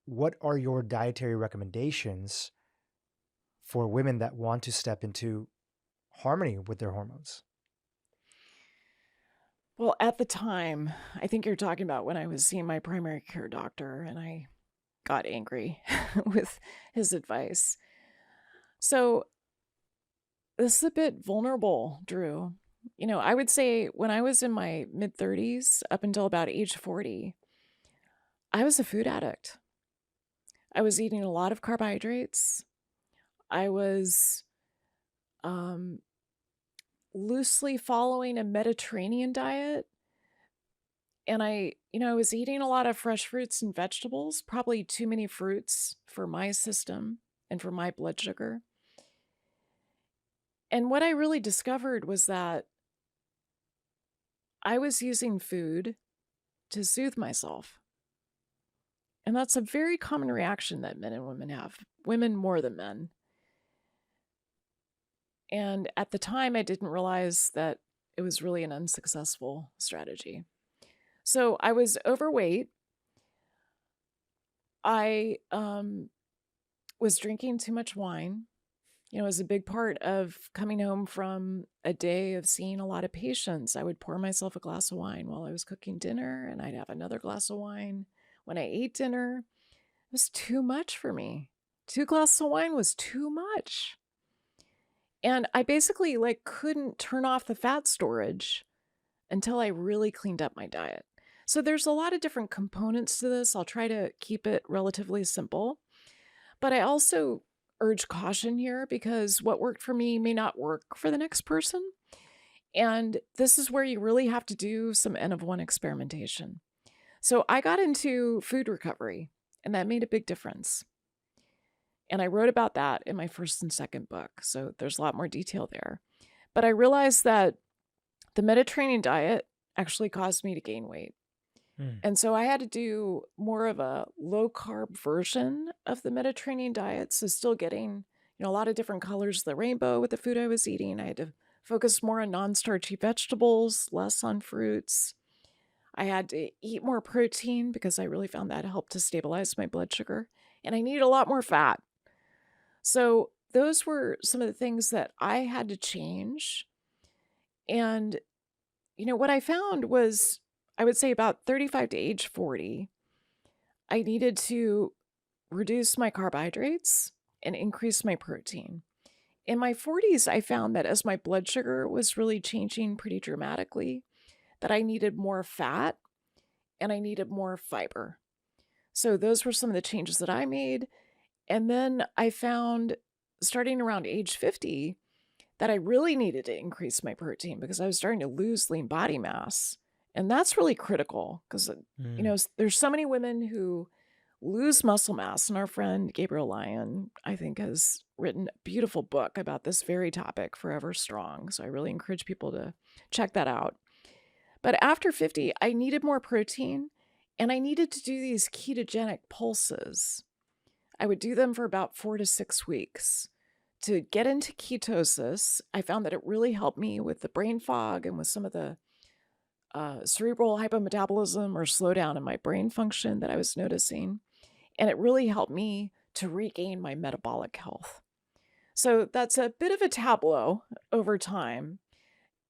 what are your dietary recommendations for women that want to step into harmony with their hormones? Well, at the time, I think you're talking about when I was seeing my primary care doctor and I got angry with his advice. So this is a bit vulnerable, Drew. I would say when I was in my mid 30s up until about age 40, I was a food addict. I was eating a lot of carbohydrates. I was um, loosely following a Mediterranean diet. And I was eating a lot of fresh fruits and vegetables, probably too many fruits for my system and for my blood sugar. And what I really discovered was that I was using food to soothe myself. And that's a very common reaction that men and women have, women more than men. And at the time, I didn't realize that it was really an unsuccessful strategy. So I was overweight. I was drinking too much wine. It was a big part of coming home from a day of seeing a lot of patients. I would pour myself a glass of wine while I was cooking dinner, and I'd have another glass of wine when I ate dinner. It was too much for me. 2 glasses of wine was too much. And I basically couldn't turn off the fat storage until I really cleaned up my diet. So there's a lot of different components to this. I'll try to keep it relatively simple. But I also urge caution here because what worked for me may not work for the next person. And this is where you really have to do some N of 1 experimentation. So I got into food recovery, and that made a big difference. And I wrote about that in my first and second book. So there's a lot more detail there. But I realized that the Mediterranean diet actually caused me to gain weight. Mm. And so I had to do more of a low carb version of the Mediterranean diet. So still getting, a lot of different colors of the rainbow with the food I was eating. I had to focus more on non-starchy vegetables, less on fruits. I had to eat more protein because I really found that helped to stabilize my blood sugar. And I needed a lot more fat. So those were some of the things that I had to change. And, what I found was, I would say about 35 to age 40, I needed to reduce my carbohydrates and increase my protein. In my 40s, I found that as my blood sugar was really changing pretty dramatically, that I needed more fat and I needed more fiber. So those were some of the changes that I made. And then I found, starting around age 50, that I really needed to increase my protein because I was starting to lose lean body mass. And that's really critical because, Mm. there's so many women who lose muscle mass. And our friend Gabriel Lyon, I think, has written a beautiful book about this very topic, Forever Strong. So I really encourage people to check that out. But after 50, I needed more protein and I needed to do these ketogenic pulses. I would do them for about 4 to 6 weeks. To get into ketosis, I found that it really helped me with the brain fog and with some of the cerebral hypometabolism or slowdown in my brain function that I was noticing. And it really helped me to regain my metabolic health. So that's a bit of a tableau over time.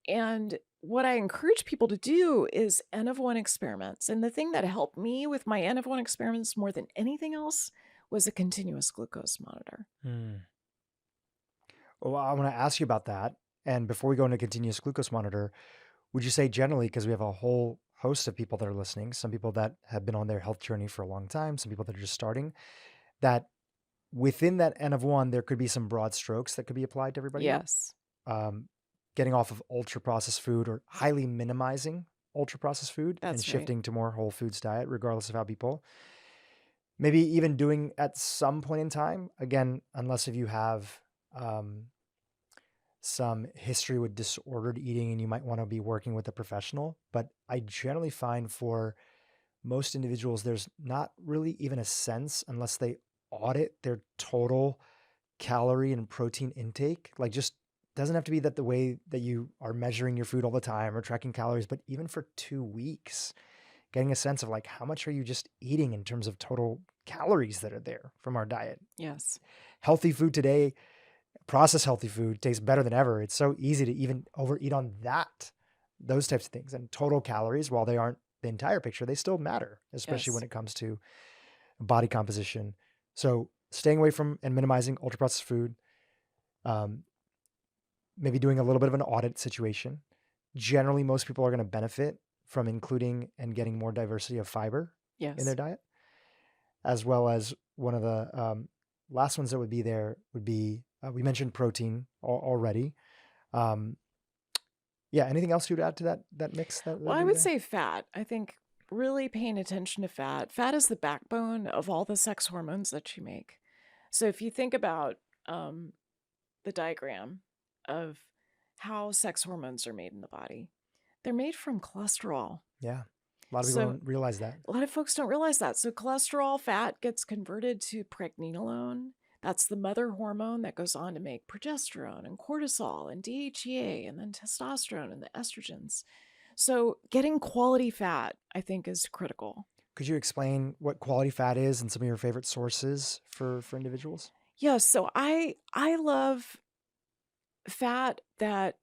And what I encourage people to do is N of 1 experiments. And the thing that helped me with my N of 1 experiments more than anything else was a continuous glucose monitor. Mm. Well, I want to ask you about that. And before we go into continuous glucose monitor, would you say generally, because we have a whole host of people that are listening, some people that have been on their health journey for a long time, some people that are just starting, that within that N of 1, there could be some broad strokes that could be applied to everybody? Yes, Um, Getting off of ultra processed food or highly minimizing ultra processed food and that's right. shifting to more whole foods diet, regardless of how people, maybe even doing at some point in time, again, unless if you have um, some history with disordered eating and you might want to be working with a professional. But I generally find for most individuals, there's not really even a sense unless they audit their total calorie and protein intake. Like, just doesn't have to be that the way that you are measuring your food all the time or tracking calories, but even for 2 weeks, getting a sense of like how much are you just eating in terms of total calories that are there from our diet. Yes. Healthy food today, processed healthy food, tastes better than ever. It's so easy to even overeat on those types of things. And total calories, while they aren't the entire picture, they still matter, especially Yes. when it comes to body composition. So staying away from and minimizing ultra processed food, maybe doing a little bit of an audit situation. Generally, most people are going to benefit from including and getting more diversity of fiber in their Yes. diet, as well as one of the last ones that would be there would be, we mentioned protein already. Yeah, anything else you'd add to that mix? Well, That'd I be would there? say fat. I think really paying attention to fat. Fat is the backbone of all the sex hormones that you make. So if you think about the diagram of how sex hormones are made in the body, they're made from cholesterol. Yeah, a lot of people So don't realize that. a lot of folks don't realize that. So cholesterol fat gets converted to pregnenolone. That's the mother hormone that goes on to make progesterone and cortisol and DHEA and then testosterone and the estrogens. So getting quality fat, I think, is critical. Could you explain what quality fat is and some of your favorite sources for individuals? Yes, so I love fat that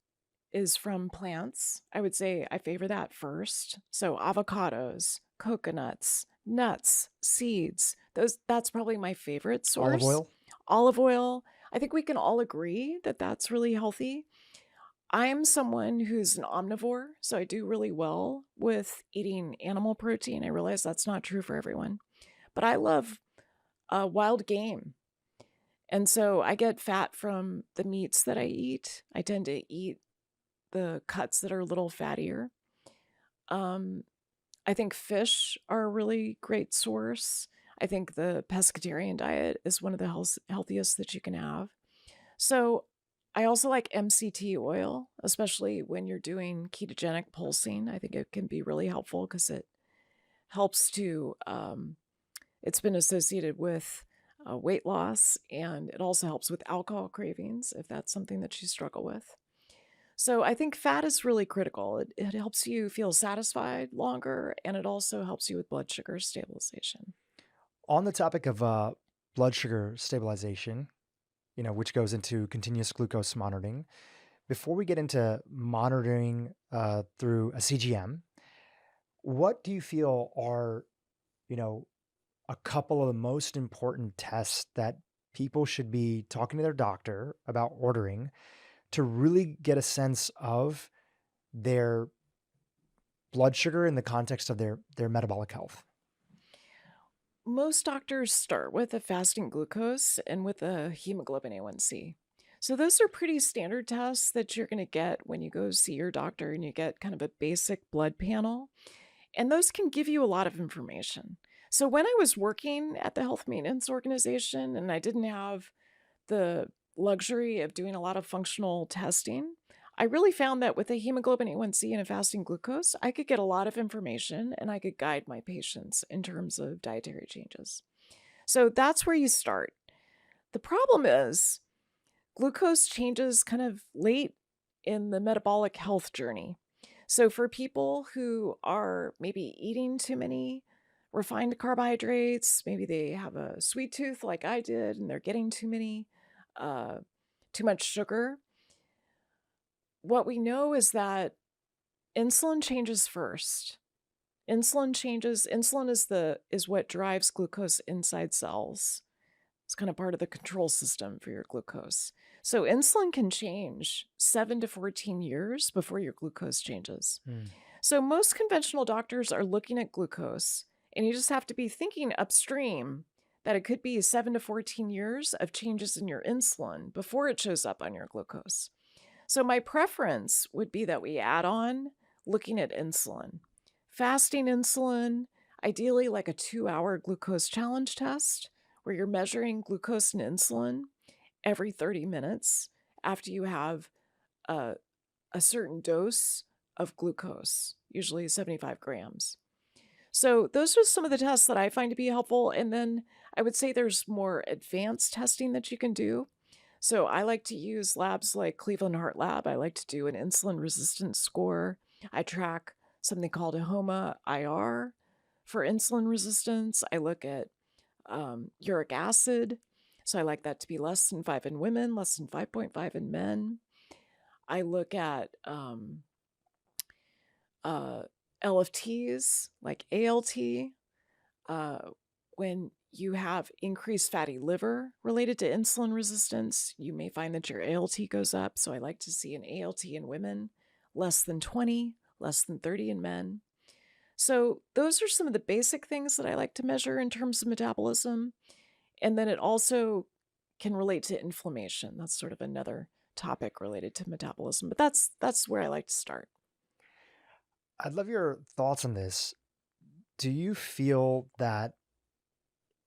is from plants. I would say I favor that first. So avocados, coconuts, nuts, seeds. That's probably my favorite Olive source. oil? Olive oil. I think we can all agree that that's really healthy. I'm someone who's an omnivore, so I do really well with eating animal protein. I realize that's not true for everyone, but I love wild game. And so I get fat from the meats that I eat. I tend to eat the cuts that are a little fattier. I think fish are a really great source. I think the pescatarian diet is one of the healthiest that you can have. So I also like MCT oil, especially when you're doing ketogenic pulsing. I think it can be really helpful because it helps to, it's been associated with weight loss, and it also helps with alcohol cravings if that's something that you struggle with. So I think fat is really critical. It helps you feel satisfied longer, and it also helps you with blood sugar stabilization. On the topic of blood sugar stabilization, which goes into continuous glucose monitoring, before we get into monitoring through a CGM, what do you feel are, a couple of the most important tests that people should be talking to their doctor about ordering to really get a sense of their blood sugar in the context of their metabolic health? Most doctors start with a fasting glucose and with a hemoglobin A1C. So those are pretty standard tests that you're going to get when you go see your doctor and you get kind of a basic blood panel. And those can give you a lot of information. So when I was working at the health maintenance organization and I didn't have the luxury of doing a lot of functional testing, I really found that with a hemoglobin A1C and a fasting glucose, I could get a lot of information and I could guide my patients in terms of dietary changes. So that's where you start. The problem is glucose changes kind of late in the metabolic health journey. So for people who are maybe eating too many refined carbohydrates, maybe they have a sweet tooth like I did and they're getting too much sugar. What we know is that insulin changes first. Insulin is what drives glucose inside cells. It's kind of part of the control system for your glucose. So insulin can change 7 to 14 years before your glucose changes. So most conventional doctors are looking at glucose, and you just have to be thinking upstream that it could be 7 to 14 years of changes in your insulin before it shows up on your glucose. So my preference would be that we add on looking at insulin. Fasting insulin, ideally like a 2-hour glucose challenge test, where you're measuring glucose and insulin every 30 minutes after you have a certain dose of glucose, usually 75 grams. So those are some of the tests that I find to be helpful. And then I would say there's more advanced testing that you can do. So I like to use labs like Cleveland Heart Lab. I like to do an insulin resistance score. I track something called a HOMA IR for insulin resistance. I look at uric acid. So I like that to be less than 5 in women, less than 5.5 in men. I look at LFTs like ALT. When you have increased fatty liver related to insulin resistance, you may find that your ALT goes up. So I like to see an ALT in women, less than 20, less than 30 in men. So those are some of the basic things that I like to measure in terms of metabolism. And then it also can relate to inflammation. That's sort of another topic related to metabolism, but that's where I like to start. I'd love your thoughts on this. Do you feel that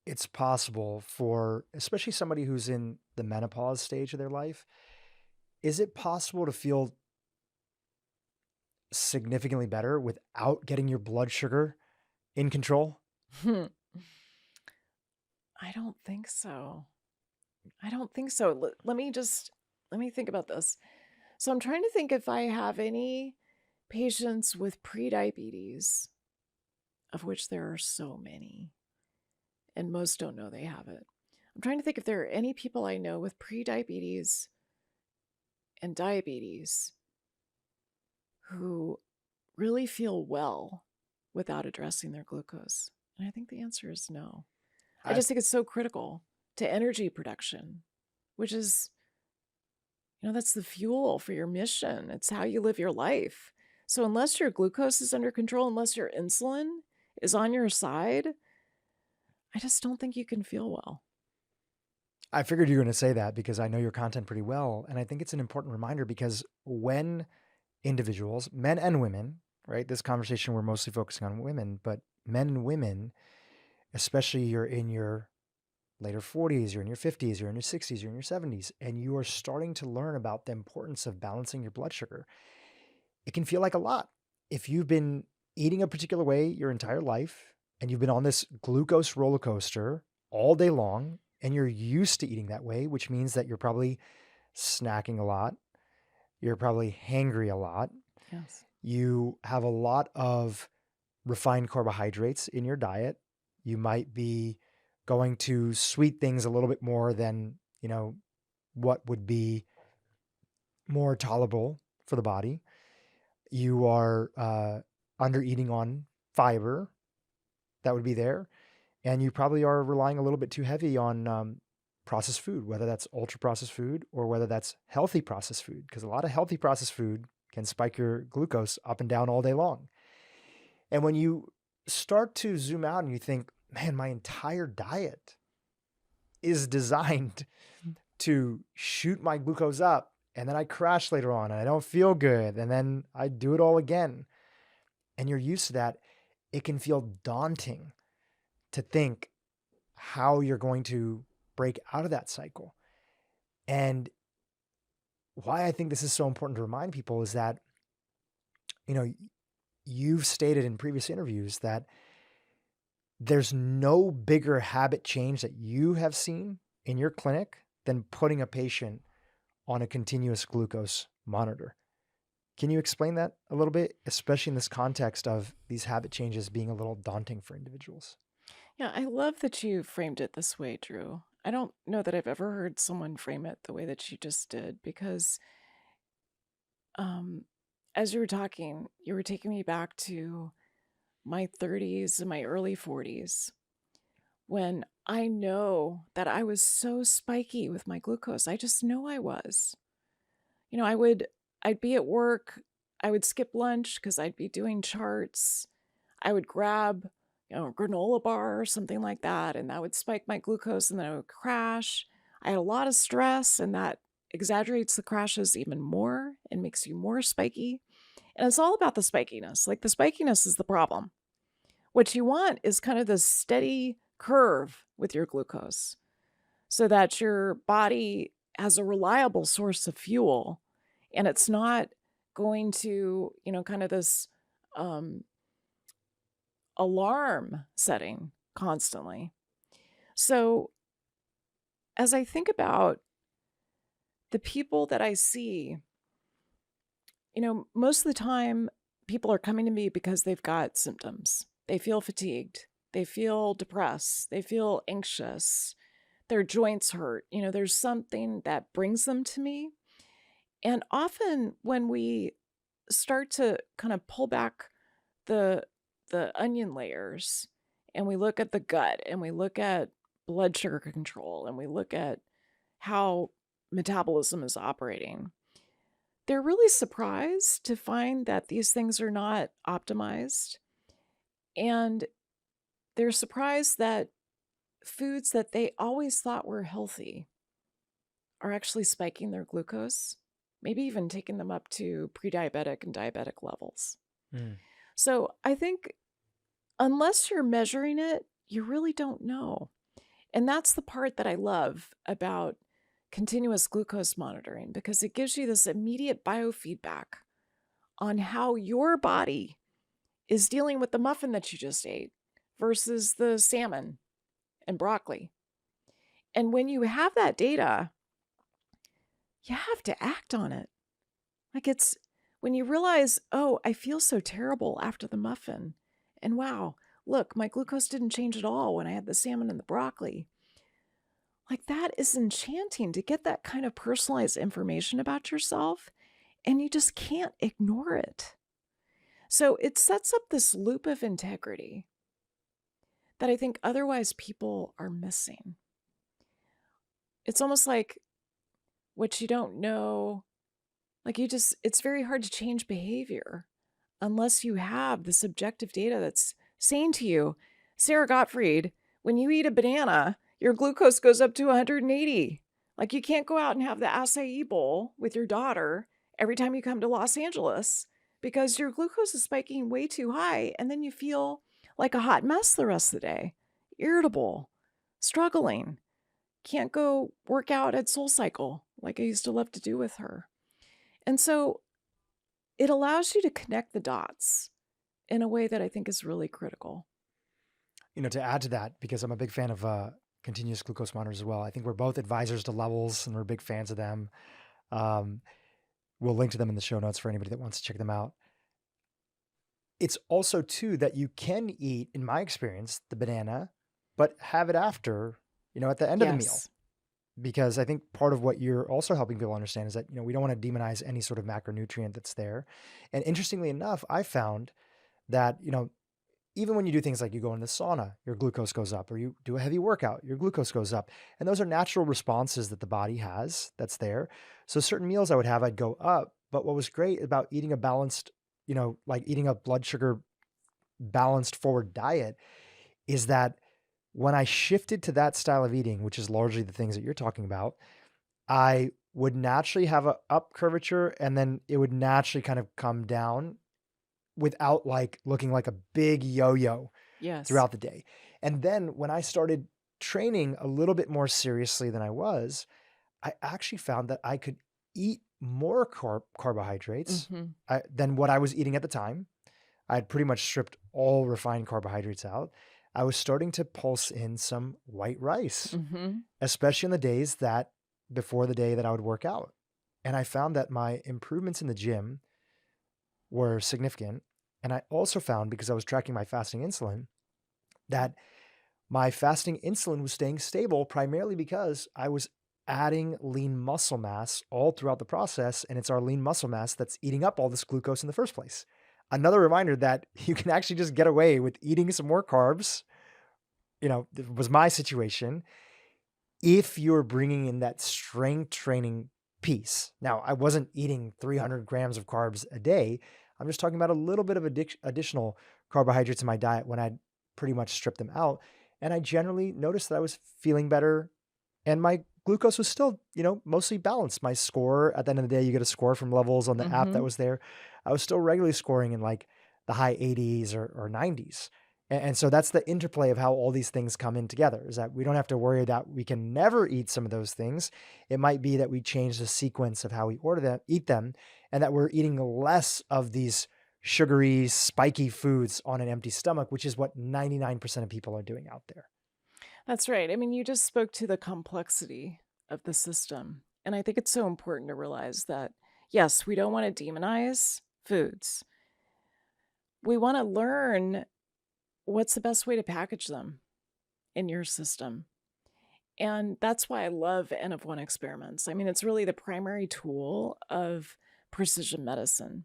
it's possible for, especially somebody who's in the menopause stage of their life, is it possible to feel significantly better without getting your blood sugar in control? I don't think so. I don't think so. Let me think about this. So I'm trying to think if I have any patients with prediabetes, of which there are so many, and most don't know they have it. I'm trying to think if there are any people I know with prediabetes and diabetes who really feel well without addressing their glucose. And I think the answer is no. I just think it's so critical to energy production, which is, that's the fuel for your mission. It's how you live your life. So unless your glucose is under control, unless your insulin is on your side, I just don't think you can feel well. I figured you were going to say that because I know your content pretty well. And I think it's an important reminder because when individuals, men and women, right? This conversation, we're mostly focusing on women, but men and women, especially you're in your later 40s, you're in your 50s, you're in your 60s, you're in your 70s, and you are starting to learn about the importance of balancing your blood sugar. It can feel like a lot. If you've been eating a particular way your entire life and you've been on this glucose roller coaster all day long and you're used to eating that way, which means that you're probably snacking a lot, you're probably hangry a lot. Yes. You have a lot of refined carbohydrates in your diet. You might be going to sweet things a little bit more than, what would be more tolerable for the body. You are under eating on fiber that would be there. And you probably are relying a little bit too heavy on processed food, whether that's ultra processed food or whether that's healthy processed food, because a lot of healthy processed food can spike your glucose up and down all day long. And when you start to zoom out and you think, man, my entire diet is designed to shoot my glucose up, and then I crash later on and I don't feel good, and then I do it all again, and you're used to that, it can feel daunting to think how you're going to break out of that cycle. And why I think this is so important to remind people is that, you've stated in previous interviews that there's no bigger habit change that you have seen in your clinic than putting a patient on a continuous glucose monitor. Can you explain that a little bit, especially in this context of these habit changes being a little daunting for individuals? Yeah, I love that you framed it this way, Drew. I don't know that I've ever heard someone frame it the way that you just did, because as you were talking, you were taking me back to my 30s and my early 40s when I know that I was so spiky with my glucose. I just know I was. I'd be at work, I would skip lunch because I'd be doing charts. I would grab, a granola bar or something like that, and that would spike my glucose and then I would crash. I had a lot of stress, and that exaggerates the crashes even more and makes you more spiky. And it's all about the spikiness. Like, the spikiness is the problem. What you want is kind of this steady curve with your glucose so that your body has a reliable source of fuel, and it's not going to, kind of this alarm setting constantly. So as I think about the people that I see, most of the time people are coming to me because they've got symptoms. They feel fatigued. They feel depressed. They feel anxious. Their joints hurt. There's something that brings them to me. And often when we start to kind of pull back the onion layers and we look at the gut and we look at blood sugar control and we look at how metabolism is operating, they're really surprised to find that these things are not optimized. And they're surprised that foods that they always thought were healthy are actually spiking their glucose, maybe even taking them up to pre-diabetic and diabetic levels. Mm. So I think unless you're measuring it, you really don't know. And that's the part that I love about continuous glucose monitoring, because it gives you this immediate biofeedback on how your body is dealing with the muffin that you just ate versus the salmon and broccoli. And when you have that data, you have to act on it. Like, it's when you realize, oh, I feel so terrible after the muffin. And wow, look, my glucose didn't change at all when I had the salmon and the broccoli. Like, that is enchanting to get that kind of personalized information about yourself, and you just can't ignore it. So it sets up this loop of integrity that I think otherwise people are missing. It's almost like what you don't know, like it's very hard to change behavior unless you have this objective data that's saying to you, Sara Gottfried, when you eat a banana, your glucose goes up to 180. Like, you can't go out and have the acai bowl with your daughter every time you come to Los Angeles because your glucose is spiking way too high. And then you feel like a hot mess the rest of the day, irritable, struggling, can't go work out at SoulCycle like I used to love to do with her. And so it allows you to connect the dots in a way that I think is really critical. To add to that, because I'm a big fan of continuous glucose monitors as well. I think we're both advisors to Levels and we're big fans of them. We'll link to them in the show notes for anybody that wants to check them out. It's also too that you can eat, in my experience, the banana, but have it after, at the end of the meal. Because I think part of what you're also helping people understand is that, we don't want to demonize any sort of macronutrient that's there. And interestingly enough, I found that, even when you do things like you go in the sauna, your glucose goes up, or you do a heavy workout, your glucose goes up. And those are natural responses that the body has that's there. So certain meals I would have, I'd go up. But what was great about eating a balanced, like eating a blood sugar balanced forward diet, is that when I shifted to that style of eating, which is largely the things that you're talking about, I would naturally have a up curvature, and then it would naturally kind of come down without like looking like a big yo-yo throughout the day. And then when I started training a little bit more seriously than I was, I actually found that I could eat more carbohydrates than what I was eating at the time. I had pretty much stripped all refined carbohydrates out. I was starting to pulse in some white rice, especially on the days that before the day that I would work out. And I found that my improvements in the gym were significant. And I also found, because I was tracking my fasting insulin, that my fasting insulin was staying stable primarily because I was adding lean muscle mass all throughout the process. And it's our lean muscle mass that's eating up all this glucose in the first place. Another reminder that you can actually just get away with eating some more carbs. It was my situation. If you're bringing in that strength training piece. Now, I wasn't eating 300 grams of carbs a day. I'm just talking about a little bit of additional carbohydrates in my diet when I'd pretty much stripped them out. And I generally noticed that I was feeling better and my glucose was still, mostly balanced. My score at the end of the day, you get a score from Levels on the app that was there. I was still regularly scoring in like the high 80s or 90s. And so that's the interplay of how all these things come in together, is that we don't have to worry that we can never eat some of those things. It might be that we change the sequence of how we eat them, and that we're eating less of these sugary, spiky foods on an empty stomach, which is what 99% of people are doing out there. That's right. I mean, you just spoke to the complexity of the system. And I think it's so important to realize that, yes, we don't want to demonize foods. We want to learn what's the best way to package them in your system? And that's why I love N of 1 experiments. I mean, it's really the primary tool of precision medicine.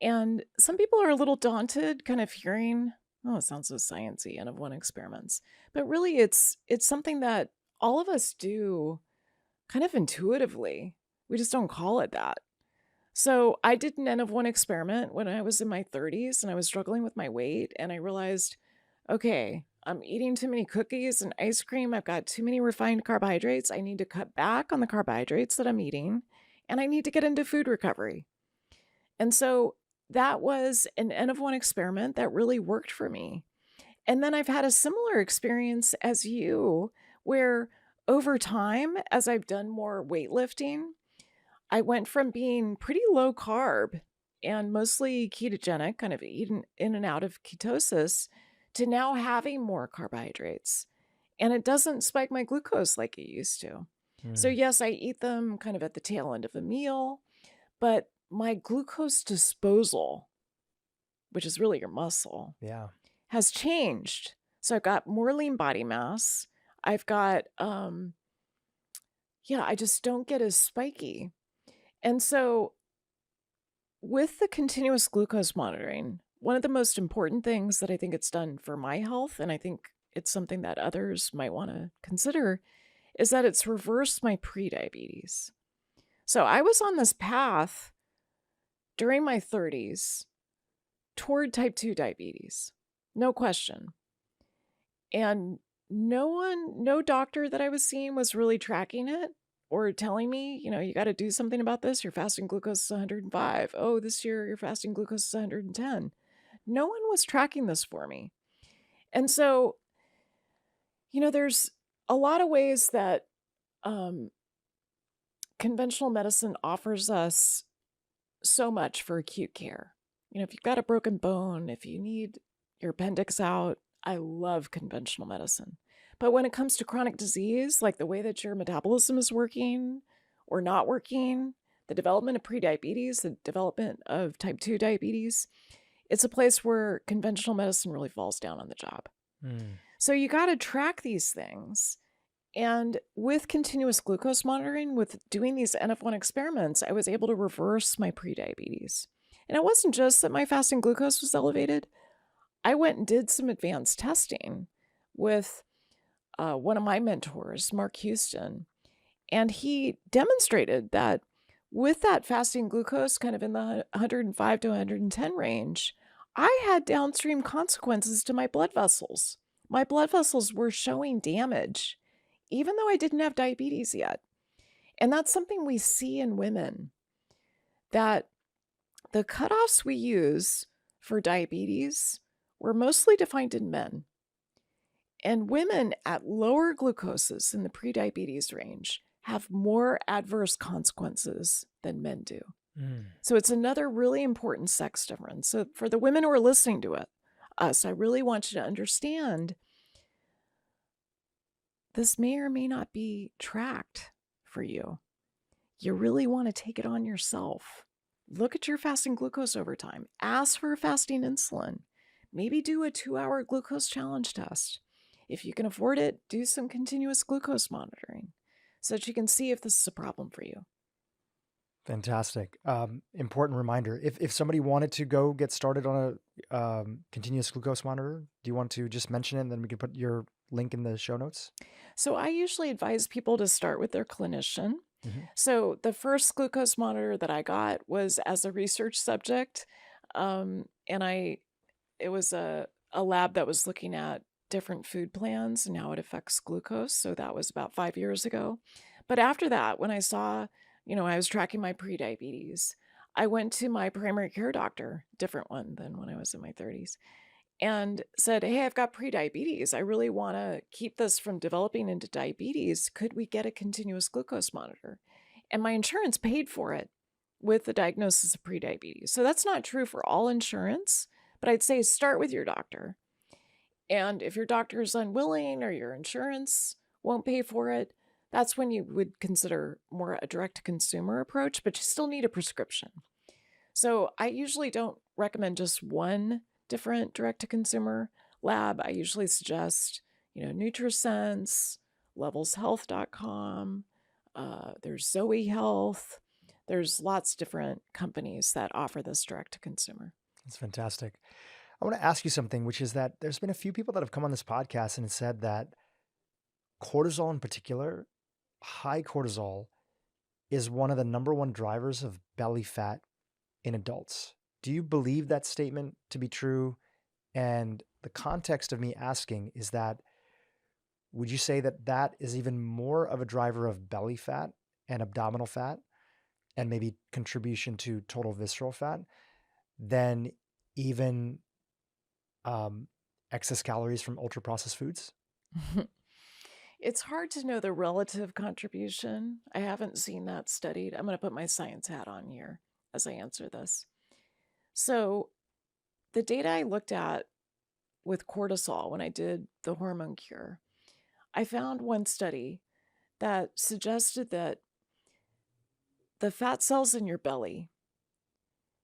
And some people are a little daunted kind of hearing, oh, it sounds so sciencey, N of 1 experiments. But really it's something that all of us do kind of intuitively. We just don't call it that. So I did an N of 1 experiment when I was in my 30s and I was struggling with my weight, and I realized, okay, I'm eating too many cookies and ice cream. I've got too many refined carbohydrates. I need to cut back on the carbohydrates that I'm eating, and I need to get into food recovery. And so that was an N of 1 experiment that really worked for me. And then I've had a similar experience as you, where over time, as I've done more weightlifting, I went from being pretty low carb and mostly ketogenic, kind of eating in and out of ketosis, to now having more carbohydrates. And it doesn't spike my glucose like it used to. So yes, I eat them kind of at the tail end of a meal, but my glucose disposal, which is really your muscle, Yeah. has changed. So I've got more lean body mass. I've got, I just don't get as spiky. And so with the continuous glucose monitoring, one of the most important things that I think it's done for my health, and I think it's something that others might want to consider, is that it's reversed my prediabetes. So I was on this path during my 30s toward type 2 diabetes, no question. And no doctor that I was seeing was really tracking it or telling me, you got to do something about this. Your fasting glucose is 105. Oh, this year your fasting glucose is 110. No one was tracking this for me. And so, there's a lot of ways that conventional medicine offers us so much for acute care. If you've got a broken bone, if you need your appendix out, I love conventional medicine. But when it comes to chronic disease, like the way that your metabolism is working or not working, the development of prediabetes, the development of type 2 diabetes, it's a place where conventional medicine really falls down on the job. So you got to track these things. And with continuous glucose monitoring, with doing these N of 1 experiments, I was able to reverse my prediabetes. And it wasn't just that my fasting glucose was elevated. I went and did some advanced testing with one of my mentors, Mark Houston, and he demonstrated that with that fasting glucose kind of in the 105 to 110 range, I had downstream consequences to my blood vessels. My blood vessels were showing damage, even though I didn't have diabetes yet. And that's something we see in women, that the cutoffs we use for diabetes were mostly defined in men. And women at lower glucoses in the prediabetes range have more adverse consequences than men do. So it's another really important sex difference. So for the women who are listening to us, I really want you to understand this may or may not be tracked for you. You really want to take it on yourself. Look at your fasting glucose over time. Ask for fasting insulin. Maybe do a 2-hour glucose challenge test. If you can afford it, do some continuous glucose monitoring so that you can see if this is a problem for you. Fantastic. Important reminder. If somebody wanted to go get started on a continuous glucose monitor, do you want to just mention it and then we can put your link in the show notes? So I usually advise people to start with their clinician. So the first glucose monitor that I got was as a research subject. And it was a lab that was looking at different food plans and how it affects glucose. So that was about 5 years ago. But after that, when I saw, I was tracking my prediabetes, I went to my primary care doctor, different one than when I was in my 30s, and said, hey, I've got prediabetes. I really want to keep this from developing into diabetes. Could we get a continuous glucose monitor? And my insurance paid for it with the diagnosis of prediabetes. So that's not true for all insurance, but I'd say start with your doctor. And if your doctor is unwilling or your insurance won't pay for it, that's when you would consider more a direct-to-consumer approach, but you still need a prescription. So I usually don't recommend just one different direct-to-consumer. lab, I usually suggest, NutriSense, levelshealth.com, there's Zoe Health. There's lots of different companies that offer this direct to consumer. That's fantastic. I want to ask you something, which is that there's been a few people that have come on this podcast and said that cortisol in particular, high cortisol, is one of the number one drivers of belly fat in adults. Do you believe that statement to be true? And the context of me asking is that, would you say that that is even more of a driver of belly fat and abdominal fat and maybe contribution to total visceral fat than even excess calories from ultra processed foods? It's hard to know the relative contribution. I haven't seen that studied. I'm going to put my science hat on here as I answer this. So, the data I looked at with cortisol when I did the Hormone Cure, I found one study that suggested that the fat cells in your belly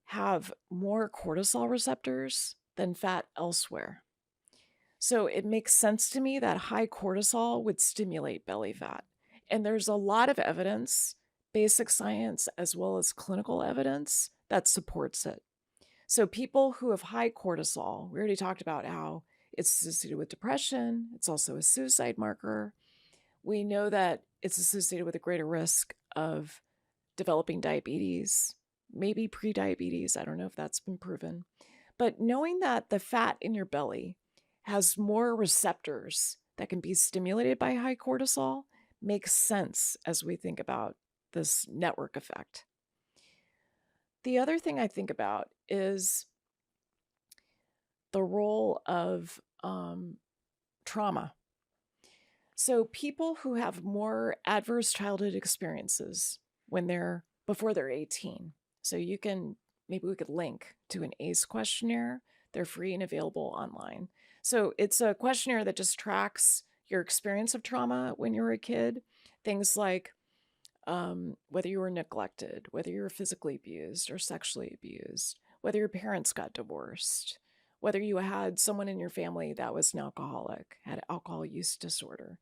have more cortisol receptors than fat elsewhere. So it makes sense to me that high cortisol would stimulate belly fat. And there's a lot of evidence, basic science as well as clinical evidence, that supports it. So people who have high cortisol, we already talked about how it's associated with depression. It's also a suicide marker. We know that it's associated with a greater risk of developing diabetes, maybe prediabetes. I don't know if that's been proven. But knowing that the fat in your belly has more receptors that can be stimulated by high cortisol makes sense as we think about this network effect. The other thing I think about is the role of trauma. So people who have more adverse childhood experiences before they're 18. So maybe we could link to an ACE questionnaire. They're free and available online. So it's a questionnaire that just tracks your experience of trauma when you were a kid. Things like whether you were neglected, whether you were physically abused or sexually abused, whether your parents got divorced, whether you had someone in your family that was an alcoholic, had alcohol use disorder.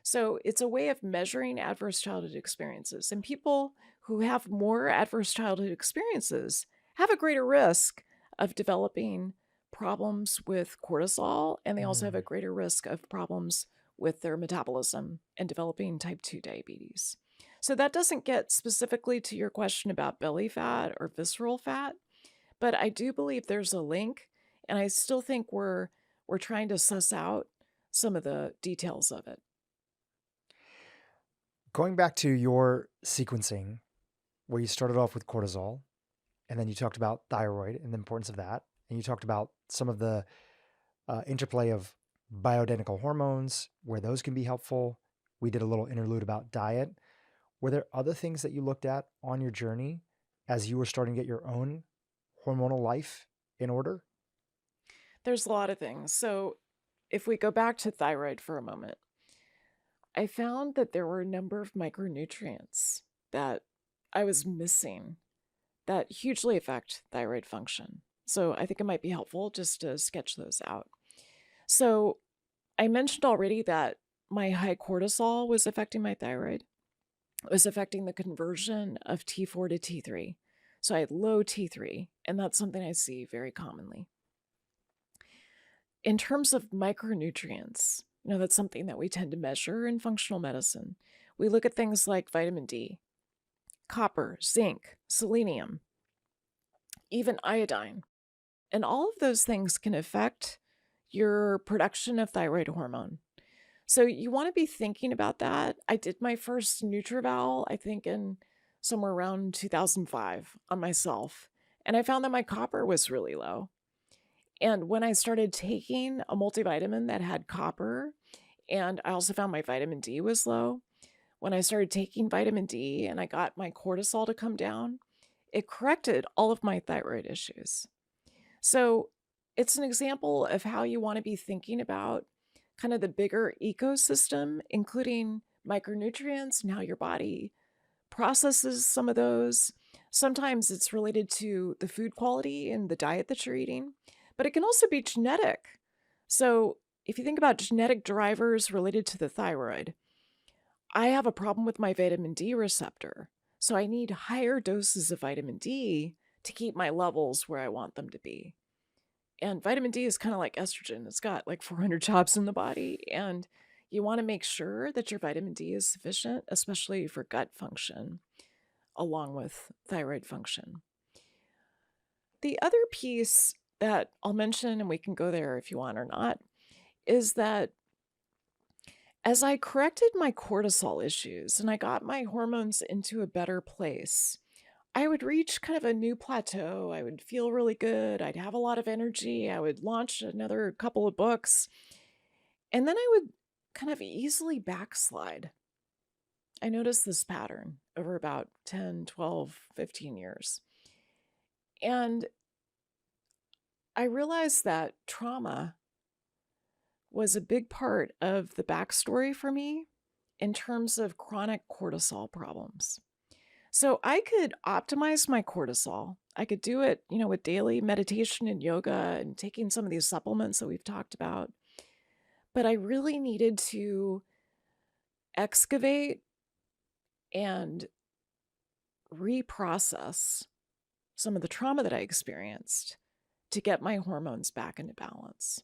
So it's a way of measuring adverse childhood experiences. And people who have more adverse childhood experiences have a greater risk of developing problems with cortisol, and they also have a greater risk of problems with their metabolism and developing type 2 diabetes. So that doesn't get specifically to your question about belly fat or visceral fat, but I do believe there's a link, and I still think we're trying to suss out some of the details of it. Going back to your sequencing, where you started off with cortisol, and then you talked about thyroid and the importance of that, and you talked about some of the interplay of bioidentical hormones, where those can be helpful. We did a little interlude about diet. Were there other things that you looked at on your journey as you were starting to get your own hormonal life in order? There's a lot of things. So if we go back to thyroid for a moment, I found that there were a number of micronutrients that I was missing that hugely affect thyroid function. So I think it might be helpful just to sketch those out. So I mentioned already that my high cortisol was affecting my thyroid. It was affecting the conversion of T4 to T3. So I had low T3, and that's something I see very commonly. In terms of micronutrients, that's something that we tend to measure in functional medicine. We look at things like vitamin D, copper, zinc, selenium, even iodine. And all of those things can affect your production of thyroid hormone. So you want to be thinking about that. I did my first NutriVal, I think in somewhere around 2005 on myself. And I found that my copper was really low. And when I started taking a multivitamin that had copper, and I also found my vitamin D was low, when I started taking vitamin D and I got my cortisol to come down, it corrected all of my thyroid issues. So it's an example of how you want to be thinking about kind of the bigger ecosystem, including micronutrients and how your body processes some of those. Sometimes it's related to the food quality and the diet that you're eating, but it can also be genetic. So if you think about genetic drivers related to the thyroid, I have a problem with my vitamin D receptor. So I need higher doses of vitamin D to keep my levels where I want them to be. And vitamin D is kind of like estrogen. It's got like 400 jobs in the body. And you want to make sure that your vitamin D is sufficient, especially for gut function, along with thyroid function. The other piece that I'll mention, and we can go there if you want or not, is that as I corrected my cortisol issues and I got my hormones into a better place, I would reach kind of a new plateau. I would feel really good. I'd have a lot of energy. I would launch another couple of books. And then I would kind of easily backslide. I noticed this pattern over about 10, 12, 15 years. And I realized that trauma was a big part of the backstory for me in terms of chronic cortisol problems. So I could optimize my cortisol. I could do it, with daily meditation and yoga and taking some of these supplements that we've talked about. But I really needed to excavate and reprocess some of the trauma that I experienced to get my hormones back into balance.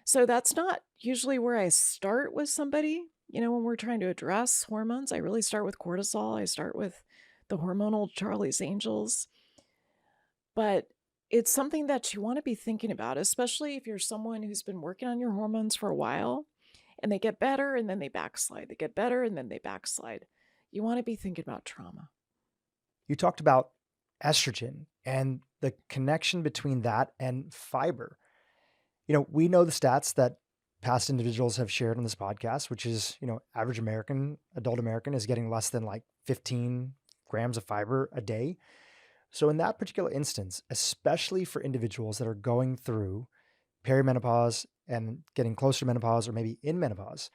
So that's not usually where I start with somebody. When we're trying to address hormones, I really start with cortisol. I start with the hormonal Charlie's Angels. But it's something that you want to be thinking about, especially if you're someone who's been working on your hormones for a while and they get better and then they backslide. They get better and then they backslide. You want to be thinking about trauma. You talked about estrogen and the connection between that and fiber. We know the stats that past individuals have shared on this podcast, which is, average adult American is getting less than like 15 grams of fiber a day. So in that particular instance, especially for individuals that are going through perimenopause and getting closer to menopause or maybe in menopause,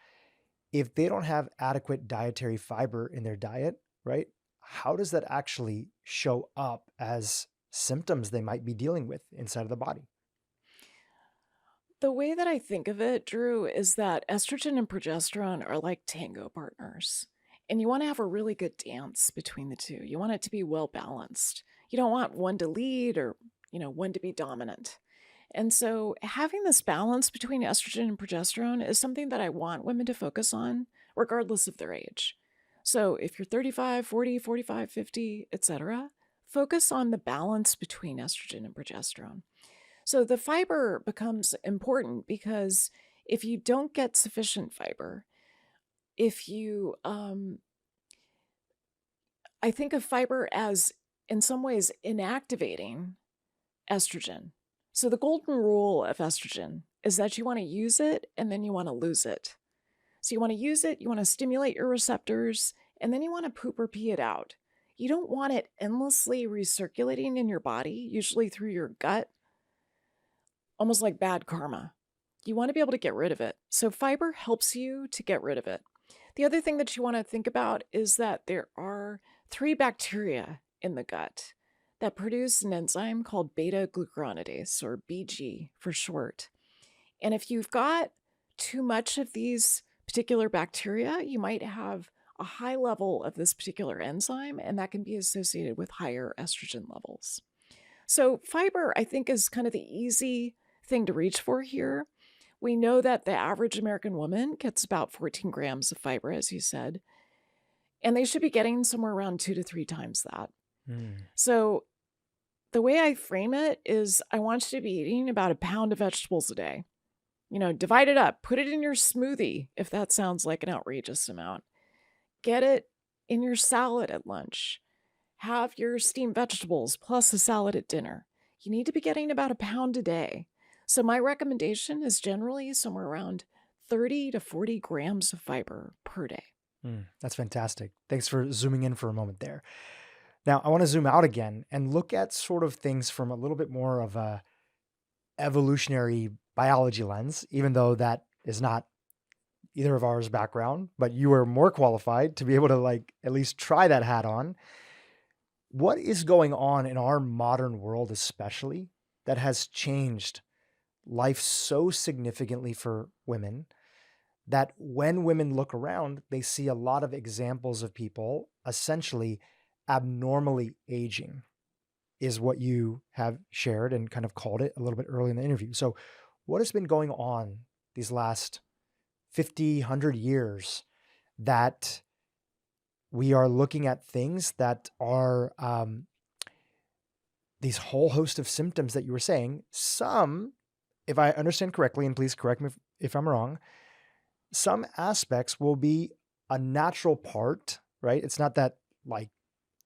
if they don't have adequate dietary fiber in their diet, right, how does that actually show up as symptoms they might be dealing with inside of the body? The way that I think of it, Drew, is that estrogen and progesterone are like tango partners. And you want to have a really good dance between the two. You want it to be well balanced. You don't want one to lead or, one to be dominant. And so having this balance between estrogen and progesterone is something that I want women to focus on, regardless of their age. So if you're 35, 40, 45, 50, etc., focus on the balance between estrogen and progesterone. So the fiber becomes important because if you don't get sufficient fiber, if you, I think of fiber as in some ways inactivating estrogen. So the golden rule of estrogen is that you want to use it and then you want to lose it. So you want to use it, you want to stimulate your receptors, and then you want to poop or pee it out. You don't want it endlessly recirculating in your body, usually through your gut, almost like bad karma. You want to be able to get rid of it. So fiber helps you to get rid of it. The other thing that you want to think about is that there are 3 bacteria in the gut that produce an enzyme called beta-glucuronidase, or BG for short. And if you've got too much of these particular bacteria, you might have a high level of this particular enzyme, and that can be associated with higher estrogen levels. So fiber, I think, is kind of the easy thing to reach for here. We know that the average American woman gets about 14 grams of fiber, as you said, and they should be getting somewhere around 2 to 3 times that. So the way I frame it is I want you to be eating about 1 pound of vegetables a day. Divide it up, put it in your smoothie if that sounds like an outrageous amount. Get it in your salad at lunch. Have your steamed vegetables plus a salad at dinner. You need to be getting about 1 pound a day. So my recommendation is generally somewhere around 30 to 40 grams of fiber per day. That's fantastic. Thanks for zooming in for a moment there. Now, I want to zoom out again and look at sort of things from a little bit more of a evolutionary biology lens, even though that is not either of ours background, but you are more qualified to be able to at least try that hat on. What is going on in our modern world, especially, that has changed life so significantly for women that when women look around, they see a lot of examples of people essentially abnormally aging, is what you have shared and kind of called it a little bit early in the interview. So what has been going on these last 50, 100 years that we are looking at things that are these whole host of symptoms that you were saying? Some, if I understand correctly, and please correct me if I'm wrong, some aspects will be a natural part, right? It's not that like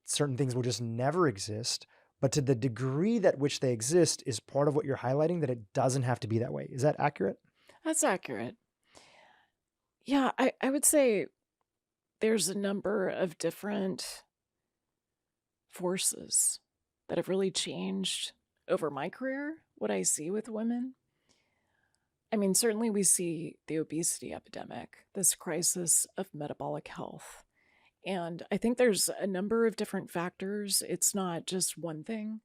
certain things will just never exist, but to the degree that which they exist is part of what you're highlighting, that it doesn't have to be that way. Is that accurate? That's accurate. Yeah, I would say there's a number of different forces that have really changed over my career, what I see with women. I mean, certainly we see the obesity epidemic, this crisis of metabolic health. And I think there's a number of different factors. It's not just one thing.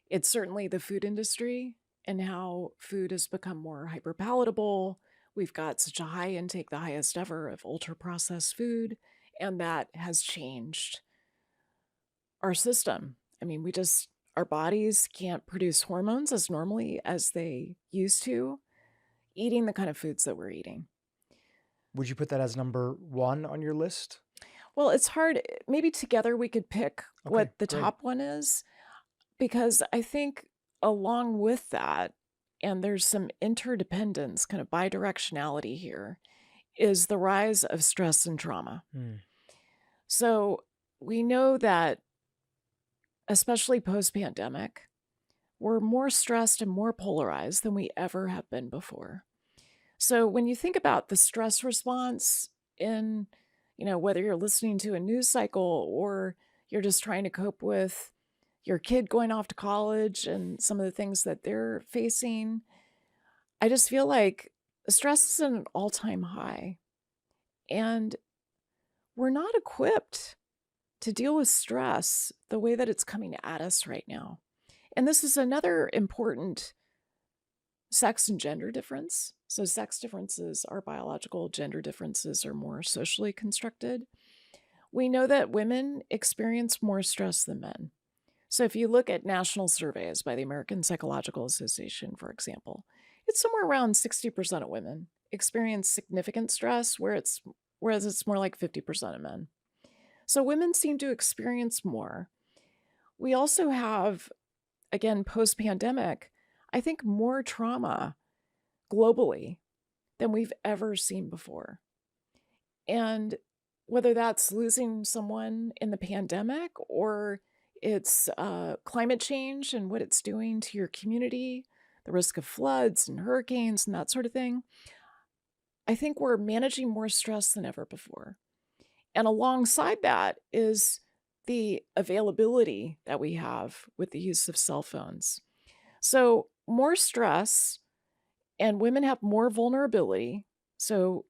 It's certainly the food industry and how food has become more hyperpalatable. We've got such a high intake, the highest ever, of ultra-processed food, and that has changed our system. I mean, our bodies can't produce hormones as normally as they used to, eating the kind of foods that we're eating. Would you put that as number one on your list? Well, it's hard. Maybe together we could pick what the great. top one is, because I think along with that, and there's some interdependence, kind of bidirectionality here, is the rise of stress and trauma. So we know that, especially post-pandemic, we're more stressed and more polarized than we ever have been before. So when you think about the stress response in, whether you're listening to a news cycle or you're just trying to cope with your kid going off to college and some of the things that they're facing, I just feel like stress is at an all-time high. And we're not equipped to deal with stress the way that it's coming at us right now. And this is another important sex and gender difference. So sex differences are biological, gender differences are more socially constructed. We know that women experience more stress than men. So if you look at national surveys by the American Psychological Association, for example, it's somewhere around 60% of women experience significant stress, whereas it's more like 50% of men. So women seem to experience more. We also have, again, post-pandemic, I think more trauma globally than we've ever seen before. And whether that's losing someone in the pandemic or it's climate change and what it's doing to your community, the risk of floods and hurricanes and that sort of thing, I think we're managing more stress than ever before. And alongside that is the availability that we have with the use of cell phones. So more stress, and women have more vulnerability. So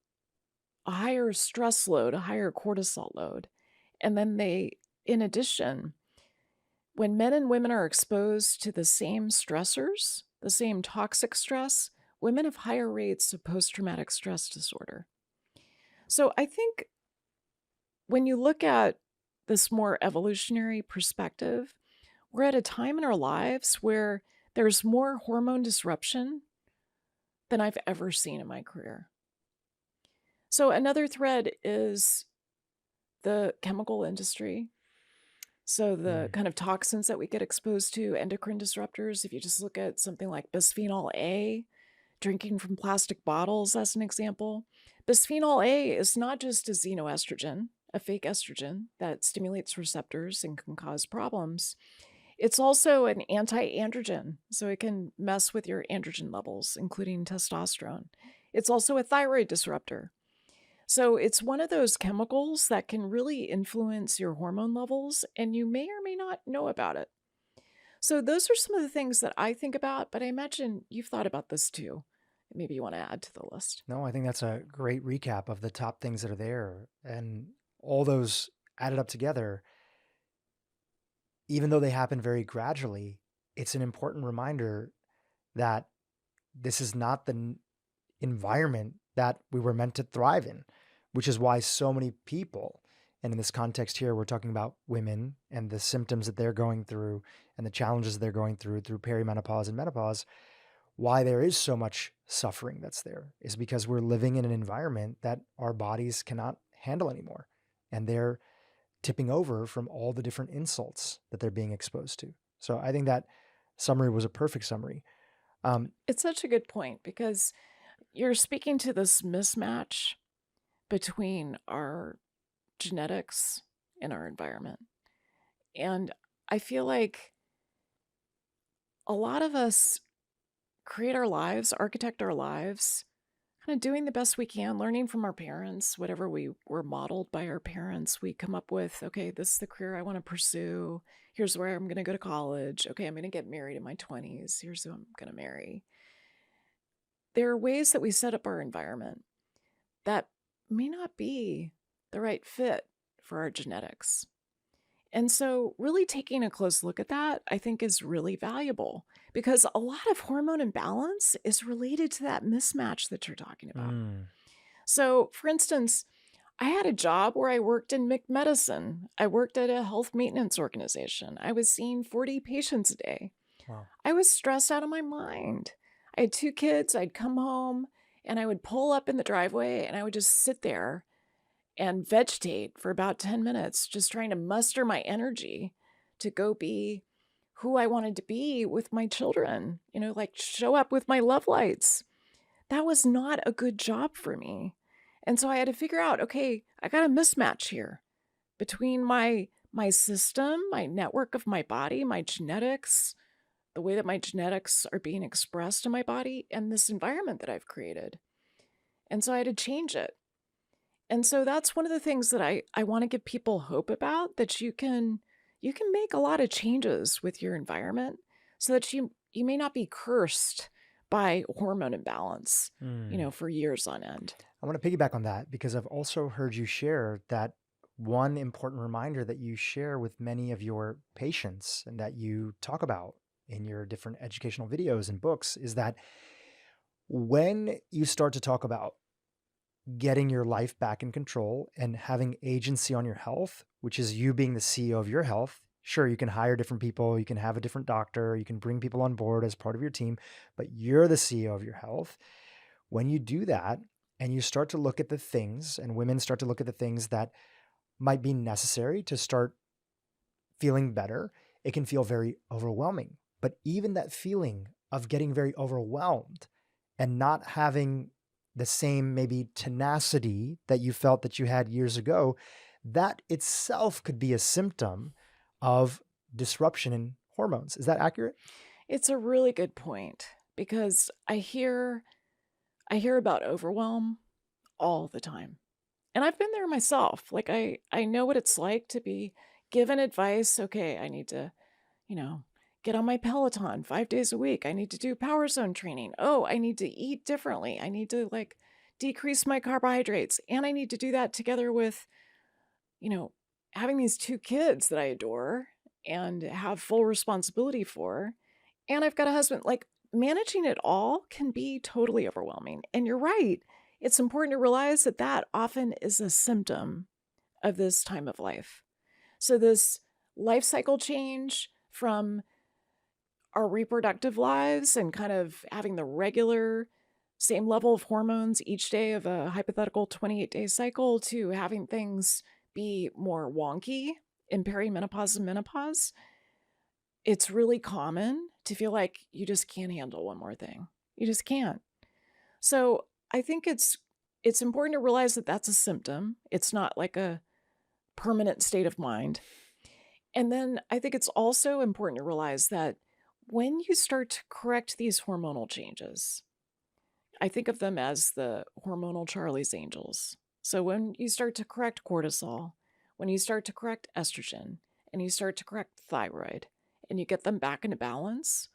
a higher stress load, a higher cortisol load. And then in addition, when men and women are exposed to the same stressors, the same toxic stress, women have higher rates of post-traumatic stress disorder. So I think when you look at this more evolutionary perspective, we're at a time in our lives where there's more hormone disruption than I've ever seen in my career. So another thread is the chemical industry. So the kind of toxins that we get exposed to, endocrine disruptors, if you just look at something like bisphenol A, drinking from plastic bottles as an example. Bisphenol A is not just a xenoestrogen, a fake estrogen that stimulates receptors and can cause problems. It's also an anti-androgen, so it can mess with your androgen levels, including testosterone. It's also a thyroid disruptor. So it's one of those chemicals that can really influence your hormone levels, and you may or may not know about it. So those are some of the things that I think about, but I imagine you've thought about this too. Maybe you want to add to the list. No, I think that's a great recap of the top things that are there. And all those added up together, even though they happen very gradually, it's an important reminder that this is not the environment that we were meant to thrive in, which is why so many people, and in this context here, we're talking about women and the symptoms that they're going through and the challenges they're going through perimenopause and menopause, why there is so much suffering that's there is because we're living in an environment that our bodies cannot handle anymore. And they're tipping over from all the different insults that they're being exposed to. So I think that summary was a perfect summary. It's such a good point because you're speaking to this mismatch between our genetics and our environment. And I feel like a lot of us create our lives, architect our lives, kind of doing the best we can, learning from our parents, whatever we were modeled by our parents. We come up with, okay, this is the career I want to pursue. Here's where I'm going to go to college. Okay, I'm going to get married in my 20s. Here's who I'm going to marry. There are ways that we set up our environment that may not be the right fit for our genetics. And so really taking a close look at that, I think, is really valuable because a lot of hormone imbalance is related to that mismatch that you're talking about. So, for instance, I had a job where I worked in medicine. I worked at a health maintenance organization. I was seeing 40 patients a day. Wow. I was stressed out of my mind. I had 2 kids. I'd come home and I would pull up in the driveway and I would just sit there and vegetate for about 10 minutes, just trying to muster my energy to go be who I wanted to be with my children, like show up with my love lights. That was not a good job for me. And so I had to figure out, okay, I got a mismatch here between my system, my network of my body, my genetics, the way that my genetics are being expressed in my body, and this environment that I've created. And so I had to change it. And so that's one of the things that I want to give people hope about, that you can make a lot of changes with your environment so that you may not be cursed by hormone imbalance, for years on end. I want to piggyback on that because I've also heard you share that one important reminder that you share with many of your patients and that you talk about in your different educational videos and books is that when you start to talk about getting your life back in control and having agency on your health, which is you being the CEO of your health. Sure, you can hire different people, you can have a different doctor, you can bring people on board as part of your team, but you're the CEO of your health. When you do that and you start to look at the things, and women start to look at the things that might be necessary to start feeling better, it can feel very overwhelming. But even that feeling of getting very overwhelmed and not having the same maybe tenacity that you felt that you had years ago, that itself could be a symptom of disruption in hormones. Is that accurate? It's a really good point because I hear about overwhelm all the time. And I've been there myself. Like I know what it's like to be given advice. Okay, I need to, get on my Peloton 5 days a week. I need to do power zone training. Oh, I need to eat differently. I need to decrease my carbohydrates. And I need to do that together with, having these 2 kids that I adore and have full responsibility for. And I've got a husband. Managing it all can be totally overwhelming. And you're right. It's important to realize that often is a symptom of this time of life. So this life cycle change from our reproductive lives and kind of having the regular same level of hormones each day of a hypothetical 28-day cycle to having things be more wonky in perimenopause and menopause, it's really common to feel like you just can't handle one more thing. You just can't. So I think it's important to realize that that's a symptom. It's not like a permanent state of mind. And then I think it's also important to realize that when you start to correct these hormonal changes, I think of them as the hormonal Charlie's Angels. So when you start to correct cortisol, when you start to correct estrogen, and you start to correct thyroid, and you get them back into balance,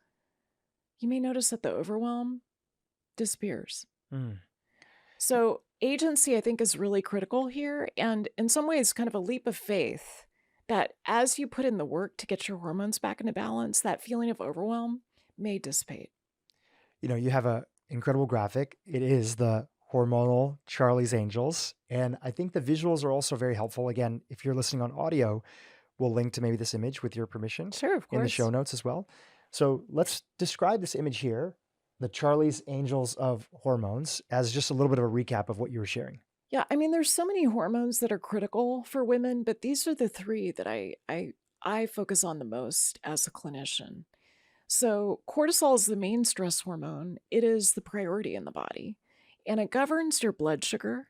you may notice that the overwhelm disappears. So agency, I think, is really critical here. And in some ways, kind of a leap of faith that as you put in the work to get your hormones back into balance, that feeling of overwhelm may dissipate. You have a incredible graphic. It is the hormonal Charlie's Angels. And I think the visuals are also very helpful. Again, if you're listening on audio, we'll link to maybe this image with your permission Sure, of in the course. show notes as well. So let's describe this image here, the Charlie's Angels of hormones, as just a little bit of a recap of what you were sharing. Yeah, I mean, there's so many hormones that are critical for women, but these are the three that I focus on the most as a clinician. So cortisol is the main stress hormone. It is the priority in the body, and it governs your blood sugar.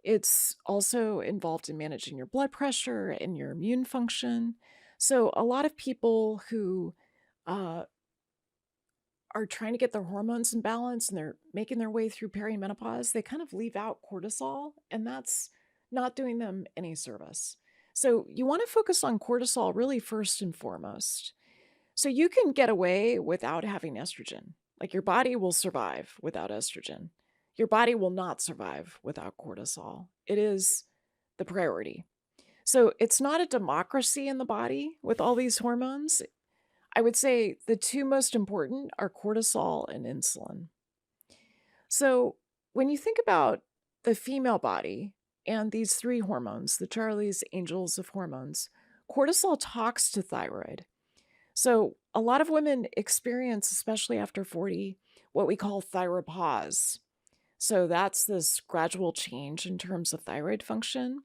It's also involved in managing your blood pressure and your immune function. So a lot of people who uh, are trying to get their hormones in balance and they're making their way through perimenopause, they kind of leave out cortisol, and that's not doing them any service. So you want to focus on cortisol really first and foremost. So you can get away without having estrogen. Like your body will survive without estrogen. Your body will not survive without cortisol. It is the priority. So it's not a democracy in the body with all these hormones. I would say the two most important are cortisol and insulin. So when you think about the female body and these three hormones, the Charlie's Angels of hormones, cortisol talks to thyroid. So a lot of women experience, especially after 40, what we call thyropause. So that's this gradual change in terms of thyroid function.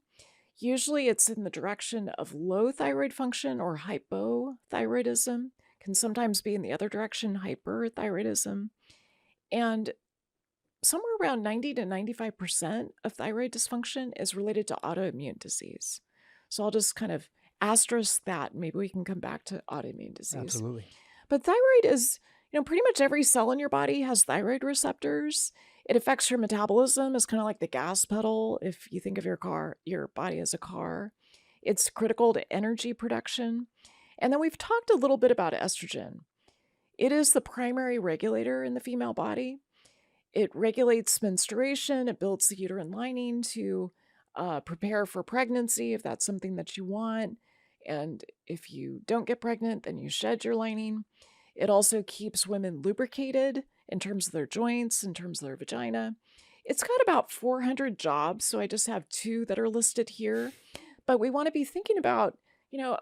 Usually it's in the direction of low thyroid function or hypothyroidism, can sometimes be in the other direction, hyperthyroidism. And somewhere around 90 to 95% of thyroid dysfunction is related to autoimmune disease. So I'll just kind of asterisk that. Maybe we can come back to autoimmune disease. Absolutely. But thyroid is, pretty much every cell in your body has thyroid receptors. It affects your metabolism. It's kind of like the gas pedal. If you think of your body as a car, it's critical to energy production. And then we've talked a little bit about estrogen. It is the primary regulator in the female body. It regulates menstruation. It builds the uterine lining to prepare for pregnancy if that's something that you want. And if you don't get pregnant, then you shed your lining. It also keeps women lubricated in terms of their joints, in terms of their vagina. It's got about 400 jobs, so I just have two that are listed here. But we want to be thinking about,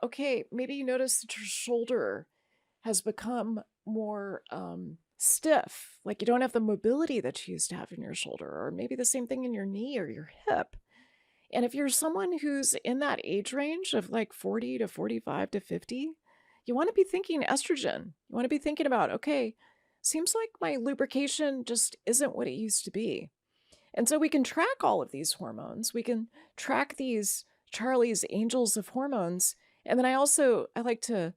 okay, maybe you notice that your shoulder has become more stiff, like you don't have the mobility that you used to have in your shoulder, or maybe the same thing in your knee or your hip. And if you're someone who's in that age range of like 40 to 45 to 50, you want to be thinking estrogen. You want to be thinking about, okay, seems like my lubrication just isn't what it used to be. And so we can track all of these hormones. We can track these Charlie's Angels of hormones. And then I like to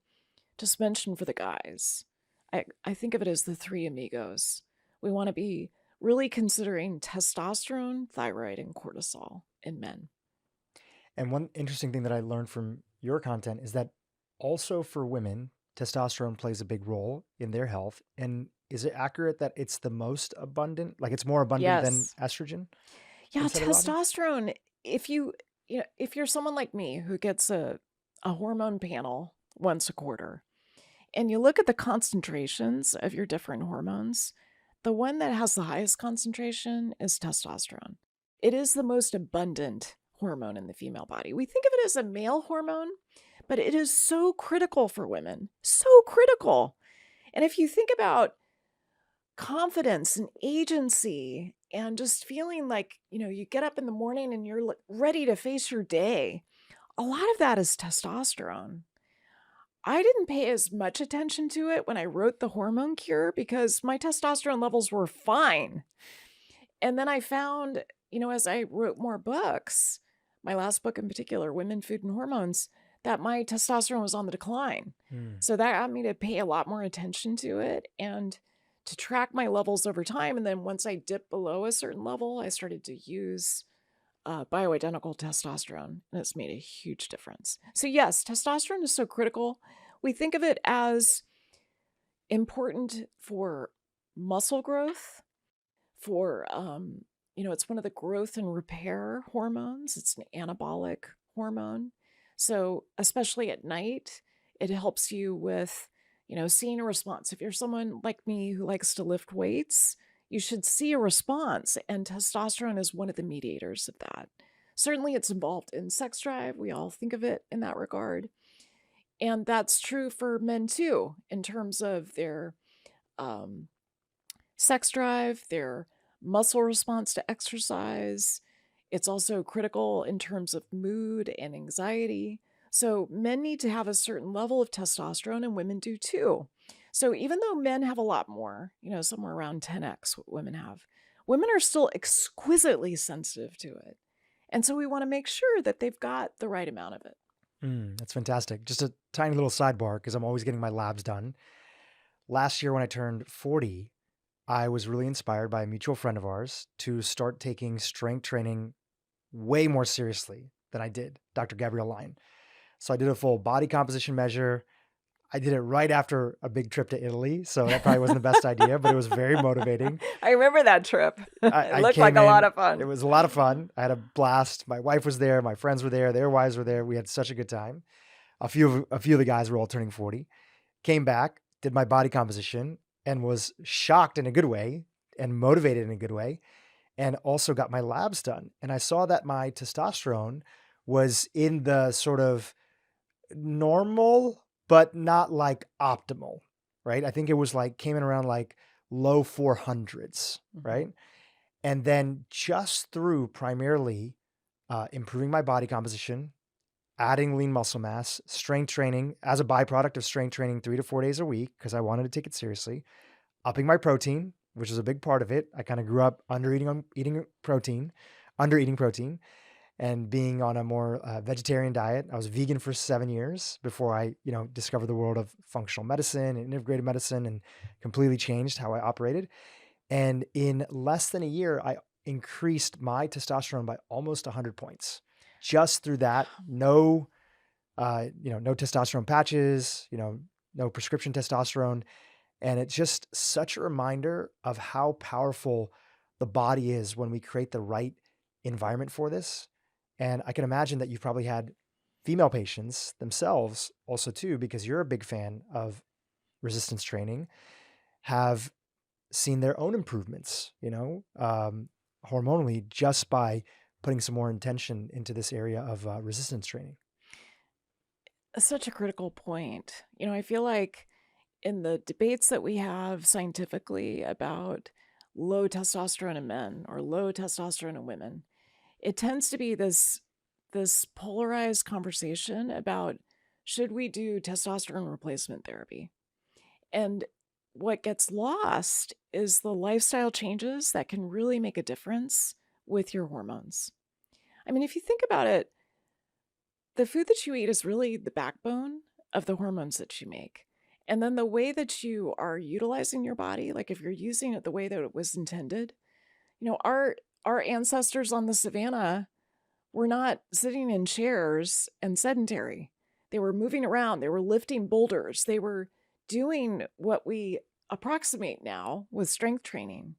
just mention for the guys, I think of it as the three amigos. We want to be really considering testosterone, thyroid, and cortisol in men. And one interesting thing that I learned from your content is that also for women, testosterone plays a big role in their health. And is it accurate that it's the most abundant, like it's more abundant than Yes. estrogen? Yeah, inside the body? testosterone, if you're someone like me who gets a hormone panel once a quarter, and you look at the concentrations of your different hormones, the one that has the highest concentration is testosterone. It is the most abundant hormone in the female body. We think of it as a male hormone, but it is so critical for women, so critical. And if you think about confidence and agency and just feeling like, you get up in the morning and you're ready to face your day, a lot of that is testosterone. I didn't pay as much attention to it when I wrote the Hormone Cure because my testosterone levels were fine. And then I found, as I wrote more books, my last book in particular, Women, Food, and Hormones, that my testosterone was on the decline. So that got me to pay a lot more attention to it and to track my levels over time. And then once I dipped below a certain level, I started to use bioidentical testosterone, and it's made a huge difference. So yes, testosterone is so critical. We think of it as important for muscle growth, for, it's one of the growth and repair hormones. It's an anabolic hormone. So especially at night, it helps you with, seeing a response. If you're someone like me who likes to lift weights, you should see a response. And testosterone is one of the mediators of that. Certainly, it's involved in sex drive. We all think of it in that regard. And that's true for men too, in terms of their um, sex drive, their muscle response to exercise. It's also critical in terms of mood and anxiety. So men need to have a certain level of testosterone, and women do too. So even though men have a lot more, somewhere around 10x what women have, women are still exquisitely sensitive to it. And so we want to make sure that they've got the right amount of it. That's fantastic. Just a tiny little sidebar, because I'm always getting my labs done. Last year when I turned 40, I was really inspired by a mutual friend of ours to start taking strength training way more seriously than I did, Dr. Gabrielle Line. So I did a full body composition measure. I did it right after a big trip to Italy, so that probably wasn't the best idea, but it was very motivating. I remember that trip. It I looked like came a lot in, of fun. It was a lot of fun. I had a blast. My wife was there. My friends were there. Their wives were there. We had such a good time. A few of the guys were all turning 40. Came back, did my body composition, and was shocked in a good way and motivated in a good way, and also got my labs done. And I saw that my testosterone was in the sort of normal, but not like optimal, right? I think it was like came in around like low 400s, right? And then just through primarily improving my body composition, adding lean muscle mass, strength training as a byproduct of strength training 3 to 4 days a week, because I wanted to take it seriously, upping my protein, which is a big part of it. I kind of grew up under eating protein, and being on a more vegetarian diet. I was vegan for 7 years before I, discovered the world of functional medicine and integrative medicine and completely changed how I operated. And in less than a year, I increased my testosterone by almost 100 points just through that. No testosterone patches, no prescription testosterone. And it's just such a reminder of how powerful the body is when we create the right environment for this. And I can imagine that you've probably had female patients themselves also too, because you're a big fan of resistance training, have seen their own improvements, hormonally, just by putting some more intention into this area of resistance training. Such a critical point. I feel like in the debates that we have scientifically about low testosterone in men or low testosterone in women, it tends to be this polarized conversation about should we do testosterone replacement therapy? And what gets lost is the lifestyle changes that can really make a difference with your hormones. I mean, if you think about it, the food that you eat is really the backbone of the hormones that you make. And then the way that you are utilizing your body, like if you're using it the way that it was intended, our ancestors on the savannah were not sitting in chairs and sedentary. They were moving around. They were lifting boulders. They were doing what we approximate now with strength training.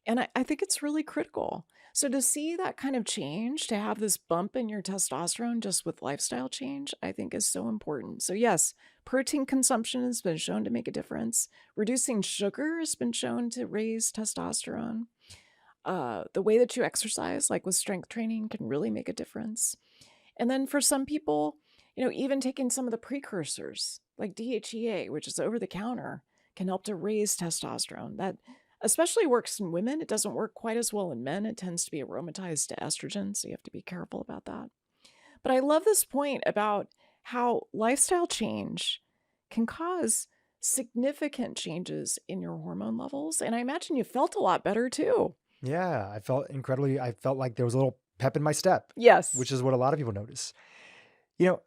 And I think it's really critical. So to see that kind of change, to have this bump in your testosterone just with lifestyle change, I think is so important. So yes, protein consumption has been shown to make a difference. Reducing sugar has been shown to raise testosterone. The way that you exercise, like with strength training, can really make a difference. And then for some people, even taking some of the precursors like DHEA, which is over the counter, can help to raise testosterone. That especially works in women. It doesn't work quite as well in men. It tends to be aromatized to estrogen, so you have to be careful about that. But I love this point about how lifestyle change can cause significant changes in your hormone levels. And I imagine you felt a lot better too. Yeah, I felt like there was a little pep in my step. Yes. Which is what a lot of people notice.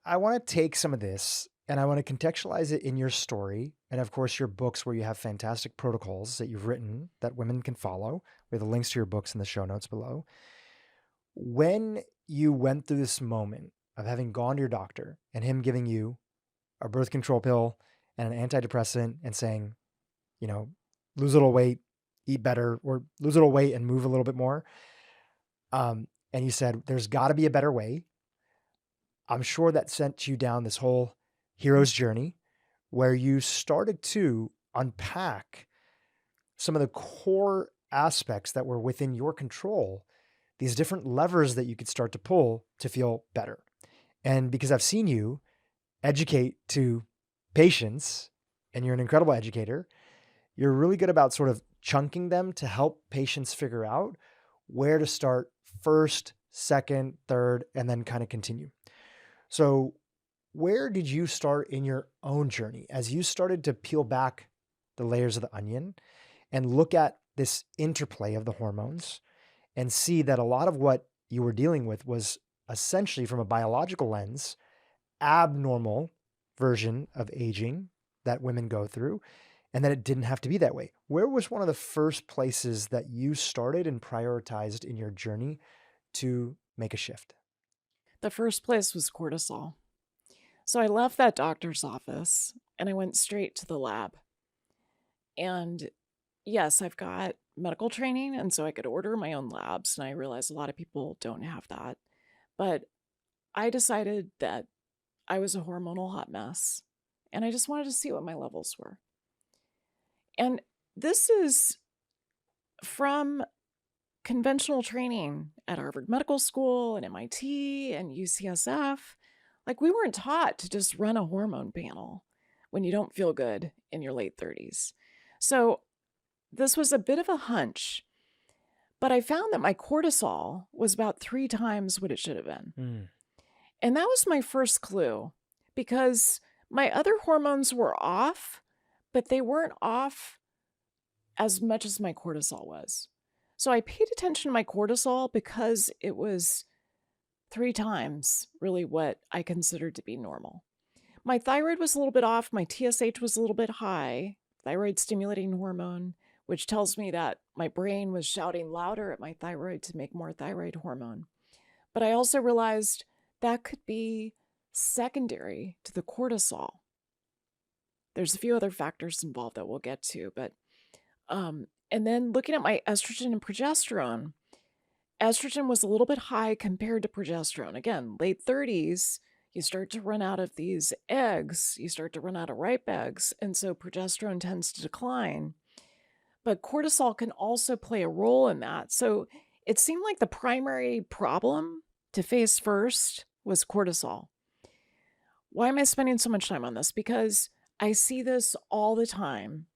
I want to take some of this and I want to contextualize it in your story. And of course, your books where you have fantastic protocols that you've written that women can follow. We have the links to your books in the show notes below. When you went through this moment of having gone to your doctor and him giving you a birth control pill and an antidepressant and saying, lose a little weight, eat better, or lose a little weight and move a little bit more. And you said, there's got to be a better way. I'm sure that sent you down this whole hero's journey where you started to unpack some of the core aspects that were within your control, these different levers that you could start to pull to feel better. And because I've seen you educate to patients, and you're an incredible educator, you're really good about sort of chunking them to help patients figure out where to start first, second, third, and then kind of continue. So where did you start in your own journey as you started to peel back the layers of the onion and look at this interplay of the hormones and see that a lot of what you were dealing with was essentially, from a biological lens, abnormal version of aging that women go through, and that it didn't have to be that way? Where was one of the first places that you started and prioritized in your journey to make a shift? The first place was cortisol. So I left that doctor's office and I went straight to the lab. And yes, I've got medical training, and so I could order my own labs. And I realize a lot of people don't have that. But I decided that I was a hormonal hot mess, and I just wanted to see what my levels were. And this is from conventional training at Harvard Medical School and MIT and UCSF. Like, we weren't taught to just run a hormone panel when you don't feel good in your late 30s. So this was a bit of a hunch, but I found that my cortisol was about 3 times what it should have been. And that was my first clue, because my other hormones were off, but they weren't off as much as my cortisol was. So I paid attention to my cortisol because it was 3 times really what I considered to be normal. My thyroid was a little bit off. My TSH was a little bit high, thyroid stimulating hormone, which tells me that my brain was shouting louder at my thyroid to make more thyroid hormone. But I also realized that could be secondary to the cortisol. There's a few other factors involved that we'll get to, but and then looking at my estrogen and progesterone, estrogen was a little bit high compared to progesterone. Again, late 30s, you start to run out of these eggs, you start to run out of ripe eggs, and so progesterone tends to decline. But cortisol can also play a role in that. So it seemed like the primary problem to face first was cortisol. Why am I spending so much time on this? Because I see this all the time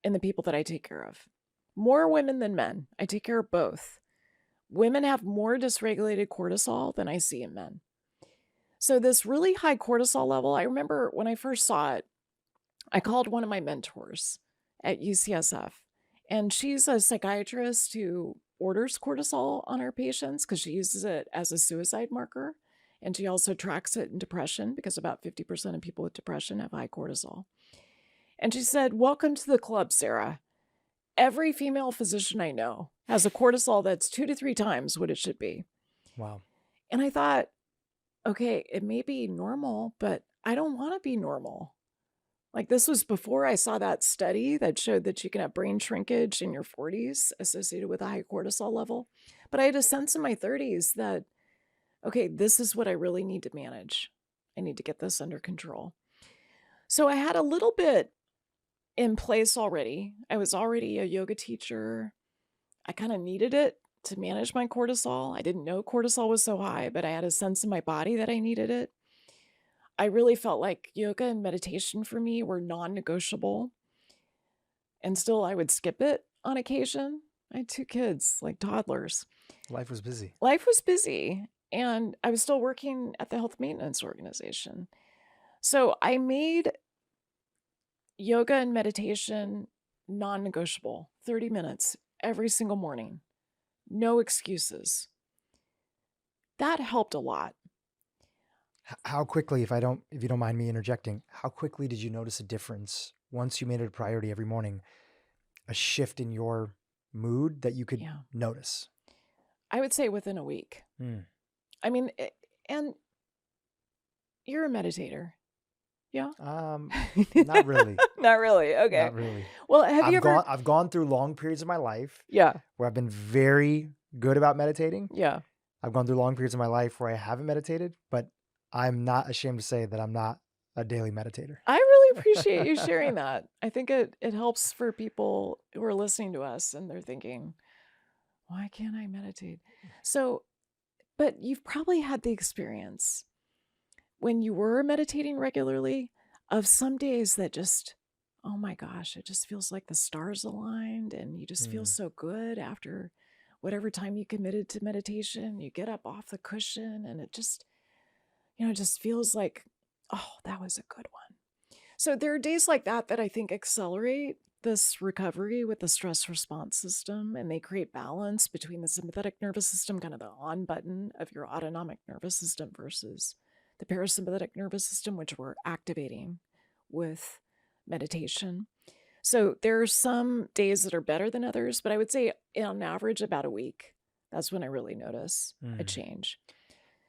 in the people that I take care of. More women than men. I take care of both. Women have more dysregulated cortisol than I see in men. So this really high cortisol level, I remember when I first saw it, I called one of my mentors at UCSF, and she's a psychiatrist who orders cortisol on her patients because she uses it as a suicide marker. And she also tracks it in depression, because about 50% of people with depression have high cortisol. And she said, "Welcome to the club, Sara. Every female physician I know has a cortisol that's 2 to 3 times what it should be." Wow. And I thought, okay, it may be normal, but I don't want to be normal. Like, this was before I saw that study that showed that you can have brain shrinkage in your 40s associated with a high cortisol level. But I had a sense in my 30s that, okay, this is what I really need to manage. I need to get this under control. So I had a little bit in place already. I was already a yoga teacher. I kind of needed it to manage my cortisol. I didn't know cortisol was so high, but I had a sense in my body that I needed it. I really felt like yoga and meditation for me were non-negotiable. And still, I would skip it on occasion. I had 2 kids, like toddlers. Life was busy. Life was busy, and I was still working at the health maintenance organization. So I made yoga and meditation non-negotiable, 30 minutes every single morning. No excuses. That helped a lot. How quickly, if you don't mind me interjecting, how quickly did you notice a difference once you made it a priority every morning, a shift in your mood that you could notice? I would say within a week. I mean, and you're a meditator. Yeah. Not really. Not really. Okay. Not really. Well, I've gone through long periods of my life. Yeah. Where I've been very good about meditating. Yeah. I've gone through long periods of my life where I haven't meditated, but I'm not ashamed to say that I'm not a daily meditator. I really appreciate you sharing that. I think it helps for people who are listening to us and they're thinking, why can't I meditate? So, but you've probably had the experience when you were meditating regularly of some days that just, oh my gosh, it just feels like the stars aligned and you just feel Mm. so good after whatever time you committed to meditation. You get up off the cushion and it just, it just feels like, oh, that was a good one. So there are days like that that I think accelerate this recovery with the stress response system, and they create balance between the sympathetic nervous system, kind of the on button of your autonomic nervous system, versus the parasympathetic nervous system, which we're activating with meditation. So there are some days that are better than others, but I would say on average about a week. That's when I really notice a Mm. change.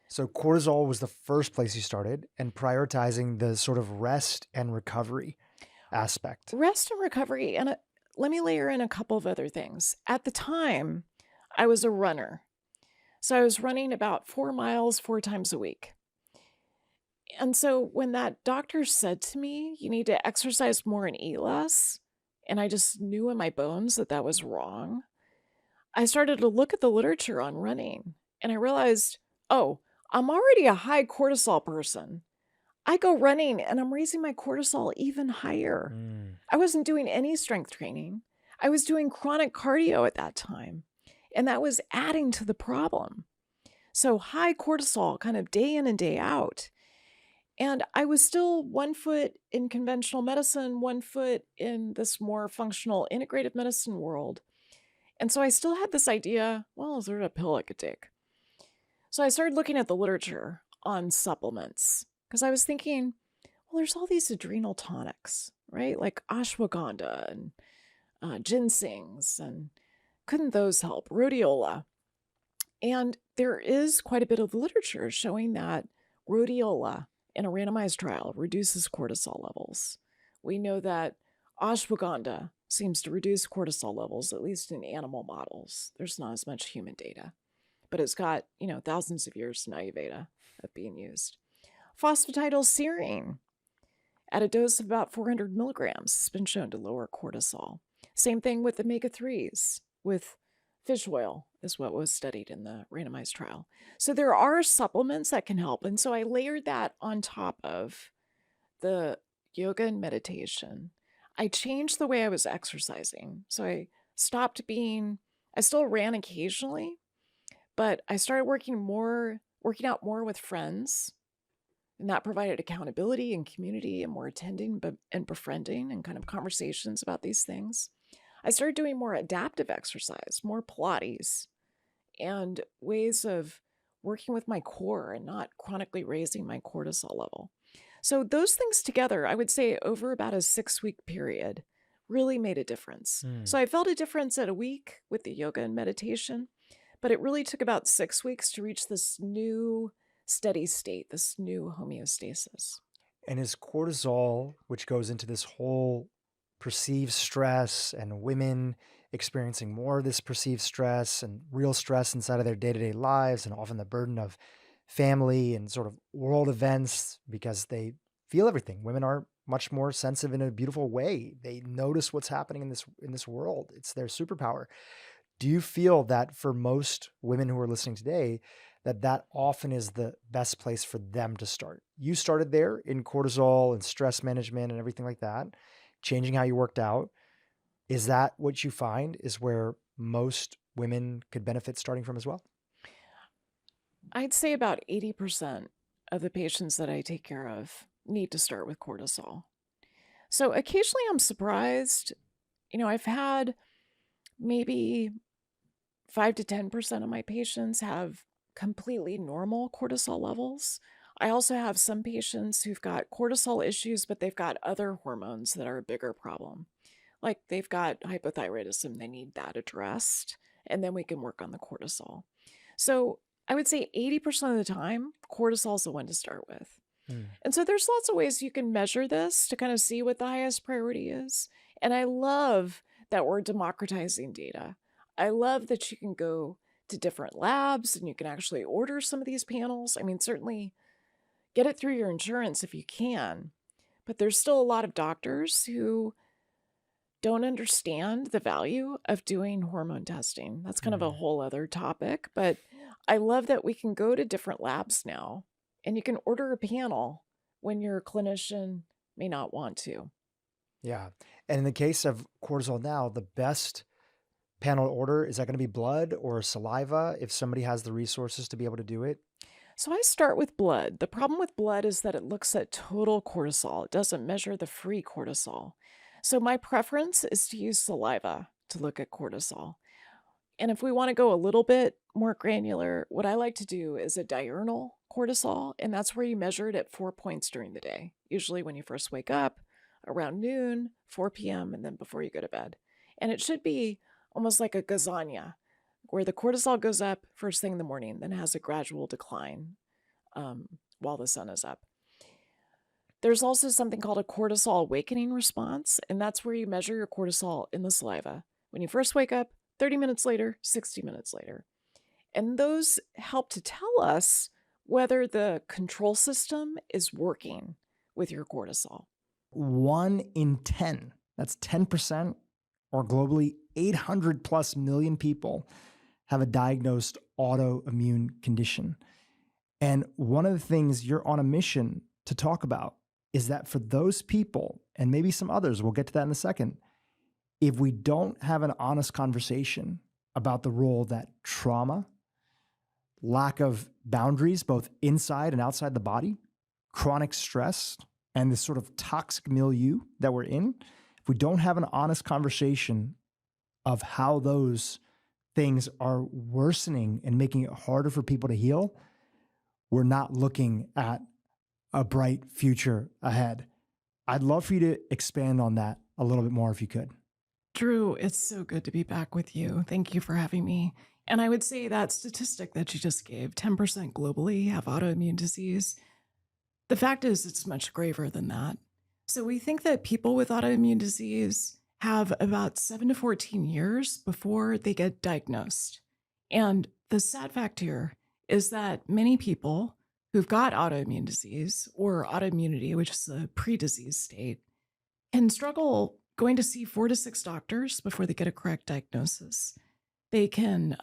So cortisol was the first place you started, and prioritizing the sort of rest and recovery aspect. Rest and recovery. And let me layer in a couple of other things. At the time, I was a runner. So I was running about 4 miles 4 times a week. And so when that doctor said to me, you need to exercise more and eat less, and I just knew in my bones that that was wrong, I started to look at the literature on running and I realized, oh, I'm already a high cortisol person. I go running and I'm raising my cortisol even higher. Mm. I wasn't doing any strength training. I was doing chronic cardio at that time, and that was adding to the problem. So high cortisol kind of day in and day out. And I was still 1 foot in conventional medicine, 1 foot in this more functional integrative medicine world. And so I still had this idea, well, is there a pill I could take? So I started looking at the literature on supplements because I was thinking, well, there's all these adrenal tonics, right? Like ashwagandha and ginsengs, and couldn't those help? Rhodiola. And there is quite a bit of literature showing that rhodiola in a randomized trial reduces cortisol levels. We know that ashwagandha seems to reduce cortisol levels, at least in animal models. There's not as much human data, but it's got, thousands of years in Ayurveda of being used. Phosphatidylserine at a dose of about 400 milligrams has been shown to lower cortisol. Same thing with omega-3s, with fish oil is what was studied in the randomized trial. So there are supplements that can help. And so I layered that on top of the yoga and meditation. I changed the way I was exercising. So I still ran occasionally, but I started working out more with friends. And that provided accountability and community and more attending and befriending and kind of conversations about these things. I started doing more adaptive exercise, more Pilates, and ways of working with my core and not chronically raising my cortisol level. So those things together, I would say over about a 6-week period, really made a difference. Mm. So I felt a difference at a week with the yoga and meditation, but it really took about 6 weeks to reach this new steady state, this new homeostasis. And is cortisol, which goes into this whole perceived stress and women experiencing more of this perceived stress and real stress inside of their day-to-day lives, and often the burden of family and sort of world events because they feel everything. Women are much more sensitive in a beautiful way. They notice what's happening in this world. It's their superpower. Do you feel that for most women who are listening today, that often is the best place for them to start? You started there in cortisol and stress management and everything like that, changing how you worked out. Is that what you find is where most women could benefit starting from as well? I'd say about 80% of the patients that I take care of need to start with cortisol. So occasionally I'm surprised. I've had maybe 5 to 10% of my patients have completely normal cortisol levels. I also have some patients who've got cortisol issues, but they've got other hormones that are a bigger problem. Like they've got hypothyroidism, they need that addressed, and then we can work on the cortisol. So I would say 80% of the time, cortisol is the one to start with. Mm. And so there's lots of ways you can measure this to kind of see what the highest priority is. And I love that we're democratizing data. I love that you can go to different labs and you can actually order some of these panels. I mean, certainly get it through your insurance if you can. but there's still a lot of doctors who don't understand the value of doing hormone testing. That's kind of a whole other topic, but I love that we can go to different labs now and you can order a panel when your clinician may not want to. Yeah. And in the case of cortisol now, the best panel order, is that going to be blood or saliva if somebody has the resources to be able to do it? So I start with blood. The problem with blood is that it looks at total cortisol. It doesn't measure the free cortisol. So my preference is to use saliva to look at cortisol. And if we want to go a little bit more granular, what I like to do is a diurnal cortisol, and that's where you measure it at 4 points during the day, usually when you first wake up, around noon, 4 p.m., and then before you go to bed. And it should be almost like a lasagna, where the cortisol goes up first thing in the morning, then has a gradual decline while the sun is up. There's also something called a cortisol awakening response, and that's where you measure your cortisol in the saliva when you first wake up, 30 minutes later, 60 minutes later. And those help to tell us whether the control system is working with your cortisol. 1 in 10, that's 10%, or globally 800 plus million people have a diagnosed autoimmune condition. And one of the things you're on a mission to talk about is that for those people, and maybe some others, we'll get to that in a second, if we don't have an honest conversation about the role that trauma, lack of boundaries, both inside and outside the body, chronic stress, and this sort of toxic milieu that we're in, if we don't have an honest conversation of how those things are worsening and making it harder for people to heal, we're not looking at a bright future ahead. I'd love for you to expand on that a little bit more if you could. Drew, it's so good to be back with you. Thank you for having me. And I would say that statistic that you just gave, 10% globally have autoimmune disease. The fact is, it's much graver than that. So we think that people with autoimmune disease have about 7 to 14 years before they get diagnosed. And the sad fact here is that many people who've got autoimmune disease or autoimmunity, which is a pre-disease state, can struggle going to see 4 to 6 doctors before they get a correct diagnosis. They can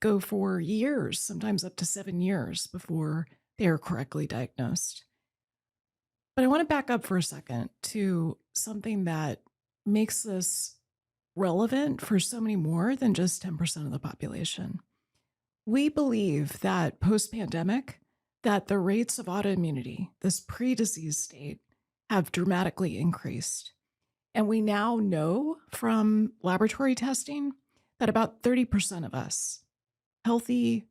go for years, sometimes up to 7 years before they are correctly diagnosed. But I want to back up for a second to something that makes this relevant for so many more than just 10% of the population. We believe that post-pandemic, that the rates of autoimmunity, this pre-disease state, have dramatically increased. And we now know from laboratory testing that about 30% of us, healthy,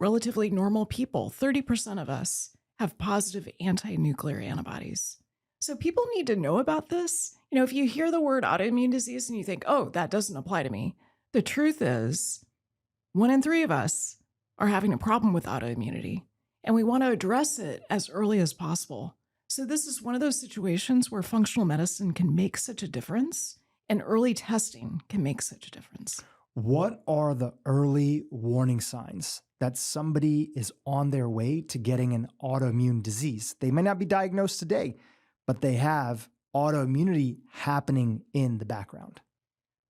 relatively normal people, 30% of us have positive anti-nuclear antibodies. So people need to know about this. If you hear the word autoimmune disease and you think, oh, that doesn't apply to me, the truth is 1 in 3 of us are having a problem with autoimmunity, and we want to address it as early as possible. So this is one of those situations where functional medicine can make such a difference, and early testing can make such a difference. What are the early warning signs that somebody is on their way to getting an autoimmune disease? They may not be diagnosed today, but they have autoimmunity happening in the background.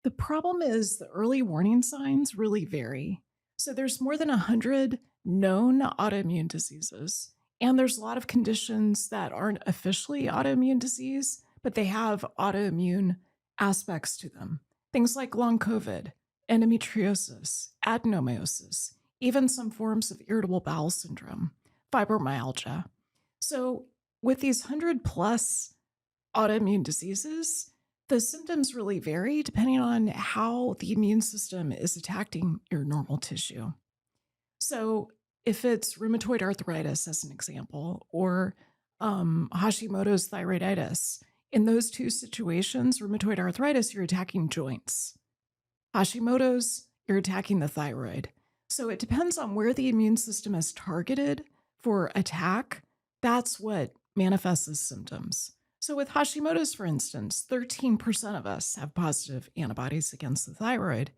The problem is the early warning signs really vary. So there's more than 100 known autoimmune diseases. And there's a lot of conditions that aren't officially autoimmune disease, but they have autoimmune aspects to them. Things like long COVID, endometriosis, adenomyosis, even some forms of irritable bowel syndrome, fibromyalgia. So with these 100 plus autoimmune diseases, the symptoms really vary depending on how the immune system is attacking your normal tissue. So if it's rheumatoid arthritis, as an example, or Hashimoto's thyroiditis, in those two situations, rheumatoid arthritis, you're attacking joints. Hashimoto's, you're attacking the thyroid. So it depends on where the immune system is targeted for attack. That's what manifests as symptoms. So with Hashimoto's, for instance, 13% of us have positive antibodies against the thyroid,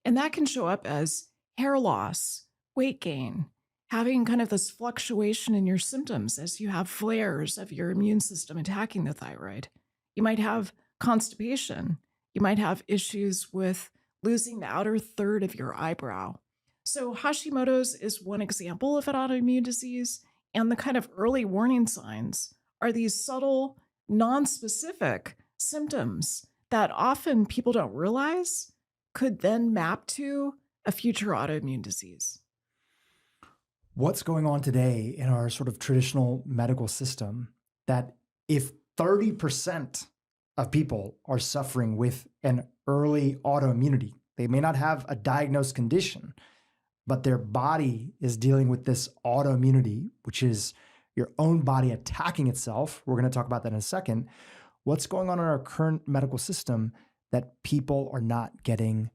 and that can show up as hair loss, weight gain, having kind of this fluctuation in your symptoms as you have flares of your immune system attacking the thyroid. You might have constipation. You might have issues with losing the outer third of your eyebrow. So Hashimoto's is one example of an autoimmune disease, and the kind of early warning signs are these subtle, non-specific symptoms that often people don't realize could then map to a future autoimmune disease. What's going on today in our sort of traditional medical system that if 30% of people are suffering with an early autoimmunity, they may not have a diagnosed condition, but their body is dealing with this autoimmunity, which is your own body attacking itself. We're going to talk about that in a second. What's going on in our current medical system that people are not getting,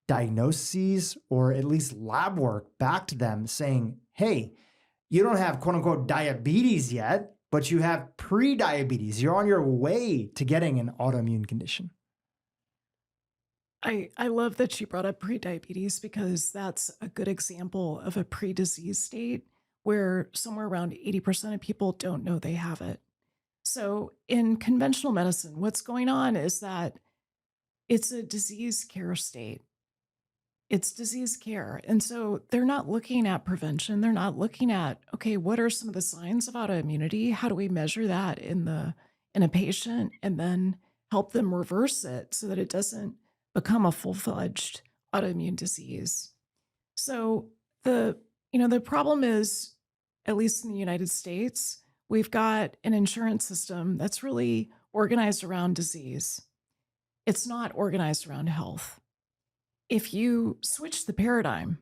diagnoses or at least lab work back to them saying, hey, you don't have quote unquote diabetes yet, but you have pre-diabetes. You're on your way to getting an autoimmune condition. I love that you brought up prediabetes because that's a good example of a pre-disease state where somewhere around 80% of people don't know they have it. So in conventional medicine, what's going on is that it's a disease care state. It's disease care. And so they're not looking at prevention. They're not looking at, okay, what are some of the signs of autoimmunity? How do we measure that in a patient and then help them reverse it so that it doesn't become a full-fledged autoimmune disease? So the problem is, at least in the United States, we've got an insurance system that's really organized around disease. It's not organized around health. If you switch the paradigm,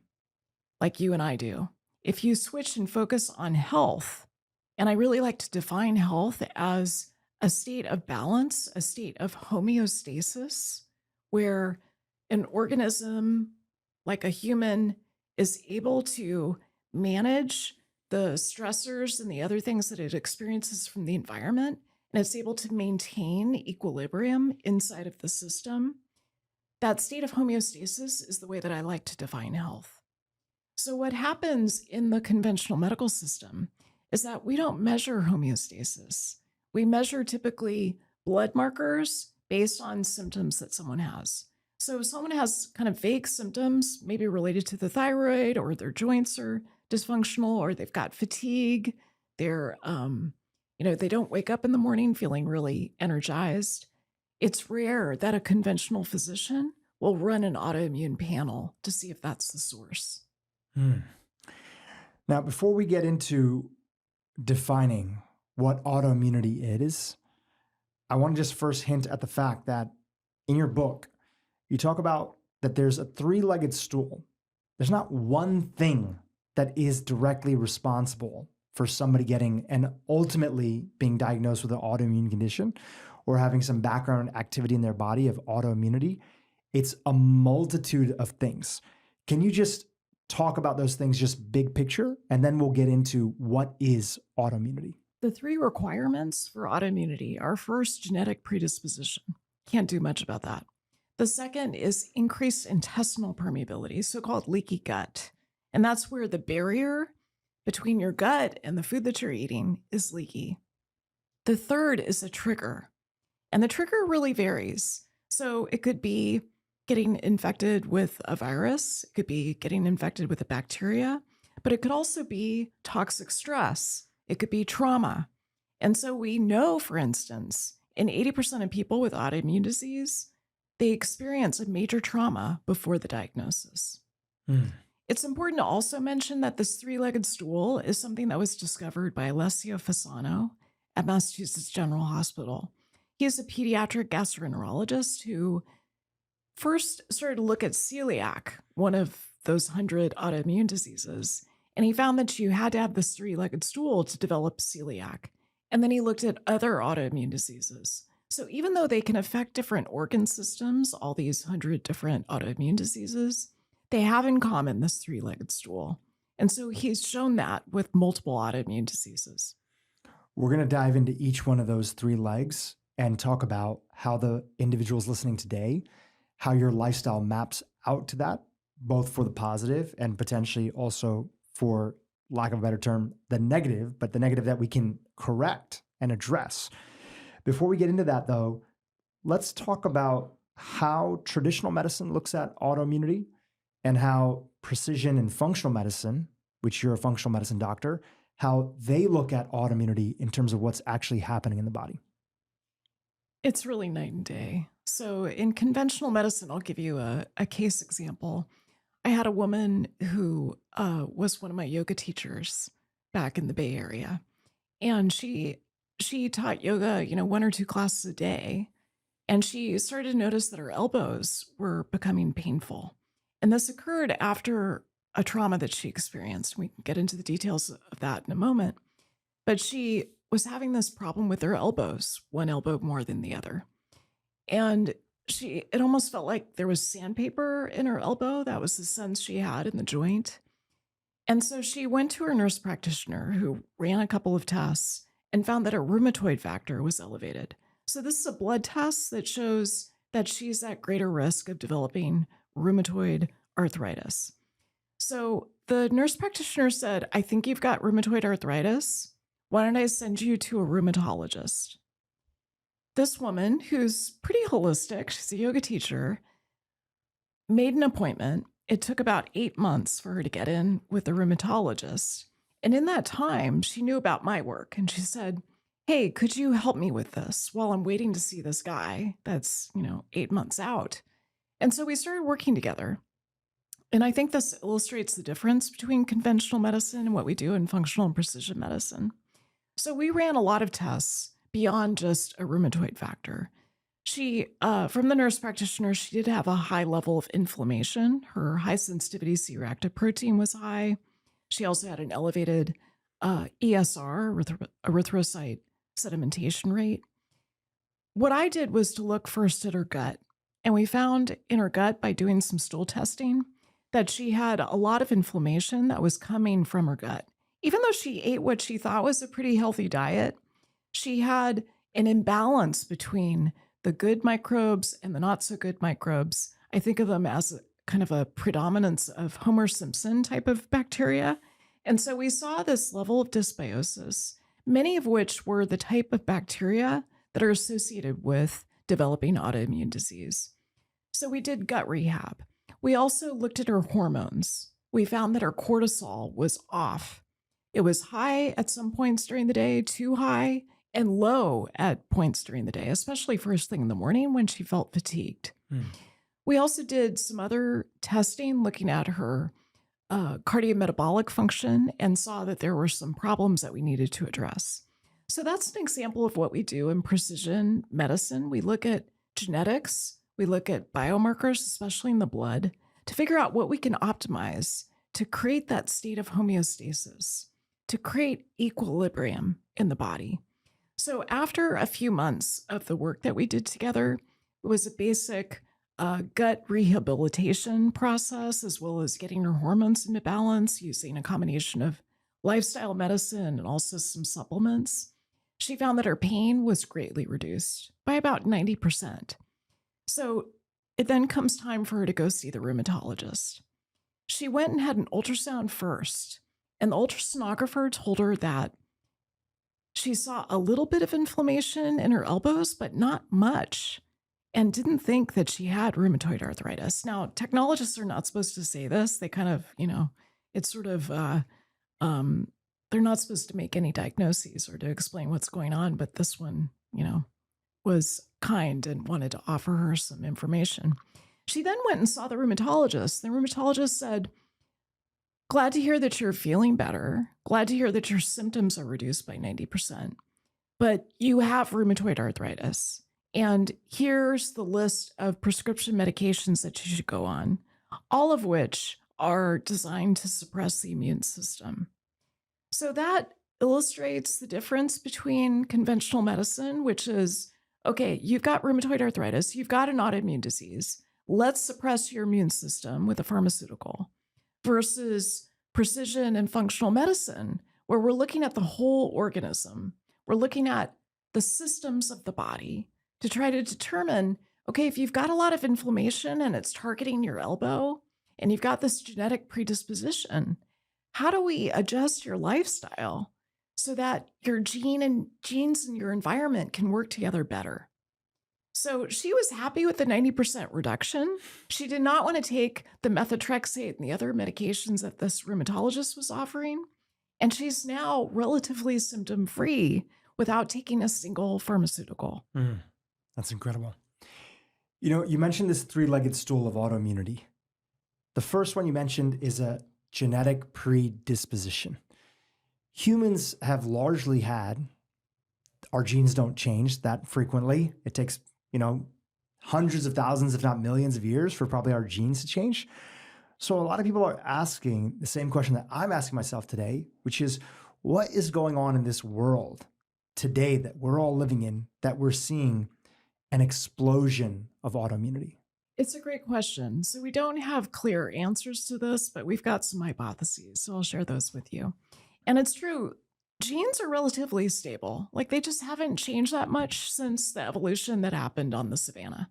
like you and I do, if you switch and focus on health, and I really like to define health as a state of balance, a state of homeostasis, where an organism, like a human, is able to manage the stressors and the other things that it experiences from the environment, and it's able to maintain equilibrium inside of the system. That state of homeostasis is the way that I like to define health. So what happens in the conventional medical system is that we don't measure homeostasis. We measure typically blood markers based on symptoms that someone has. So if someone has kind of vague symptoms, maybe related to the thyroid, or their joints are dysfunctional, or they've got fatigue, they're, they don't wake up in the morning feeling really energized. It's rare that a conventional physician will run an autoimmune panel to see if that's the source. Now, before we get into defining what autoimmunity is, I want to just first hint at the fact that in your book, you talk about that there's a three-legged stool. There's not one thing that is directly responsible for somebody getting and ultimately being diagnosed with an autoimmune condition or having some background activity in their body of autoimmunity. It's a multitude of things. Can you just talk about those things, just big picture, and then we'll get into what is autoimmunity? The three requirements for autoimmunity are first, genetic predisposition. Can't do much about that. The second is increased intestinal permeability, so-called leaky gut. And that's where the barrier between your gut and the food that you're eating is leaky. The third is a trigger. And the trigger really varies. So it could be getting infected with a virus. It could be getting infected with a bacteria. But it could also be toxic stress. It could be trauma. And so we know, for instance, in 80% of people with autoimmune disease, they experience a major trauma before the diagnosis. It's important to also mention that this three-legged stool is something that was discovered by Alessio Fasano at Massachusetts General Hospital. He is a pediatric gastroenterologist who first started to look at celiac, one of those 100 autoimmune diseases, and he found that you had to have this three-legged stool to develop celiac. And then he looked at other autoimmune diseases. So even though they can affect different organ systems, all these 100 different autoimmune diseases, they have in common this three-legged stool. And so he's shown that with multiple autoimmune diseases. We're going to dive into each one of those three legs and talk about how the individuals listening today, how your lifestyle maps out to that. both for the positive and potentially also, for lack of a better term, the negative, but the negative that we can correct and address. Before we get into that though, let's talk about how traditional medicine looks at autoimmunity and how precision and functional medicine, which you're a functional medicine doctor, how they look at autoimmunity in terms of what's actually happening in the body. It's really night and day. So in conventional medicine, I'll give you a case example. I had a woman who was one of my yoga teachers back in the Bay Area, and she taught yoga, 1 or 2 classes a day, and she started to notice that her elbows were becoming painful. And this occurred after a trauma that she experienced. We can get into the details of that in a moment. But she was having this problem with her elbows, one elbow more than the other. And it almost felt like there was sandpaper in her elbow. That was the sense she had in the joint. And so she went to her nurse practitioner, who ran a couple of tests and found that her rheumatoid factor was elevated. So this is a blood test that shows that she's at greater risk of developing rheumatoid arthritis. So the nurse practitioner said, "I think you've got rheumatoid arthritis. Why don't I send you to a rheumatologist?" This woman, who's pretty holistic, she's a yoga teacher, made an appointment. It took about 8 months for her to get in with the rheumatologist. And in that time, she knew about my work. And she said, "Hey, could you help me with this while I'm waiting to see this guy that's, 8 months out?" And so we started working together. And I think this illustrates the difference between conventional medicine and what we do in functional and precision medicine. So we ran a lot of tests beyond just a rheumatoid factor. She, from the nurse practitioner, she did have a high level of inflammation. Her high sensitivity C-reactive protein was high. She also had an elevated ESR, erythrocyte sedimentation rate. What I did was to look first at her gut. And we found in her gut, by doing some stool testing, that she had a lot of inflammation that was coming from her gut. Even though she ate what she thought was a pretty healthy diet, she had an imbalance between the good microbes and the not so good microbes. I think of them as kind of a predominance of Homer Simpson type of bacteria. And so we saw this level of dysbiosis, many of which were the type of bacteria that are associated with developing autoimmune disease. So we did gut rehab. We also looked at her hormones. We found that her cortisol was off. It was high at some points during the day, too high, and low at points during the day, especially first thing in the morning when she felt fatigued. We also did some other testing looking at her cardiometabolic function and saw that there were some problems that we needed to address. So that's an example of what we do in precision medicine. We look at genetics, we look at biomarkers, especially in the blood, to figure out what we can optimize to create that state of homeostasis, to create equilibrium in the body. So after a few months of the work that we did together, it was a basic gut rehabilitation process, as well as getting her hormones into balance using a combination of lifestyle medicine and also some supplements. She found that her pain was greatly reduced by about 90%. So it then comes time for her to go see the rheumatologist. She went and had an ultrasound first, and the ultrasonographer told her that she saw a little bit of inflammation in her elbows, but not much, and didn't think that she had rheumatoid arthritis. Now, technologists are not supposed to say this. They kind of, it's sort of, they're not supposed to make any diagnoses or to explain what's going on, but this one, was kind and wanted to offer her some information. She then went and saw the rheumatologist. The rheumatologist said, "Glad to hear that you're feeling better. Glad to hear that your symptoms are reduced by 90%. But you have rheumatoid arthritis. And here's the list of prescription medications that you should go on, all of which are designed to suppress the immune system." So that illustrates the difference between conventional medicine, which is, okay, you've got rheumatoid arthritis, you've got an autoimmune disease. Let's suppress your immune system with a pharmaceutical, versus precision and functional medicine, where we're looking at the whole organism. We're looking at the systems of the body to try to determine, okay, if you've got a lot of inflammation and it's targeting your elbow, and you've got this genetic predisposition. How do we adjust your lifestyle so that your genes and your environment can work together better? So she was happy with the 90% reduction. She did not want to take the methotrexate and the other medications that this rheumatologist was offering. And she's now relatively symptom-free without taking a single pharmaceutical. That's incredible. You mentioned this three-legged stool of autoimmunity. The first one you mentioned is a genetic predisposition. Humans have largely had, our genes don't change that frequently. It takes, hundreds of thousands, if not millions of years for probably our genes to change. So a lot of people are asking the same question that I'm asking myself today, which is, what is going on in this world today that we're all living in that we're seeing an explosion of autoimmunity? It's a great question. So we don't have clear answers to this, but we've got some hypotheses. So I'll share those with you. And it's true, genes are relatively stable. Like they just haven't changed that much since the evolution that happened on the savannah.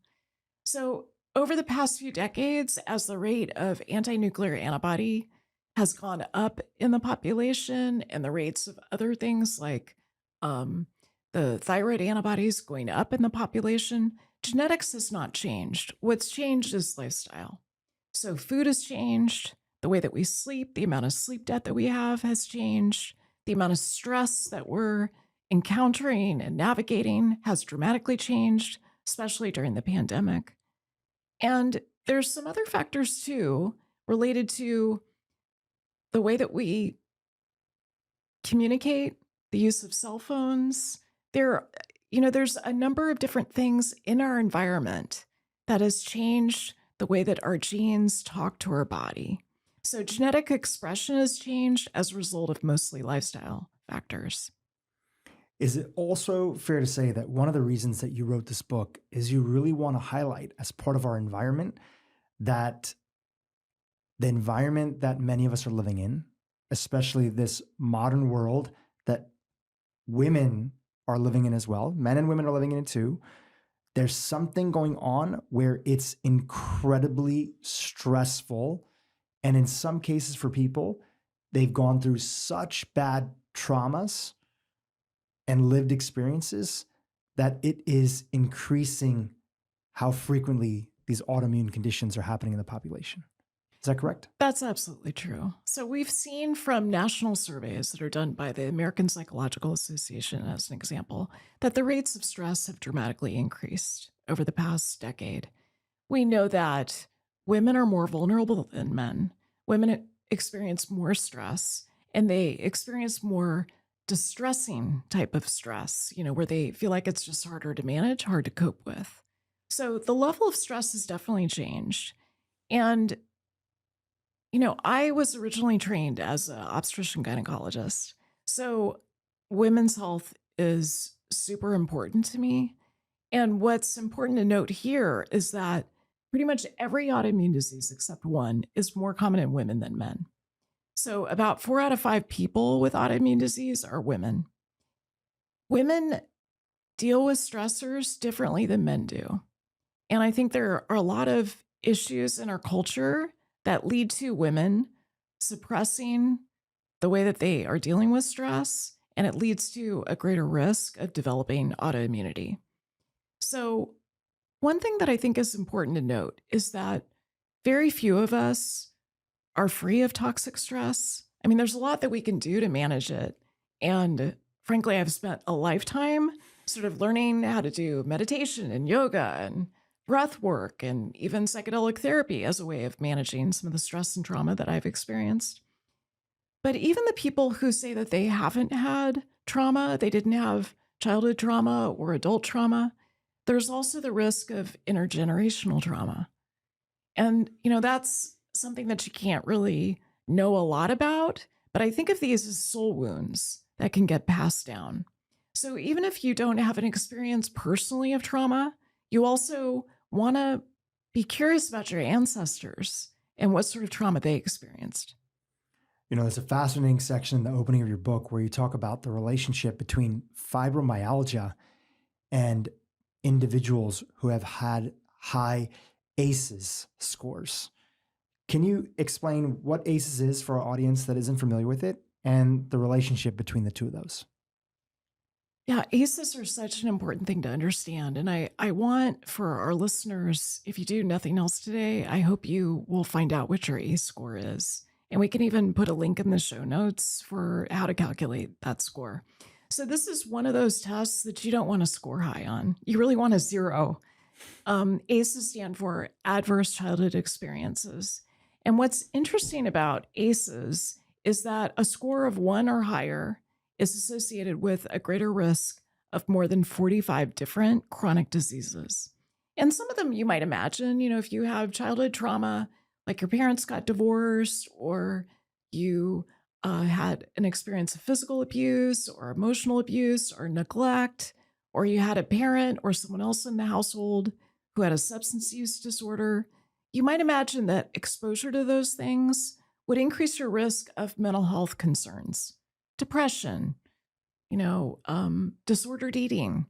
So over the past few decades, as the rate of anti-nuclear antibody has gone up in the population and the rates of other things like the thyroid antibodies going up in the population, genetics has not changed. What's changed is lifestyle. So food has changed, the way that we sleep, the amount of sleep debt that we have has changed, the amount of stress that we're encountering and navigating has dramatically changed, especially during the pandemic. And there's some other factors too related to the way that we communicate, the use of cell phones. There's a number of different things in our environment that has changed the way that our genes talk to our body. So genetic expression has changed as a result of mostly lifestyle factors. Is it also fair to say that one of the reasons that you wrote this book is you really want to highlight as part of our environment that the environment that many of us are living in, especially this modern world that women are living in as well, men and women are living in it too, there's something going on where it's incredibly stressful. And in some cases for people, they've gone through such bad traumas and lived experiences that it is increasing how frequently these autoimmune conditions are happening in the population. Is that correct? That's absolutely true. So we've seen from national surveys that are done by the American Psychological Association, as an example, that the rates of stress have dramatically increased over the past decade. We know that women are more vulnerable than men. Women experience more stress, and they experience more distressing type of stress, where they feel like it's just harder to manage, hard to cope with. So the level of stress has definitely changed. And I was originally trained as an obstetrician gynecologist. So women's health is super important to me. And what's important to note here is that pretty much every autoimmune disease except one is more common in women than men. So about 4 out of 5 people with autoimmune disease are women. Women deal with stressors differently than men do. And I think there are a lot of issues in our culture that lead to women suppressing the way that they are dealing with stress, and it leads to a greater risk of developing autoimmunity. So one thing that I think is important to note is that very few of us are free of toxic stress. I mean, there's a lot that we can do to manage it. And frankly, I've spent a lifetime sort of learning how to do meditation and yoga and breath work and even psychedelic therapy as a way of managing some of the stress and trauma that I've experienced. But even the people who say that they haven't had trauma, they didn't have childhood trauma or adult trauma, there's also the risk of intergenerational trauma. And, that's something that you can't really know a lot about, but I think of these as soul wounds that can get passed down. So even if you don't have an experience personally of trauma, you also want to be curious about your ancestors and what sort of trauma they experienced. There's a fascinating section in the opening of your book where you talk about the relationship between fibromyalgia and individuals who have had high ACEs scores. Can you explain what ACEs is for our audience that isn't familiar with it and the relationship between the two of those? Yeah, ACEs are such an important thing to understand. And I want for our listeners, if you do nothing else today, I hope you will find out what your ACE score is. And we can even put a link in the show notes for how to calculate that score. So, this is one of those tests that you don't want to score high on. You really want a 0. ACEs stand for Adverse Childhood Experiences. And what's interesting about ACEs is that a score of 1 or higher is associated with a greater risk of more than 45 different chronic diseases. And some of them you might imagine, if you have childhood trauma, like your parents got divorced, or you had an experience of physical abuse or emotional abuse or neglect, or you had a parent or someone else in the household who had a substance use disorder, you might imagine that exposure to those things would increase your risk of mental health concerns, depression, disordered eating,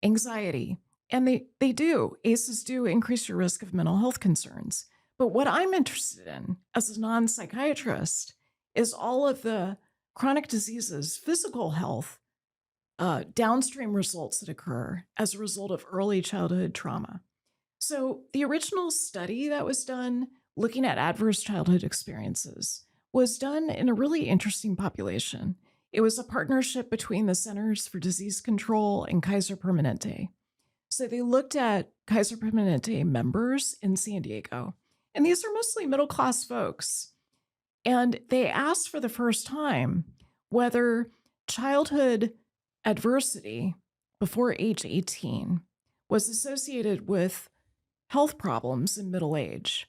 anxiety. And they do. ACEs do increase your risk of mental health concerns. But what I'm interested in as a non-psychiatrist is all of the chronic diseases, physical health, downstream results that occur as a result of early childhood trauma. So the original study that was done looking at adverse childhood experiences was done in a really interesting population. It was a partnership between the Centers for Disease Control and Kaiser Permanente. So they looked at Kaiser Permanente members in San Diego, and these are mostly middle-class folks. And they asked for the first time whether childhood adversity before age 18 was associated with health problems in middle age.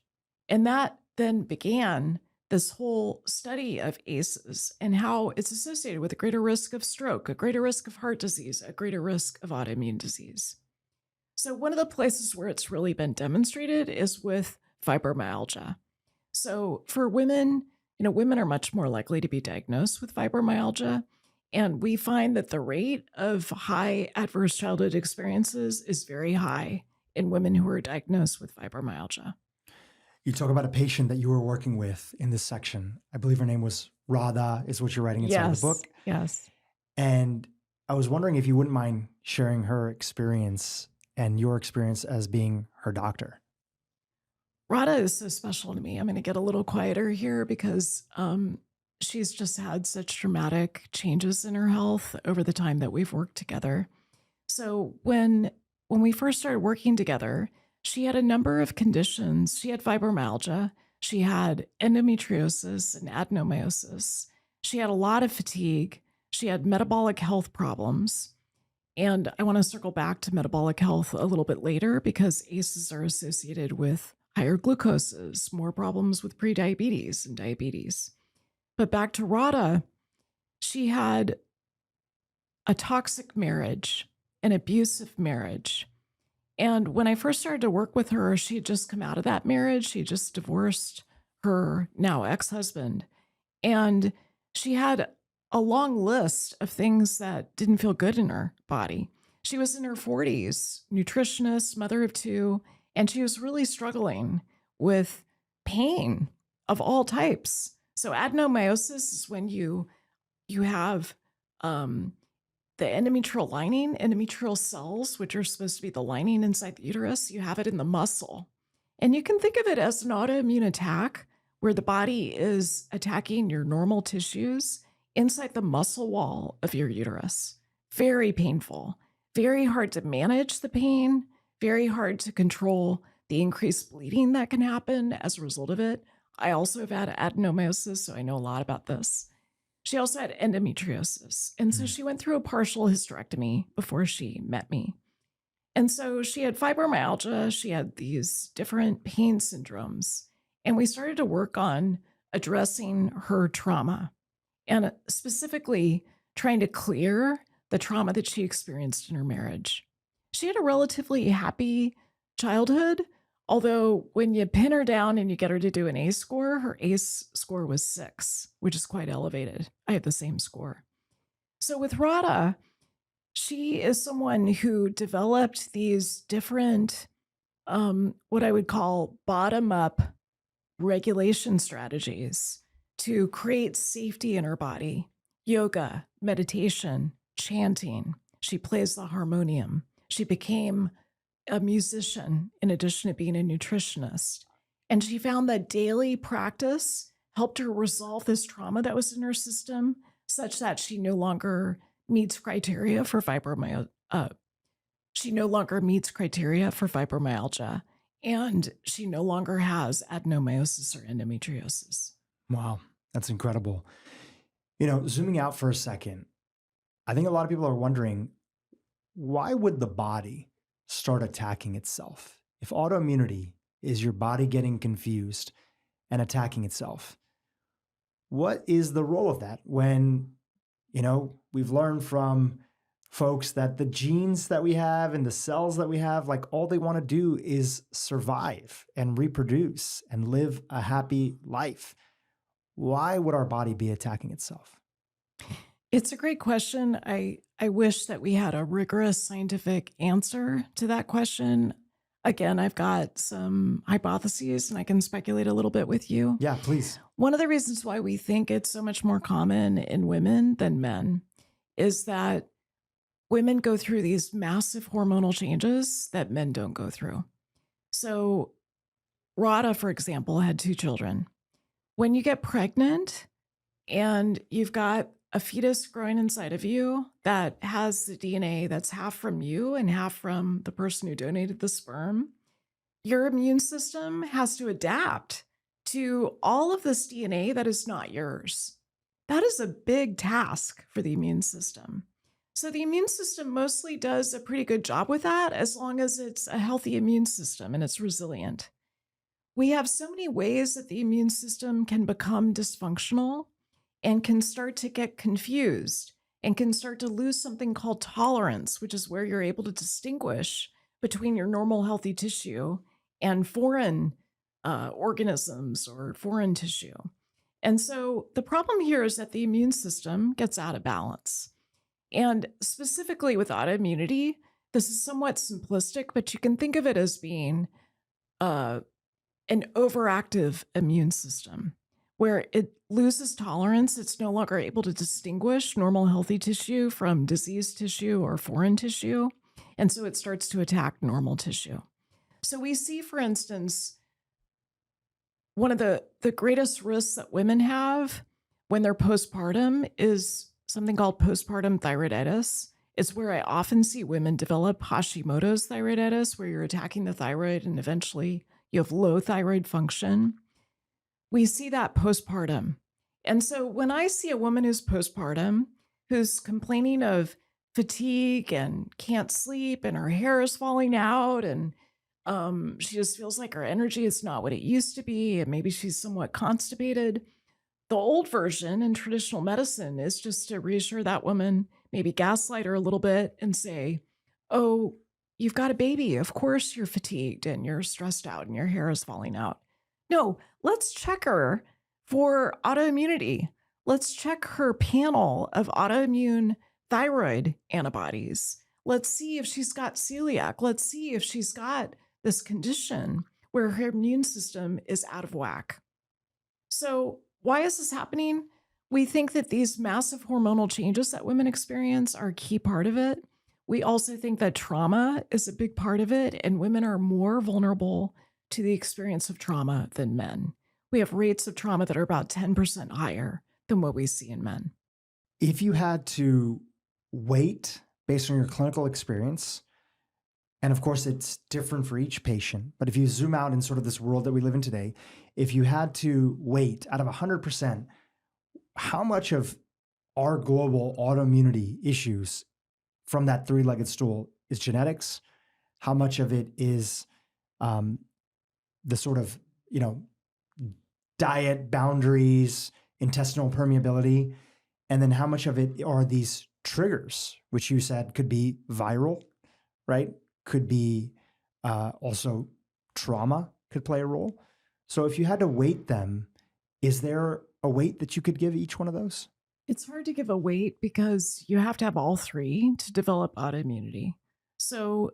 And that then began this whole study of ACEs and how it's associated with a greater risk of stroke, a greater risk of heart disease, a greater risk of autoimmune disease. So one of the places where it's really been demonstrated is with fibromyalgia. So for women, women are much more likely to be diagnosed with fibromyalgia. And we find that the rate of high adverse childhood experiences is very high in women who are diagnosed with fibromyalgia. You talk about a patient that you were working with in this section. I believe her name was Radha, is what you're writing inside of the book. Yes. And I was wondering if you wouldn't mind sharing her experience and your experience as being her doctor. Radha is so special to me. I'm going to get a little quieter here because she's just had such dramatic changes in her health over the time that we've worked together. So when we first started working together, she had a number of conditions. She had fibromyalgia. She had endometriosis and adenomyosis. She had a lot of fatigue. She had metabolic health problems. And I want to circle back to metabolic health a little bit later because ACEs are associated with higher glucoses, more problems with prediabetes and diabetes. But back to Radha, she had a toxic marriage, an abusive marriage. And when I first started to work with her, she had just come out of that marriage. She just divorced her now ex-husband. And she had a long list of things that didn't feel good in her body. She was in her 40s, nutritionist, mother of 2, and she was really struggling with pain of all types. So adenomyosis is when you have the endometrial lining, endometrial cells, which are supposed to be the lining inside the uterus, you have it in the muscle. And you can think of it as an autoimmune attack where the body is attacking your normal tissues inside the muscle wall of your uterus. Very painful, very hard to manage the pain, very hard to control the increased bleeding that can happen as a result of it. I also have had adenomyosis, so I know a lot about this. She also had endometriosis. And so she went through a partial hysterectomy before she met me. And so she had fibromyalgia. She had these different pain syndromes. And we started to work on addressing her trauma and specifically trying to clear the trauma that she experienced in her marriage. She had a relatively happy childhood, although when you pin her down and you get her to do an ACE score, her ACE score was 6, which is quite elevated. I have the same score. So with Radha, she is someone who developed these different, what I would call bottom-up regulation strategies to create safety in her body, yoga, meditation, chanting. She plays the harmonium. She became a musician in addition to being a nutritionist. And she found that daily practice helped her resolve this trauma that was in her system, such that she no longer meets criteria for she no longer meets criteria for fibromyalgia, and she no longer has adenomyosis or endometriosis. Wow, that's incredible. Zooming out for a second, I think a lot of people are wondering, why would the body start attacking itself? If autoimmunity is your body getting confused and attacking itself, what is the role of that when, we've learned from folks that the genes that we have and the cells that we have, like all they want to do is survive and reproduce and live a happy life. Why would our body be attacking itself? It's a great question. I wish that we had a rigorous scientific answer to that question. Again, I've got some hypotheses and I can speculate a little bit with you. Yeah, please. One of the reasons why we think it's so much more common in women than men is that women go through these massive hormonal changes that men don't go through. So Rada, for example, had 2 children. When you get pregnant and you've got a fetus growing inside of you that has the DNA that's half from you and half from the person who donated the sperm, your immune system has to adapt to all of this DNA that is not yours. That is a big task for the immune system. So the immune system mostly does a pretty good job with that as long as it's a healthy immune system and it's resilient. We have so many ways that the immune system can become dysfunctional and can start to get confused and can start to lose something called tolerance, which is where you're able to distinguish between your normal healthy tissue and foreign organisms or foreign tissue. And so the problem here is that the immune system gets out of balance. And specifically with autoimmunity, this is somewhat simplistic, but you can think of it as being an overactive immune system where it loses tolerance. It's no longer able to distinguish normal healthy tissue from diseased tissue or foreign tissue. And so it starts to attack normal tissue. So we see, for instance, one of the greatest risks that women have when they're postpartum is something called postpartum thyroiditis. It's where I often see women develop Hashimoto's thyroiditis, where you're attacking the thyroid and eventually you have low thyroid function. We see that postpartum. And so when I see a woman who's postpartum, who's complaining of fatigue and can't sleep and her hair is falling out and she just feels like her energy is not what it used to be and maybe she's somewhat constipated, the old version in traditional medicine is just to reassure that woman, maybe gaslight her a little bit and say, oh, you've got a baby. Of course you're fatigued and you're stressed out and your hair is falling out. No, let's check her for autoimmunity. Let's check her panel of autoimmune thyroid antibodies. Let's see if she's got celiac. Let's see if she's got this condition where her immune system is out of whack. So why is this happening? We think that these massive hormonal changes that women experience are a key part of it. We also think that trauma is a big part of it, and women are more vulnerable to the experience of trauma than men. We have rates of trauma that are about 10% higher than what we see in men. If you had to weight based on your clinical experience, and of course it's different for each patient, but if you zoom out in sort of this world that we live in today, if you had to weight out of 100%, how much of our global autoimmunity issues from that 3-legged stool is genetics? How much of it is the sort of, diet boundaries, intestinal permeability? And then how much of it are these triggers, which you said could be viral, right? Could be also trauma could play a role. So if you had to weight them, is there a weight that you could give each one of those? It's hard to give a weight because you have to have all three to develop autoimmunity. So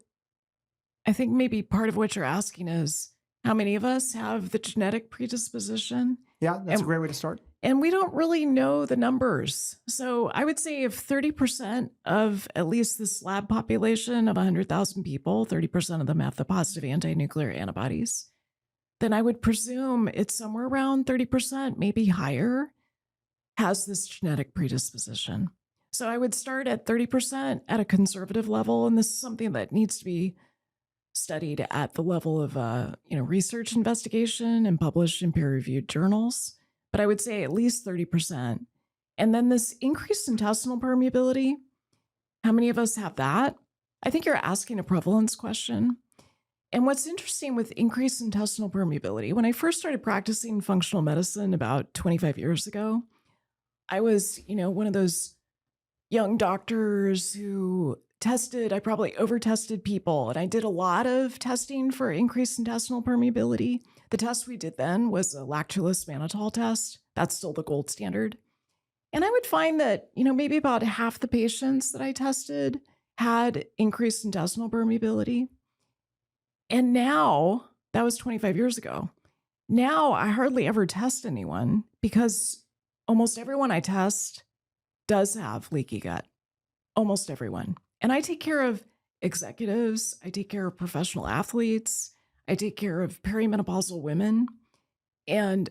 I think maybe part of what you're asking is, How many of us have the genetic predisposition? Yeah, that's a And great way to start. and we don't really know the numbers. So I would say if 30% of at least this lab population of 100,000 people, 30% of them have the positive anti-nuclear antibodies, then I would presume it's somewhere around 30%, maybe higher, has this genetic predisposition. So I would start at 30% at a conservative level. And this is something that needs to be studied at the level of research investigation and published in peer-reviewed journals. But I would say at least 30%. And then this increased intestinal permeability, how many of us have that? I think you're asking a prevalence question. And what's interesting with increased intestinal permeability, when I first started practicing functional medicine about 25 years ago, I was, one of those young doctors who I probably over-tested people, and I did a lot of testing for increased intestinal permeability. The test we did then was a lactulose mannitol test. That's still the gold standard. And I would find that, maybe about half the patients that I tested had increased intestinal permeability. And now, that was 25 years ago. Now I hardly ever test anyone because almost everyone I test does have leaky gut. Almost everyone. And I take care of executives. I take care of professional athletes. I take care of perimenopausal women. And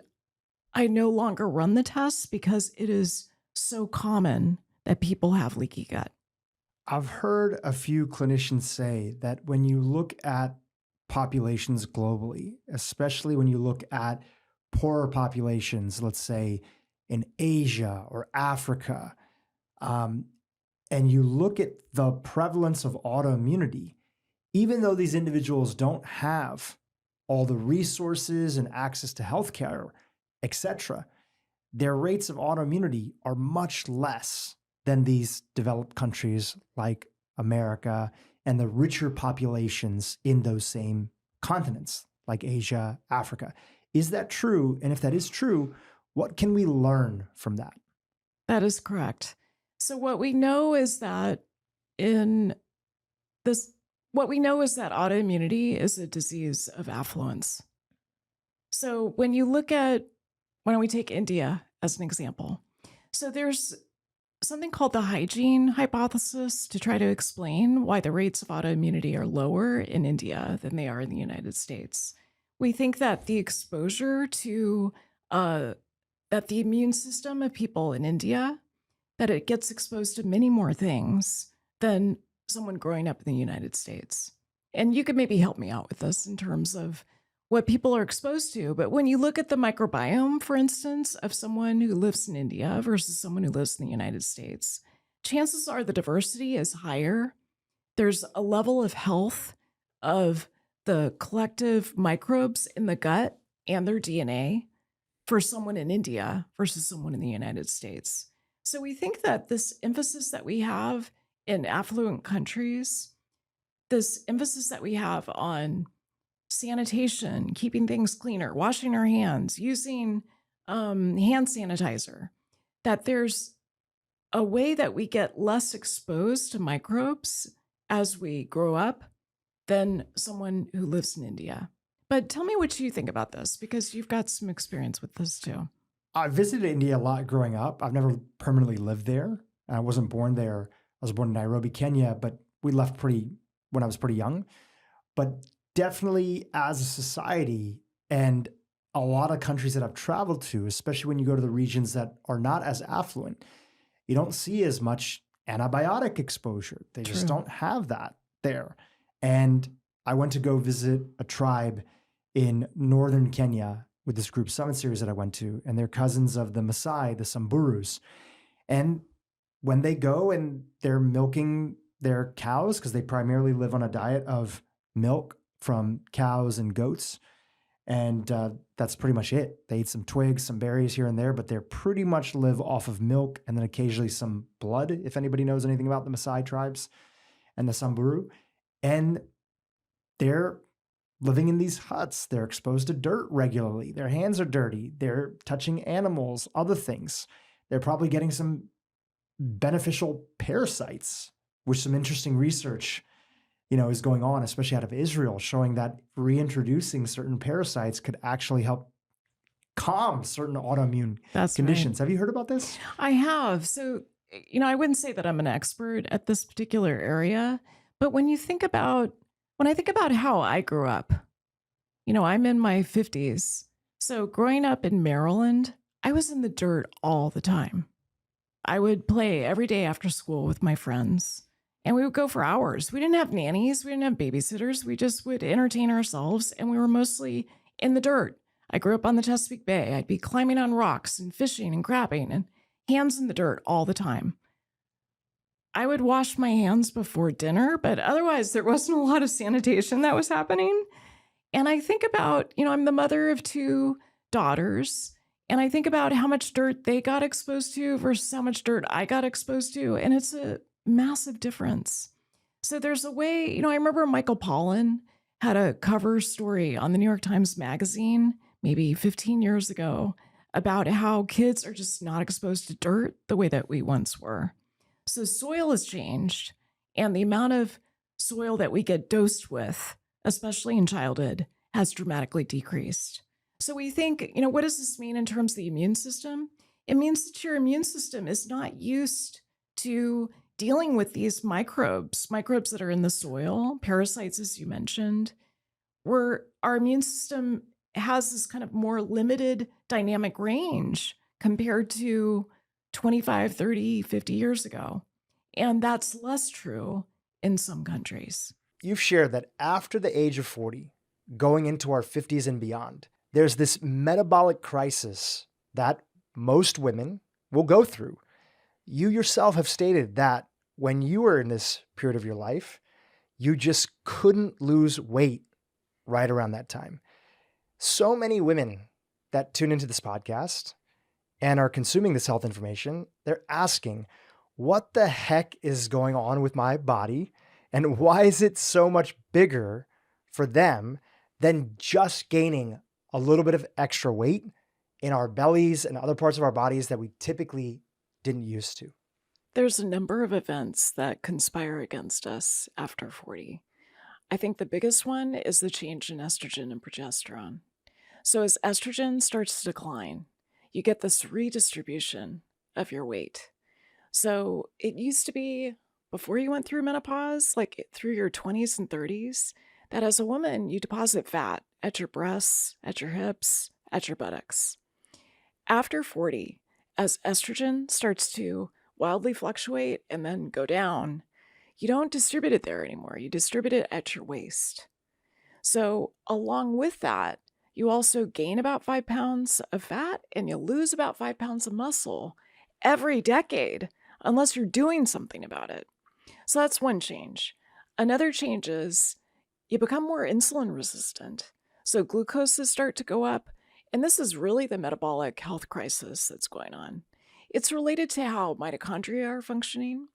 I no longer run the tests because it is so common that people have leaky gut. I've heard a few clinicians say that when you look at populations globally, especially when you look at poorer populations, let's say in Asia or Africa, and you look at the prevalence of autoimmunity, even though these individuals don't have all the resources and access to healthcare, etc., their rates of autoimmunity are much less than these developed countries like America and the richer populations in those same continents like Asia, Africa. Is that true? And if that is true, what can we learn from that? That is correct. So what we know is that autoimmunity is a disease of affluence. So when you look at, why don't we take India as an example? So there's something called the Hygiene hypothesis to try to explain why the rates of autoimmunity are lower in India than they are in the United States. We think that the exposure to that the immune system of people in India, that it gets exposed to many more things than someone growing up in the United States. And you could maybe help me out with this in terms of what people are exposed to. But when you look at the microbiome, for instance, of someone who lives in India versus someone who lives in the United States, chances are the diversity is higher. There's a level of health of the collective microbes in the gut and their DNA for someone in India versus someone in the United States. So we think that this emphasis that we have in affluent countries, this emphasis that we have on sanitation, keeping things cleaner, washing our hands, using hand sanitizer, that there's a way that we get less exposed to microbes as we grow up than someone who lives in India. But tell me what you think about this, because you've got some experience with this too. I visited India a lot growing up. I've never permanently lived there. I wasn't born there. I was born in Nairobi, Kenya, but we left when I was pretty young. But definitely as a society and a lot of countries that I've traveled to, especially when you go to the regions that are not as affluent, you don't see as much antibiotic exposure. They just don't have that there. And I went to go visit a tribe in northern Kenya with this group summit series that I went to, and they're cousins of the Maasai, the Samburus. And when they go and they're milking their cows, because they primarily live on a diet of milk from cows and goats, and that's pretty much it. They eat some twigs, some berries here and there, but they pretty much live off of milk and then occasionally some blood, if anybody knows anything about the Maasai tribes and the Samburu. And they're living in these huts. They're exposed to dirt regularly. Their hands are dirty. They're touching animals, other things. They're probably getting some beneficial parasites, which some interesting research is going on, especially out of Israel, showing that reintroducing certain parasites could actually help calm certain autoimmune That's conditions. right. Have you heard about this? I have. So, I wouldn't say that I'm an expert at this particular area, but when I think about how I grew up, I'm in my 50s. So, growing up in Maryland, I was in the dirt all the time. I would play every day after school with my friends, and we would go for hours. We didn't have nannies, we didn't have babysitters. We just would entertain ourselves, and we were mostly in the dirt. I grew up on the Chesapeake Bay. I'd be climbing on rocks and fishing and grabbing and hands in the dirt all the time. I would wash my hands before dinner, but otherwise, there wasn't a lot of sanitation that was happening. And I think about, I'm the mother of two daughters, and I think about how much dirt they got exposed to versus how much dirt I got exposed to. And it's a massive difference. So there's a way, I remember Michael Pollan had a cover story on the New York Times Magazine, maybe 15 years ago, about how kids are just not exposed to dirt the way that we once were. So soil has changed, and the amount of soil that we get dosed with, especially in childhood, has dramatically decreased. So we think, what does this mean in terms of the immune system? It means that your immune system is not used to dealing with these microbes that are in the soil, parasites, as you mentioned, where our immune system has this kind of more limited dynamic range compared to 25, 30, 50 years ago. And that's less true in some countries. You've shared that after the age of 40, going into our 50s and beyond, there's this metabolic crisis that most women will go through. You yourself have stated that when you were in this period of your life, you just couldn't lose weight right around that time. So many women that tune into this podcast and are consuming this health information, they're asking, what the heck is going on with my body? And why is it so much bigger for them than just gaining a little bit of extra weight in our bellies and other parts of our bodies that we typically didn't used to? There's a number of events that conspire against us after 40. I think the biggest one is the change in estrogen and progesterone. So as estrogen starts to decline, you get this redistribution of your weight. So it used to be before you went through menopause, like through your 20s and 30s, that as a woman, you deposit fat at your breasts, at your hips, at your buttocks. After 40, as estrogen starts to wildly fluctuate and then go down, you don't distribute it there anymore. You distribute it at your waist. So along with that, you also gain about 5 pounds of fat and you lose about 5 pounds of muscle every decade, unless you're doing something about it. So that's one change. Another change is you become more insulin resistant. So glucoses start to go up. And this is really the metabolic health crisis that's going on. It's related to how mitochondria are functioning.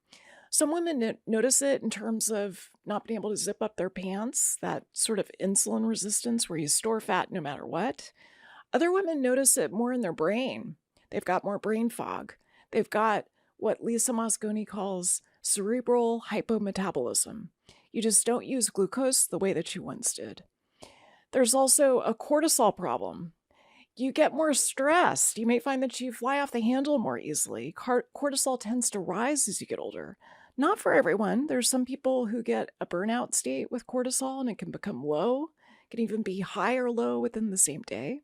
Some women notice it in terms of not being able to zip up their pants, that sort of insulin resistance where you store fat no matter what. Other women notice it more in their brain. They've got more brain fog. They've got what Lisa Mosconi calls cerebral hypometabolism. You just don't use glucose the way that you once did. There's also a cortisol problem. You get more stressed. You may find that you fly off the handle more easily. Cortisol tends to rise as you get older. Not for everyone. There's some people who get a burnout state with cortisol and it can become low. It can even be high or low within the same day.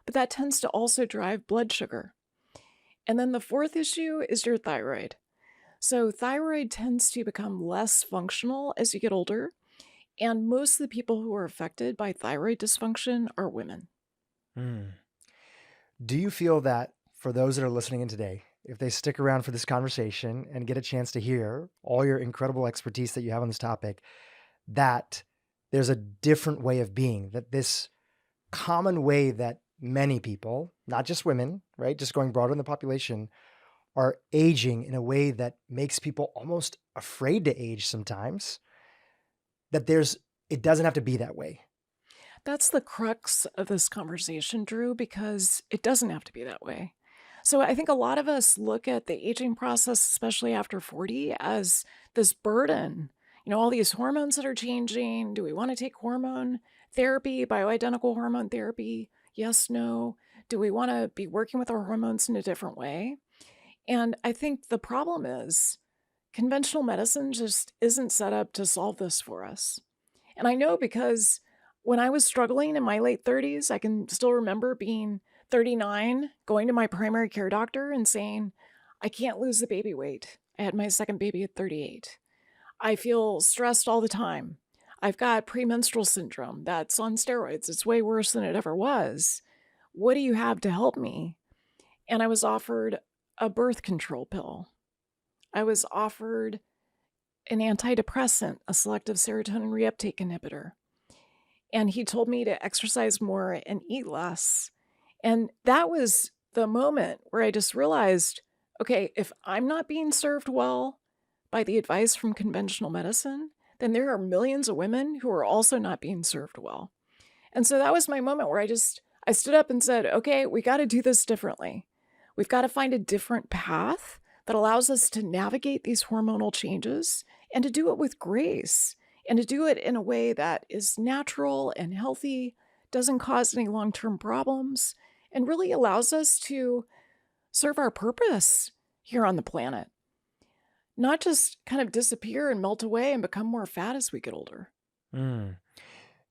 But that tends to also drive blood sugar. And then the fourth issue is your thyroid. So thyroid tends to become less functional as you get older. And most of the people who are affected by thyroid dysfunction are women. Do you feel that for those that are listening in today, if they stick around for this conversation and get a chance to hear all your incredible expertise that you have on this topic, that there's a different way of being, that this common way that many people, not just women, right, just going broader in the population, are aging in a way that makes people almost afraid to age sometimes, that it doesn't have to be that way? That's the crux of this conversation, Drew, because it doesn't have to be that way. So I think a lot of us look at the aging process, especially after 40, as this burden. all these hormones that are changing. Do we want to take hormone therapy, bioidentical hormone therapy? Yes, no. Do we want to be working with our hormones in a different way? And I think the problem is conventional medicine just isn't set up to solve this for us. And I know because when I was struggling in my late 30s, I can still remember being 39, going to my primary care doctor and saying, I can't lose the baby weight. I had my second baby at 38. I feel stressed all the time. I've got premenstrual syndrome that's on steroids. It's way worse than it ever was. What do you have to help me? And I was offered a birth control pill. I was offered an antidepressant, a selective serotonin reuptake inhibitor. And he told me to exercise more and eat less. And that was the moment where I just realized, okay, if I'm not being served well by the advice from conventional medicine, then there are millions of women who are also not being served well. And so that was my moment where I stood up and said, okay, we got to do this differently. We've got to find a different path that allows us to navigate these hormonal changes and to do it with grace and to do it in a way that is natural and healthy, doesn't cause any long-term problems, and really allows us to serve our purpose here on the planet. Not just kind of disappear and melt away and become more fat as we get older. Mm.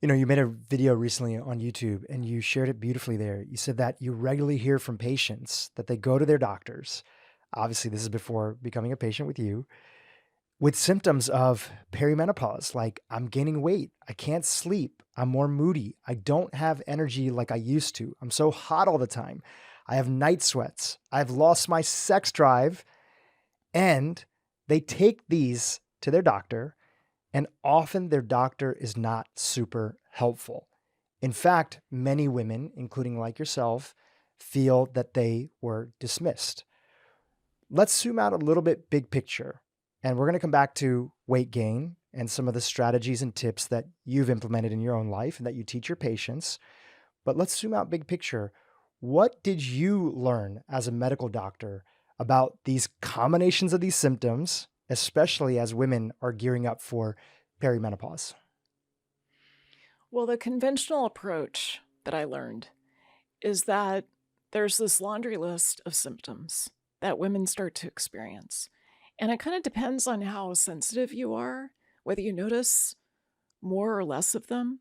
You made a video recently on YouTube and you shared it beautifully there. You said that you regularly hear from patients that they go to their doctors. Obviously, this is before becoming a patient with you, with symptoms of perimenopause, like I'm gaining weight, I can't sleep, I'm more moody, I don't have energy like I used to, I'm so hot all the time, I have night sweats, I've lost my sex drive. And they take these to their doctor, and often their doctor is not super helpful. In fact, many women, including like yourself, feel that they were dismissed. Let's zoom out a little bit big picture, and we're going to come back to weight gain and some of the strategies and tips that you've implemented in your own life and that you teach your patients. But let's zoom out big picture. What did you learn as a medical doctor about these combinations of these symptoms, especially as women are gearing up for perimenopause? Well, the conventional approach that I learned is that there's this laundry list of symptoms that women start to experience. And it kind of depends on how sensitive you are, whether you notice more or less of them.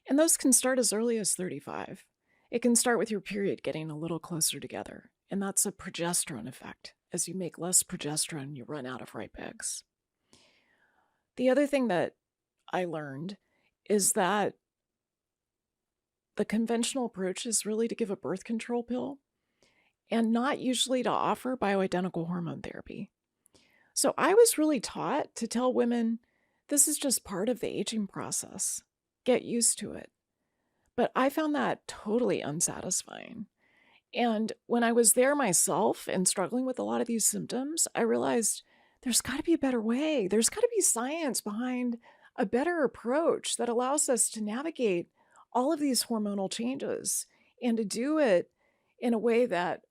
And those can start as early as 35. It can start with your period getting a little closer together. And that's a progesterone effect. As you make less progesterone, you run out of ripe eggs. The other thing that I learned is that the conventional approach is really to give a birth control pill and not usually to offer bioidentical hormone therapy. So I was really taught to tell women, this is just part of the aging process. Get used to it. But I found that totally unsatisfying. And when I was there myself and struggling with a lot of these symptoms, I realized there's got to be a better way. There's got to be science behind a better approach that allows us to navigate all of these hormonal changes and to do it in a way that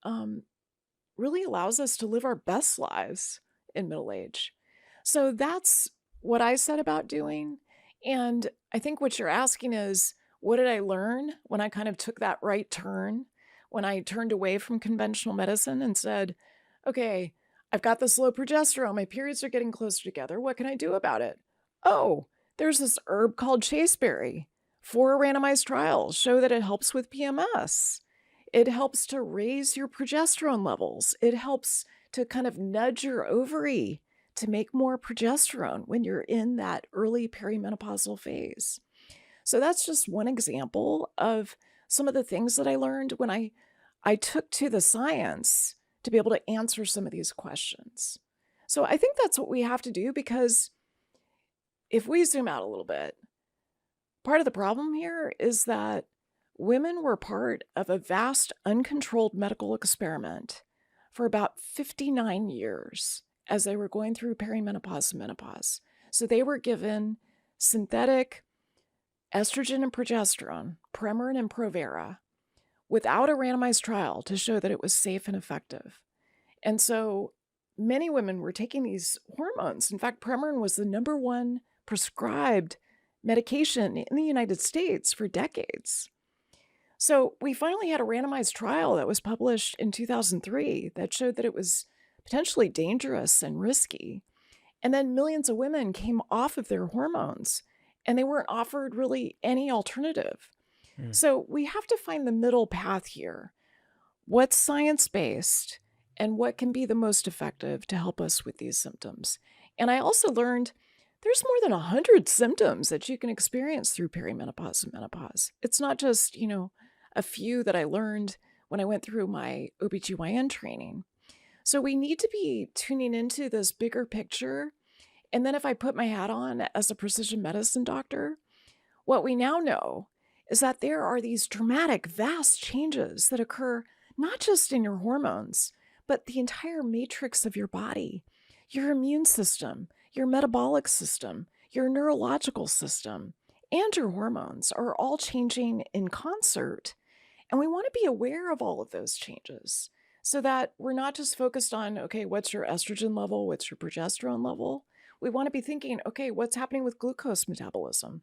really allows us to live our best lives in middle age. So that's what I set about doing. And I think what you're asking is, what did I learn when I kind of took that right turn, when I turned away from conventional medicine and said, okay, I've got this low progesterone, my periods are getting closer together, what can I do about it? Oh, there's this herb called chasteberry. 4 randomized trials show that it helps with PMS. It helps to raise your progesterone levels. It helps to kind of nudge your ovary to make more progesterone when you're in that early perimenopausal phase. So that's just one example of some of the things that I learned when I took to the science to be able to answer some of these questions. So I think that's what we have to do, because if we zoom out a little bit, part of the problem here is that women were part of a vast uncontrolled medical experiment for about 59 years as they were going through perimenopause and menopause. So they were given synthetic estrogen and progesterone, Premarin and Provera, without a randomized trial to show that it was safe and effective. And so many women were taking these hormones. In fact, Premarin was the #1 prescribed medication in the United States for decades. So we finally had a randomized trial that was published in 2003 that showed that it was potentially dangerous and risky. And then millions of women came off of their hormones and they weren't offered really any alternative. Mm. So we have to find the middle path here. What's science-based and what can be the most effective to help us with these symptoms? And I also learned there's more than 100 symptoms that you can experience through perimenopause and menopause. It's not just, a few that I learned when I went through my OBGYN training. So we need to be tuning into this bigger picture. And then if I put my hat on as a precision medicine doctor, what we now know is that there are these dramatic, vast changes that occur not just in your hormones, but the entire matrix of your body, your immune system, your metabolic system, your neurological system, and your hormones are all changing in concert. And we want to be aware of all of those changes so that we're not just focused on, okay, what's your estrogen level? What's your progesterone level? We want to be thinking, okay, what's happening with glucose metabolism?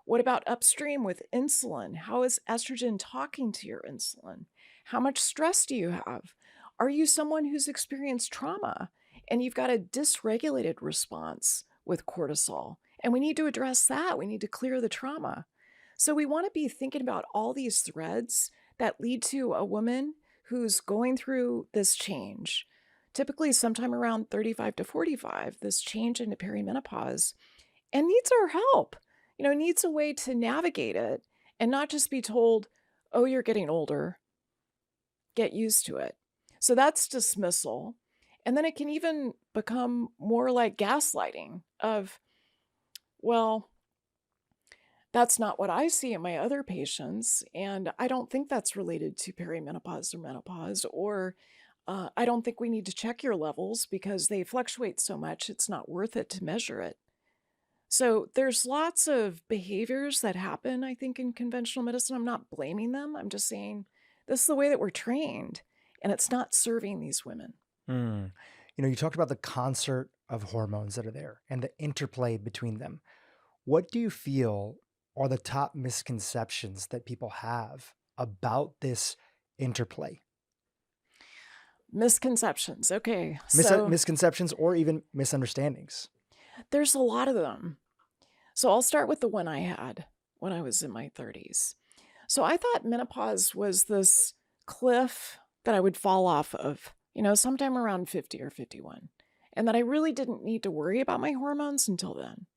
What about upstream with insulin? How is estrogen talking to your insulin? How much stress do you have? Are you someone who's experienced trauma and you've got a dysregulated response with cortisol? And we need to address that. We need to clear the trauma. So we want to be thinking about all these threads that lead to a woman who's going through this change, typically sometime around 35 to 45, this change into perimenopause, and needs our help, needs a way to navigate it and not just be told, oh, you're getting older, get used to it. So that's dismissal. And then it can even become more like gaslighting of, well, that's not what I see in my other patients, and I don't think that's related to perimenopause or menopause, or I don't think we need to check your levels because they fluctuate so much, it's not worth it to measure it. So there's lots of behaviors that happen, I think, in conventional medicine. I'm not blaming them. I'm just saying this is the way that we're trained, and it's not serving these women. Mm. You talked about the concert of hormones that are there and the interplay between them. What do you feel are the top misconceptions that people have about this interplay? Misconceptions. Okay. So Misconceptions or even misunderstandings? there's a lot of them. So I'll start with the one I had when I was in my 30s. So I thought menopause was this cliff that I would fall off of, sometime around 50 or 51, and that I really didn't need to worry about my hormones until then.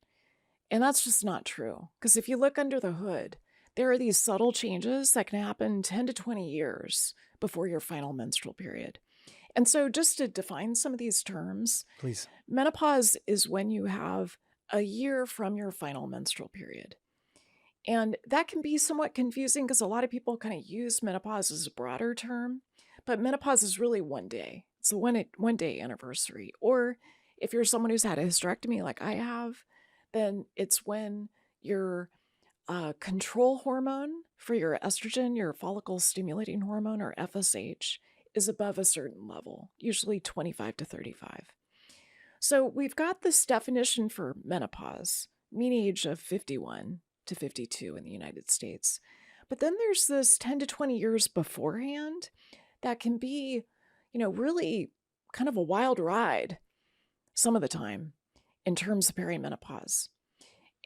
And that's just not true. Because if you look under the hood, there are these subtle changes that can happen 10 to 20 years before your final menstrual period. And so just to define some of these terms, Please. menopause is when you have a year from your final menstrual period. And that can be somewhat confusing because a lot of people kind of use menopause as a broader term, but menopause is really one day. It's a one day anniversary. Or if you're someone who's had a hysterectomy like I have, then it's when your control hormone for your estrogen, your follicle stimulating hormone, or FSH, is above a certain level, usually 25 to 35. So we've got this definition for menopause, mean age of 51 to 52 in the United States. But then there's this 10 to 20 years beforehand that can be, really kind of a wild ride some of the time in terms of perimenopause.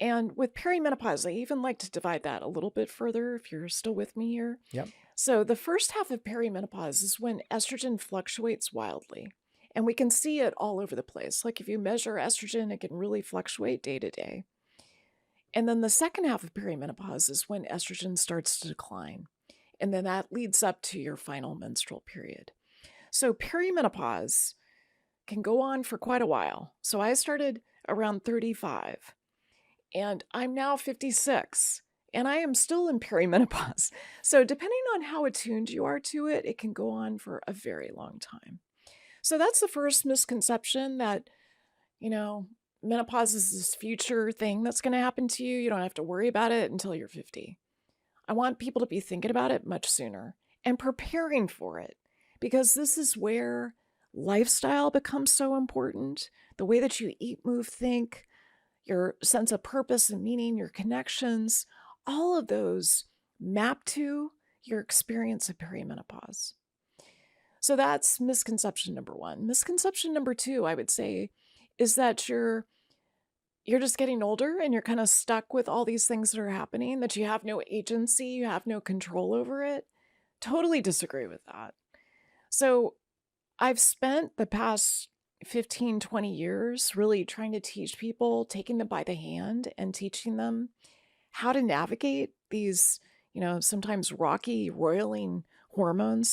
And with perimenopause, I even like to divide that a little bit further if you're still with me here. Yep. So the first half of perimenopause is when estrogen fluctuates wildly. And we can see it all over the place. Like if you measure estrogen, it can really fluctuate day to day. And then the second half of perimenopause is when estrogen starts to decline. And then that leads up to your final menstrual period. So perimenopause can go on for quite a while. So I started around 35 and I'm now 56 and I am still in perimenopause. So depending on how attuned you are to it, it can go on for a very long time. So that's the first misconception that, menopause is this future thing that's going to happen to you. You don't have to worry about it until you're 50. I want people to be thinking about it much sooner and preparing for it, because this is where lifestyle becomes so important. The way that you eat, move, think, your sense of purpose and meaning, your connections, all of those map to your experience of perimenopause. So that's misconception number one. Misconception number two, I would say, is that you're just getting older and you're kind of stuck with all these things that are happening, that you have no agency, you have no control over it. Totally disagree with that. So I've spent the past 15, 20 years really trying to teach people, taking them by the hand and teaching them how to navigate these, sometimes rocky, roiling hormone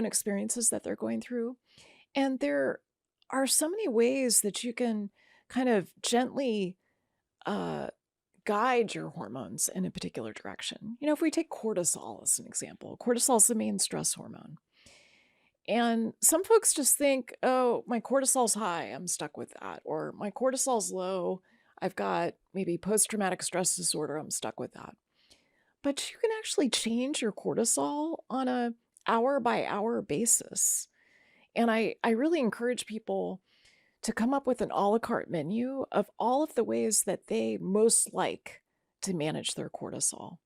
experiences that they're going through. And there are so many ways that you can kind of gently guide your hormones in a particular direction. If we take cortisol as an example, cortisol is the main stress hormone. And some folks just think, oh, my cortisol's high, I'm stuck with that. Or my cortisol's low, I've got maybe post-traumatic stress disorder, I'm stuck with that. But you can actually change your cortisol on a hour-by-hour basis. And I really encourage people to come up with an a la carte menu of all of the ways that they most like to manage their cortisol.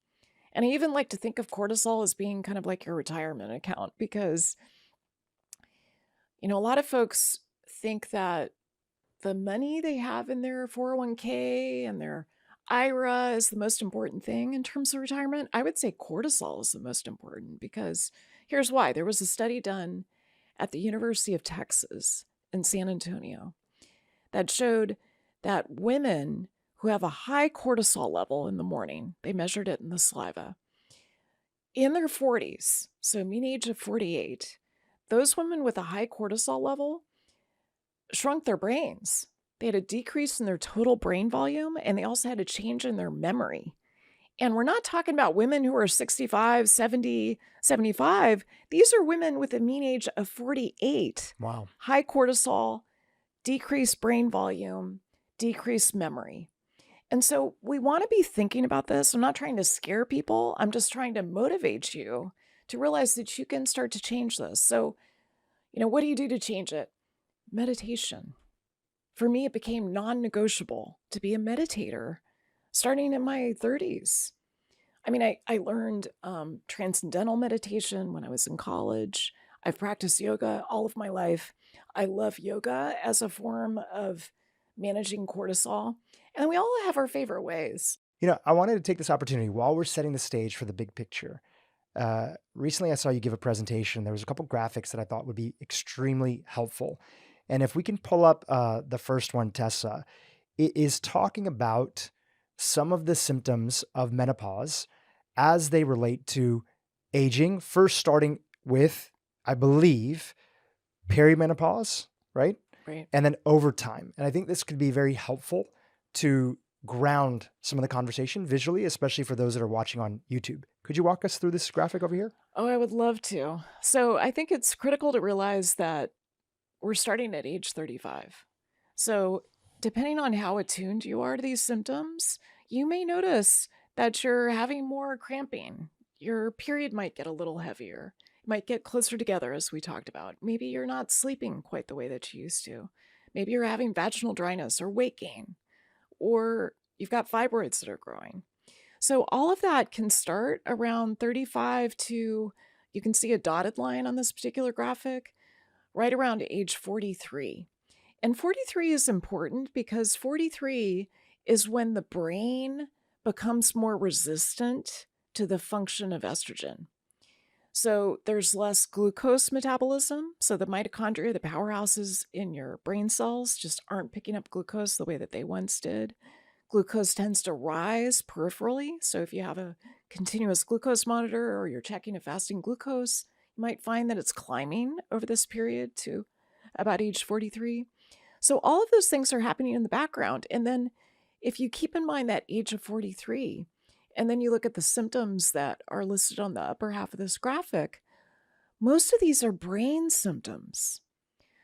And I even like to think of cortisol as being kind of like your retirement account, because a lot of folks think that the money they have in their 401k and their IRA is the most important thing in terms of retirement. I would say cortisol is the most important, because here's why. There was a study done at the University of Texas in San Antonio that showed that women who have a high cortisol level in the morning, they measured it in the saliva, in their 40s, so mean age of 48, those women with a high cortisol level shrunk their brains. They had a decrease in their total brain volume, and they also had a change in their memory. And we're not talking about women who are 65, 70, 75. These are women with a mean age of 48. Wow. High cortisol, decreased brain volume, decreased memory. And so we want to be thinking about this. I'm not trying to scare people. I'm just trying to motivate you to realize that you can start to change this. So, what do you do to change it? Meditation. For me, it became non-negotiable to be a meditator starting in my 30s. I mean, I learned transcendental meditation when I was in college. I've practiced yoga all of my life. I love yoga as a form of managing cortisol. And we all have our favorite ways. I wanted to take this opportunity while we're setting the stage for the big picture. Recently, I saw you give a presentation. There was a couple graphics that I thought would be extremely helpful. And if we can pull up the first one, Tessa, it is talking about some of the symptoms of menopause as they relate to aging, first starting with, I believe, perimenopause, right? Right. And then over time. And I think this could be very helpful to ground some of the conversation visually, especially for those that are watching on YouTube. Could you walk us through this graphic over here? Oh, I would love to. So I think it's critical to realize that we're starting at age 35. So depending on how attuned you are to these symptoms, you may notice that you're having more cramping. Your period might get a little heavier. It might get closer together, as we talked about. Maybe you're not sleeping quite the way that you used to. Maybe you're having vaginal dryness or weight gain, or you've got fibroids that are growing. So all of that can start around 35 to, you can see a dotted line on this particular graphic, right around age 43. And 43 is important because 43 is when the brain becomes more resistant to the function of estrogen. So there's less glucose metabolism. So the mitochondria, the powerhouses in your brain cells, just aren't picking up glucose the way that they once did. Glucose tends to rise peripherally. So if you have a continuous glucose monitor or you're checking a fasting glucose, you might find that it's climbing over this period to about age 43. So all of those things are happening in the background. And then if you keep in mind that age of 43, and then you look at the symptoms that are listed on the upper half of this graphic, most of these are brain symptoms.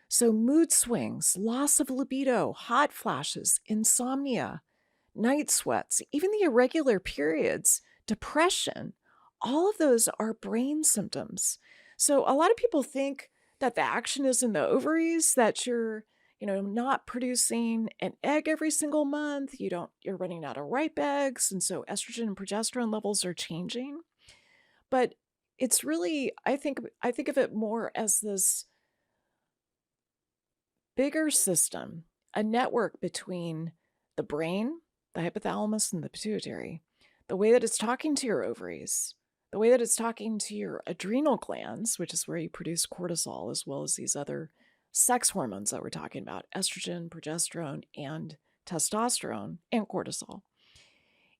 So mood swings, loss of libido, hot flashes, insomnia, night sweats, even the irregular periods, depression, all of those are brain symptoms. So a lot of people think that the action is in the ovaries, that you're, not producing an egg every single month. You're running out of ripe eggs. And so estrogen and progesterone levels are changing. But it's really, I think of it more as this bigger system, a network between the brain, the hypothalamus, and the pituitary. The way that it's talking to your ovaries, the way that it's talking to your adrenal glands, which is where you produce cortisol, as well as these other sex hormones that we're talking about, estrogen, progesterone, and testosterone, and cortisol.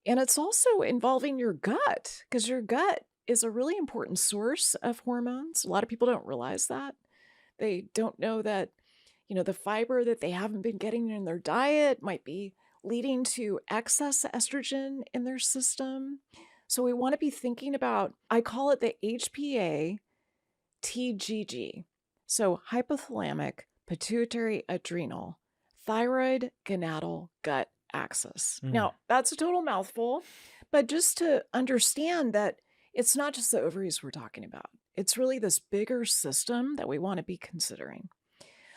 And it's also involving your gut, because your gut is a really important source of hormones. A lot of people don't realize that. They don't know that, the fiber that they haven't been getting in their diet might be leading to excess estrogen in their system. So we want to be thinking about, I call it the HPA TGG. So hypothalamic, pituitary, adrenal, thyroid, gonadal, gut axis. Now, that's a total mouthful, but just to understand that it's not just the ovaries we're talking about. It's really this bigger system that we want to be considering.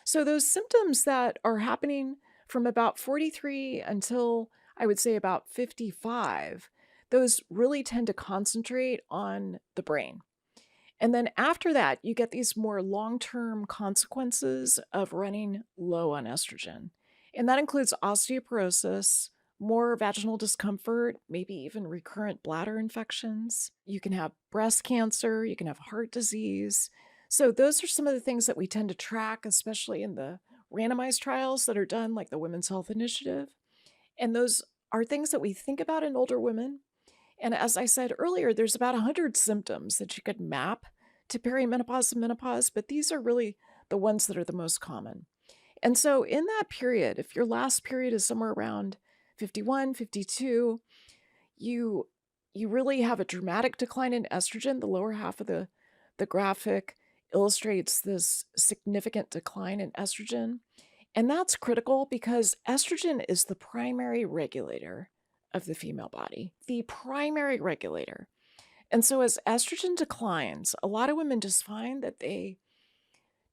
So those symptoms that are happening from about 43 until I would say about 55, those really tend to concentrate on the brain. And then after that, you get these more long-term consequences of running low on estrogen. And that includes osteoporosis, more vaginal discomfort, maybe even recurrent bladder infections. You can have breast cancer, you can have heart disease. So those are some of the things that we tend to track, especially in the randomized trials that are done, like the Women's Health Initiative. And those are things that we think about in older women. And as I said earlier, there's about 100 symptoms that you could map to perimenopause and menopause, but these are really the ones that are the most common. And so in that period, if your last period is somewhere around 51, 52, you really have a dramatic decline in estrogen. The lower half of the graphic illustrates this significant decline in estrogen. And that's critical because estrogen is the primary regulator of the female body, the primary regulator. And so as estrogen declines, a lot of women just find that they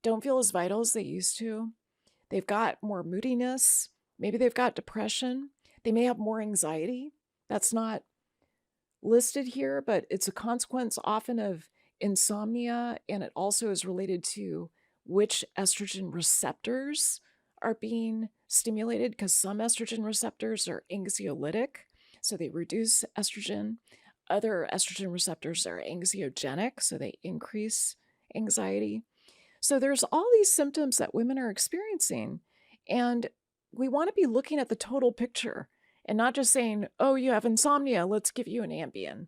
don't feel as vital as they used to. They've got more moodiness. Maybe they've got depression. They may have more anxiety. That's not listed here, but it's a consequence often of insomnia, and it also is related to which estrogen receptors are being stimulated, because some estrogen receptors are anxiolytic, so they reduce estrogen. Other estrogen receptors are anxiogenic, so they increase anxiety. So there's all these symptoms that women are experiencing, and we want to be looking at the total picture and not just saying, oh, you have insomnia, let's give you an Ambien.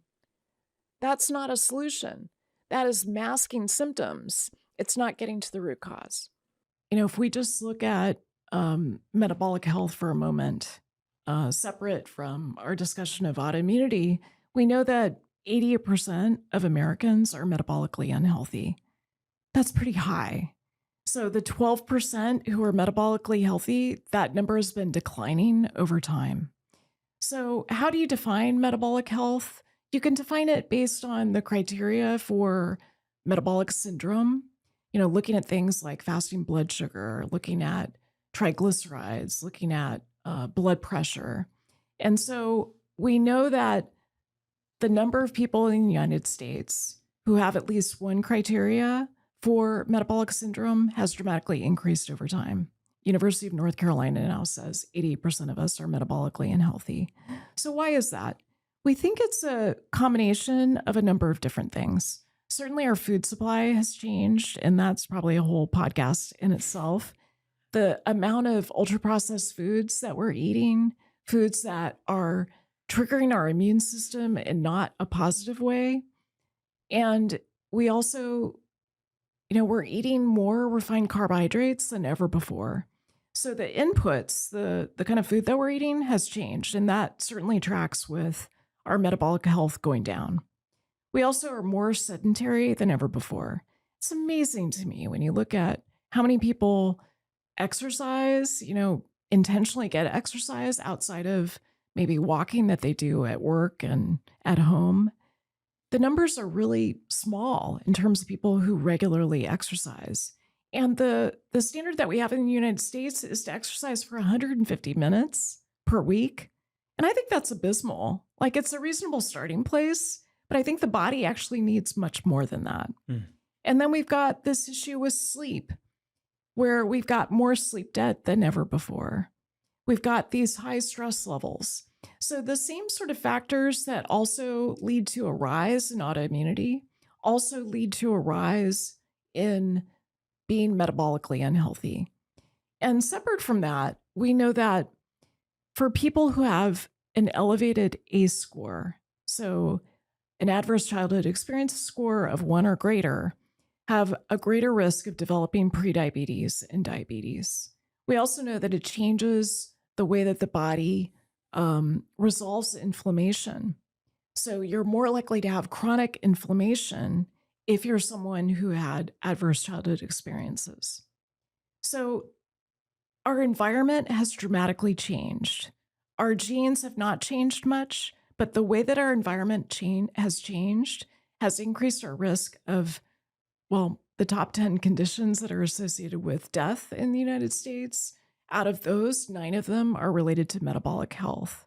That's not a solution. That is masking symptoms. It's not getting to the root cause. If we just look at metabolic health for a moment, separate from our discussion of autoimmunity, we know that 80% of Americans are metabolically unhealthy. That's pretty high. So the 12% who are metabolically healthy, that number has been declining over time. So how do you define metabolic health? You can define it based on the criteria for metabolic syndrome, looking at things like fasting blood sugar, looking at triglycerides, looking at blood pressure. And so we know that the number of people in the United States who have at least one criteria for metabolic syndrome has dramatically increased over time. University of North Carolina now says 80% of us are metabolically unhealthy. So why is that? We think it's a combination of a number of different things. Certainly our food supply has changed, and that's probably a whole podcast in itself. The amount of ultra-processed foods that we're eating, foods that are triggering our immune system in not a positive way. And we also, we're eating more refined carbohydrates than ever before. So the inputs, the kind of food that we're eating has changed, and that certainly tracks with our metabolic health going down. We also are more sedentary than ever before. It's amazing to me when you look at how many people exercise, intentionally get exercise outside of maybe walking that they do at work and at home. The numbers are really small in terms of people who regularly exercise. And the standard that we have in the United States is to exercise for 150 minutes per week. And I think that's abysmal. Like, it's a reasonable starting place, but I think the body actually needs much more than that. And then we've got this issue with sleep, where we've got more sleep debt than ever before. We've got these high stress levels. So the same sort of factors that also lead to a rise in autoimmunity also lead to a rise in being metabolically unhealthy. And separate from that, we know that for people who have an elevated ACE score, so an adverse childhood experience score of 1 or greater, have a greater risk of developing prediabetes and diabetes. We also know that it changes the way that the body resolves inflammation. So you're more likely to have chronic inflammation if you're someone who had adverse childhood experiences. So our environment has dramatically changed. Our genes have not changed much, but the way that our environment has changed has increased our risk of, well, the top 10 conditions that are associated with death in the United States. Out of those, 9 of them are related to metabolic health,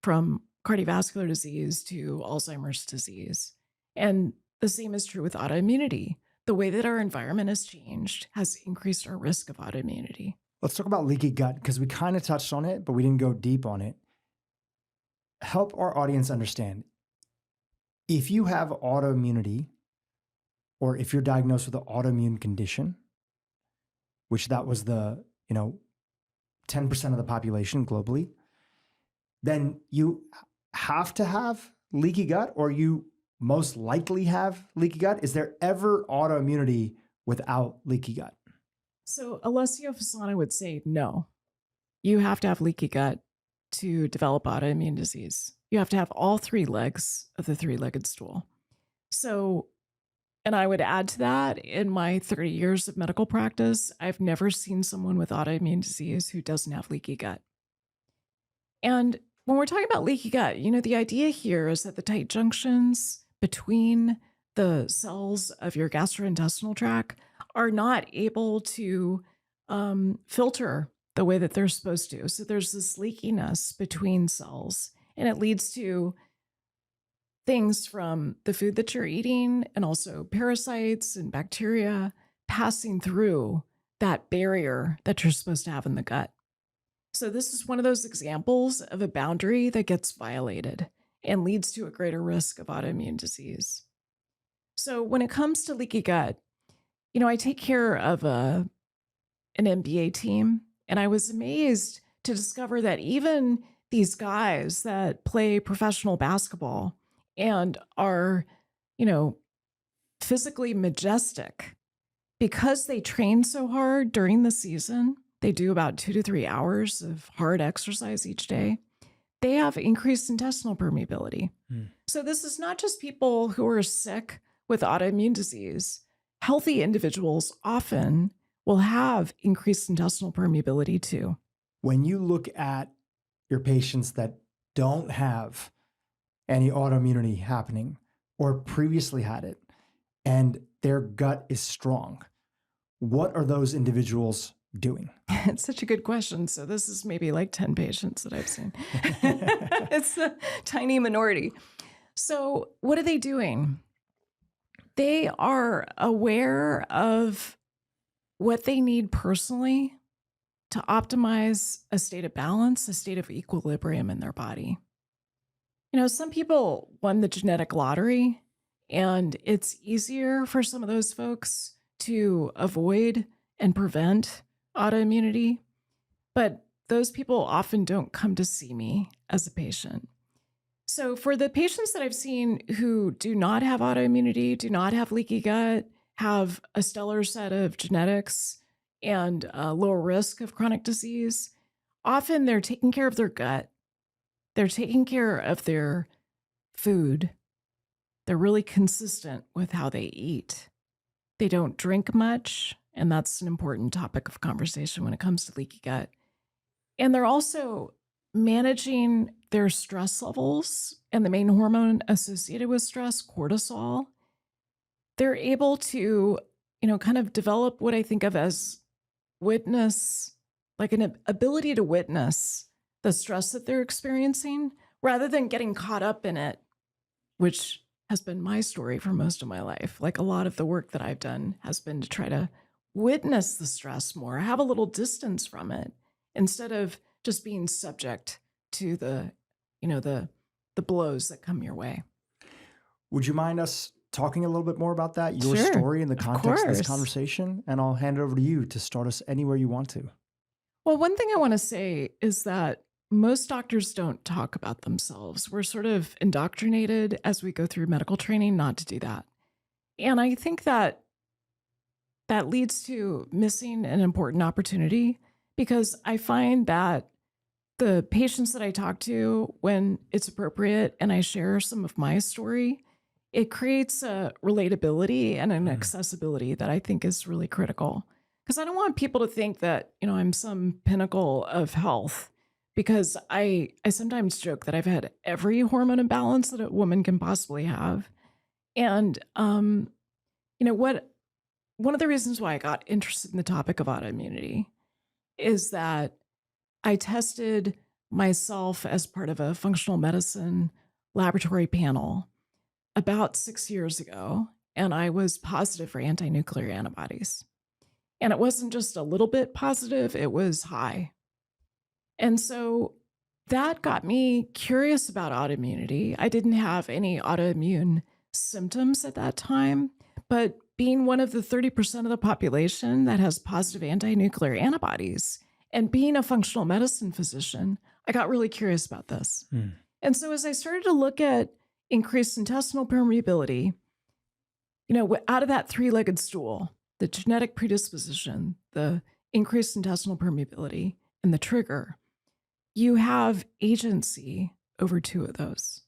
from cardiovascular disease to Alzheimer's disease. And the same is true with autoimmunity. The way that our environment has changed has increased our risk of autoimmunity. Let's talk about leaky gut, because we kind of touched on it, but we didn't go deep on it. Help our audience understand. If you have autoimmunity, or if you're diagnosed with an autoimmune condition, which that was the, 10% of the population globally, then you have to have leaky gut, or you most likely have leaky gut. Is there ever autoimmunity without leaky gut? So Alessio Fasano would say, no, you have to have leaky gut to develop autoimmune disease. You have to have all 3 legs of the 3-legged stool. So, and I would add to that, in my 30 years of medical practice, I've never seen someone with autoimmune disease who doesn't have leaky gut. And when we're talking about leaky gut, the idea here is that the tight junctions between the cells of your gastrointestinal tract are not able to filter the way that they're supposed to. So there's this leakiness between cells, and it leads to things from the food that you're eating and also parasites and bacteria passing through that barrier that you're supposed to have in the gut. So this is one of those examples of a boundary that gets violated and leads to a greater risk of autoimmune disease. So when it comes to leaky gut, I take care of an MBA team, and I was amazed to discover that even these guys that play professional basketball and are, physically majestic, because they train so hard during the season, they do about 2 to 3 hours of hard exercise each day, they have increased intestinal permeability. So this is not just people who are sick with autoimmune disease. Healthy individuals often will have increased intestinal permeability too. When you look at your patients that don't have any autoimmunity happening or previously had it, and their gut is strong, what are those individuals doing? It's such a good question. So this is maybe like 10 patients that I've seen. It's a tiny minority. So what are they doing? They are aware of what they need personally to optimize a state of balance, a state of equilibrium in their body. Some people won the genetic lottery, and it's easier for some of those folks to avoid and prevent autoimmunity, but those people often don't come to see me as a patient. So for the patients that I've seen who do not have autoimmunity, do not have leaky gut, have a stellar set of genetics and a lower risk of chronic disease, often they're taking care of their gut. They're taking care of their food. They're really consistent with how they eat. They don't drink much, and that's an important topic of conversation when it comes to leaky gut. And they're also managing their stress levels and the main hormone associated with stress, cortisol. They're able to, kind of develop what I think of as witness, like an ability to witness the stress that they're experiencing rather than getting caught up in it, which has been my story for most of my life. Like a lot of the work that I've done has been to try to witness the stress more, have a little distance from it instead of just being subject to the blows that come your way. Would you mind us talking a little bit more about that, your Sure, story in the of context of this course. conversation? And I'll hand it over to you to start us anywhere you want to. Well, one thing I want to say is that most doctors don't talk about themselves. We're sort of indoctrinated as we go through medical training not to do that. And I think that that leads to missing an important opportunity because I find that the patients that I talk to, when it's appropriate and I share some of my story, it creates a relatability and an accessibility that I think is really critical. Because I don't want people to think that, I'm some pinnacle of health, because I sometimes joke that I've had every hormone imbalance that a woman can possibly have. And, one of the reasons why I got interested in the topic of autoimmunity is that I tested myself as part of a functional medicine laboratory panel about 6 years ago, and I was positive for anti-nuclear antibodies. And it wasn't just a little bit positive, it was high. And so that got me curious about autoimmunity. I didn't have any autoimmune symptoms at that time, but being one of the 30% of the population that has positive anti-nuclear antibodies and being a functional medicine physician, I got really curious about this. And so as I started to look at increased intestinal permeability, out of that three-legged stool, the genetic predisposition, the increased intestinal permeability, and the trigger, you have agency over two of those,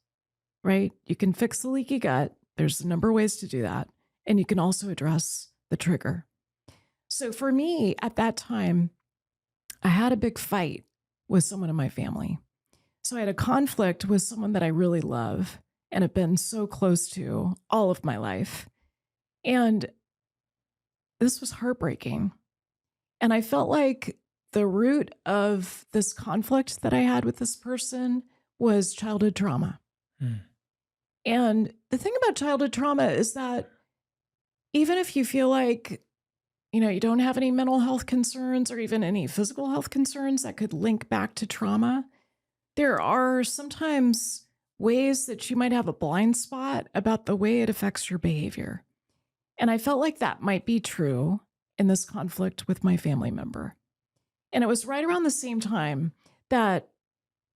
right? You can fix the leaky gut. There's a number of ways to do that. And you can also address the trigger. So for me, at that time, I had a big fight with someone in my family. So I had a conflict with someone that I really love and have been so close to all of my life. And this was heartbreaking. And I felt like the root of this conflict that I had with this person was childhood trauma. And the thing about childhood trauma is that even if you feel like, you don't have any mental health concerns or even any physical health concerns that could link back to trauma, there are sometimes ways that you might have a blind spot about the way it affects your behavior. And I felt like that might be true in this conflict with my family member. And it was right around the same time that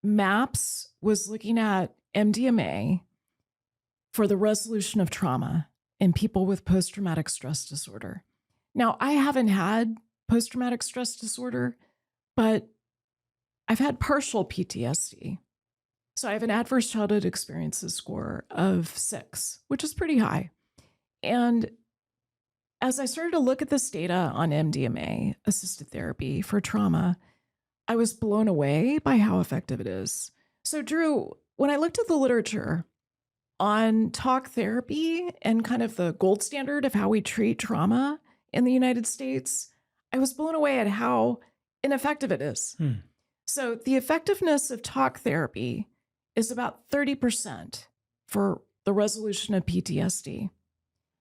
MAPS was looking at MDMA for the resolution of trauma in people with post-traumatic stress disorder. Now, I haven't had post-traumatic stress disorder, but I've had partial PTSD. So I have an adverse childhood experiences score of 6, which is pretty high. And as I started to look at this data on MDMA assisted therapy for trauma, I was blown away by how effective it is. So Drew, when I looked at the literature on talk therapy and kind of the gold standard of how we treat trauma in the United States, I was blown away at how ineffective it is. So the effectiveness of talk therapy is about 30% for the resolution of PTSD.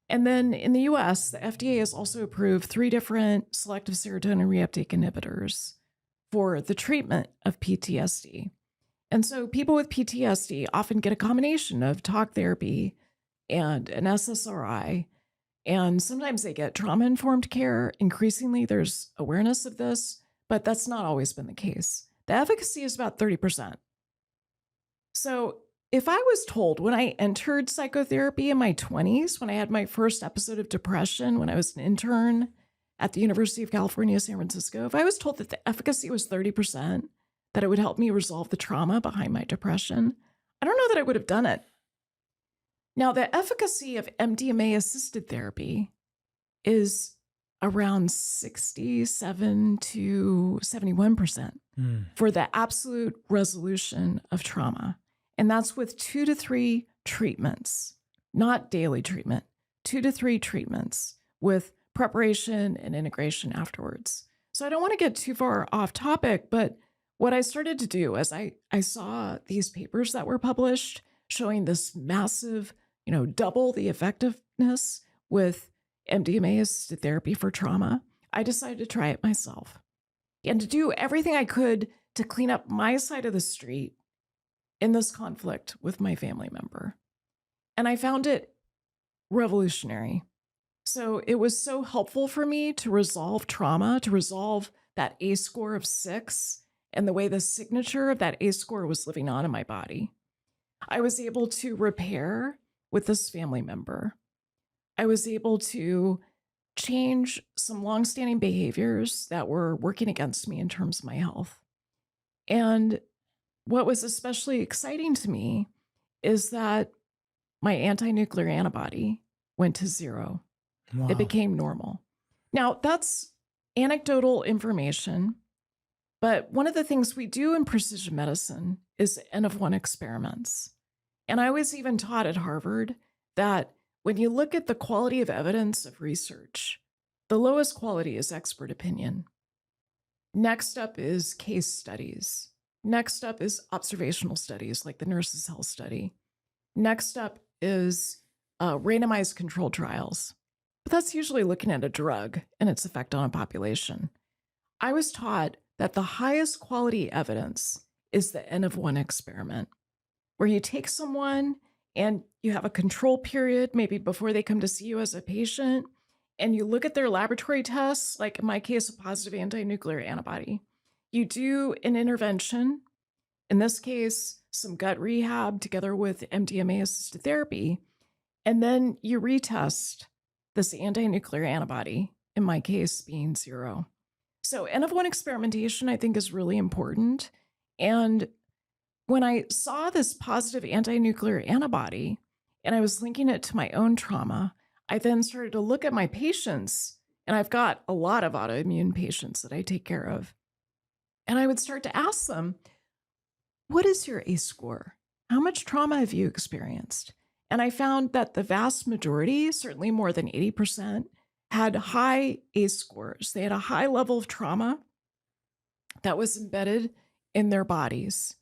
And then in the US, the FDA has also approved 3 different selective serotonin reuptake inhibitors for the treatment of PTSD. And so people with PTSD often get a combination of talk therapy and an SSRI. And sometimes they get trauma-informed care. Increasingly, there's awareness of this, but that's not always been the case. The efficacy is about 30%. So if I was told when I entered psychotherapy in my 20s, when I had my first episode of depression, when I was an intern at the University of California, San Francisco, if I was told that the efficacy was 30%, that it would help me resolve the trauma behind my depression, I don't know that I would have done it. Now, the efficacy of MDMA-assisted therapy is around 67 to 71% for the absolute resolution of trauma. And that's with 2 to 3 treatments, not daily treatment, 2 to 3 treatments with preparation and integration afterwards. So I don't want to get too far off topic, but what I started to do as I saw these papers that were published showing this massive, double the effectiveness with MDMA-assisted therapy for trauma, I decided to try it myself and to do everything I could to clean up my side of the street in this conflict with my family member. And I found it revolutionary. So it was so helpful for me to resolve trauma, to resolve that ACE score of 6 and the way the signature of that ACE score was living on in my body. I was able to repair with this family member. I was able to change some longstanding behaviors that were working against me in terms of my health. And what was especially exciting to me is that my anti-nuclear antibody went to 0. Wow. It became normal. Now, that's anecdotal information, but one of the things we do in precision medicine is N-of-1 experiments. And I was even taught at Harvard that when you look at the quality of evidence of research, the lowest quality is expert opinion. Next up is case studies. Next up is observational studies like the Nurses' Health Study. Next up is randomized controlled trials. But that's usually looking at a drug and its effect on a population. I was taught that the highest quality evidence is the N-of-1 experiment, where you take someone and you have a control period, maybe before they come to see you as a patient, and you look at their laboratory tests, like in my case, a positive anti-nuclear antibody. You do an intervention, in this case, some gut rehab together with MDMA-assisted therapy, and then you retest this anti-nuclear antibody, in my case being 0. So N-of-1 experimentation, I think, is really important. And when I saw this positive anti-nuclear antibody and I was linking it to my own trauma, I then started to look at my patients, and I've got a lot of autoimmune patients that I take care of. And I would start to ask them, what is your ACE score? How much trauma have you experienced? And I found that the vast majority, certainly more than 80%, had high ACE scores. They had a high level of trauma that was embedded in their bodies.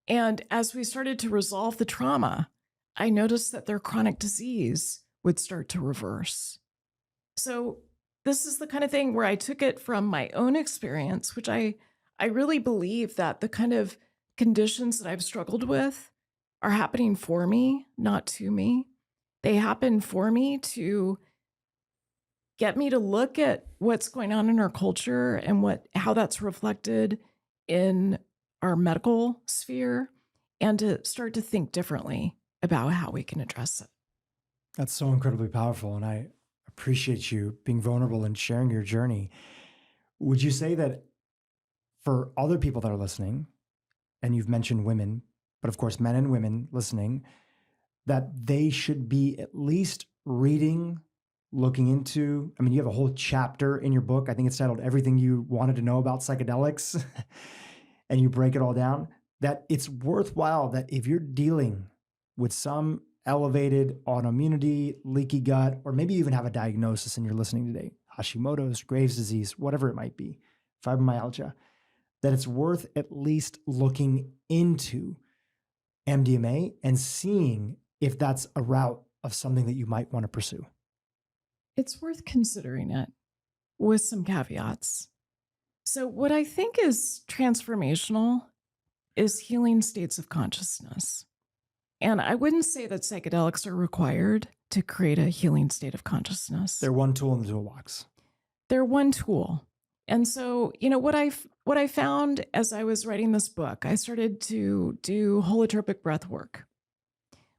And as we started to resolve the trauma, I noticed that their chronic disease would start to reverse. So this is the kind of thing where I took it from my own experience, which I really believe that the kind of conditions that I've struggled with are happening for me, not to me. They happen for me to get me to look at what's going on in our culture and how that's reflected in our medical sphere, and to start to think differently about how we can address it. That's so incredibly powerful, and I appreciate you being vulnerable and sharing your journey. Would you say that for other people that are listening, and you've mentioned women, but of course men and women listening, that they should be at least reading, looking into, I mean, you have a whole chapter in your book, I think it's titled Everything You Wanted to Know About Psychedelics, and you break it all down, that it's worthwhile that if you're dealing with some elevated autoimmunity, leaky gut, or maybe you even have a diagnosis and you're listening today, Hashimoto's, Graves' disease, whatever it might be, fibromyalgia, that it's worth at least looking into MDMA and seeing if that's a route of something that you might want to pursue. It's worth considering it with some caveats. So what I think is transformational is healing states of consciousness. And I wouldn't say that psychedelics are required to create a healing state of consciousness. They're one tool in the toolbox. They're one tool. And so, what I found as I was writing this book, I started to do holotropic breath work,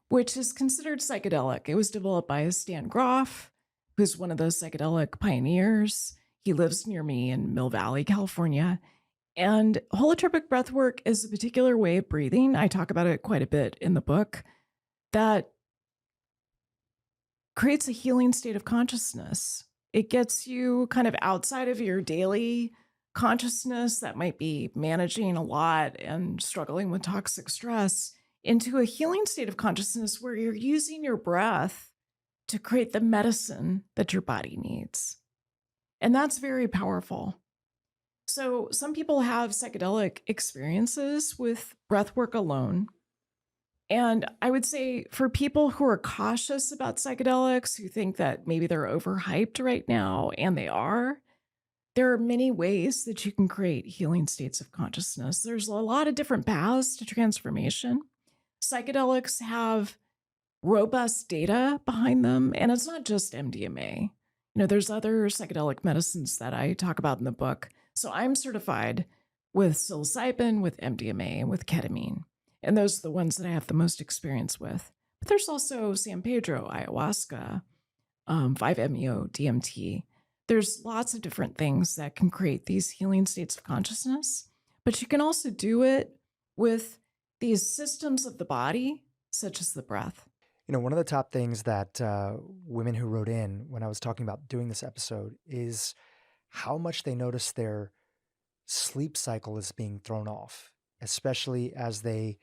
which is considered psychedelic. It was developed by Stan Groff, who's one of those psychedelic pioneers. He lives near me in Mill Valley, California. And holotropic breath work is a particular way of breathing. I talk about it quite a bit in the book, that creates a healing state of consciousness. It gets you kind of outside of your daily consciousness that might be managing a lot and struggling with toxic stress into a healing state of consciousness where you're using your breath to create the medicine that your body needs. And that's very powerful. So, some people have psychedelic experiences with breath work alone. And I would say for people who are cautious about psychedelics, who think that maybe they're overhyped right now, and they are, there are many ways that you can create healing states of consciousness. There's a lot of different paths to transformation. Psychedelics have robust data behind them, and it's not just MDMA. There's other psychedelic medicines that I talk about in the book. So I'm certified with psilocybin, with MDMA, and with ketamine. And those are the ones that I have the most experience with. But there's also San Pedro, ayahuasca, 5-MeO, DMT. There's lots of different things that can create these healing states of consciousness. But you can also do it with these systems of the body, such as the breath. One of the top things that women who wrote in when I was talking about doing this episode is how much they notice their sleep cycle is being thrown off, especially as they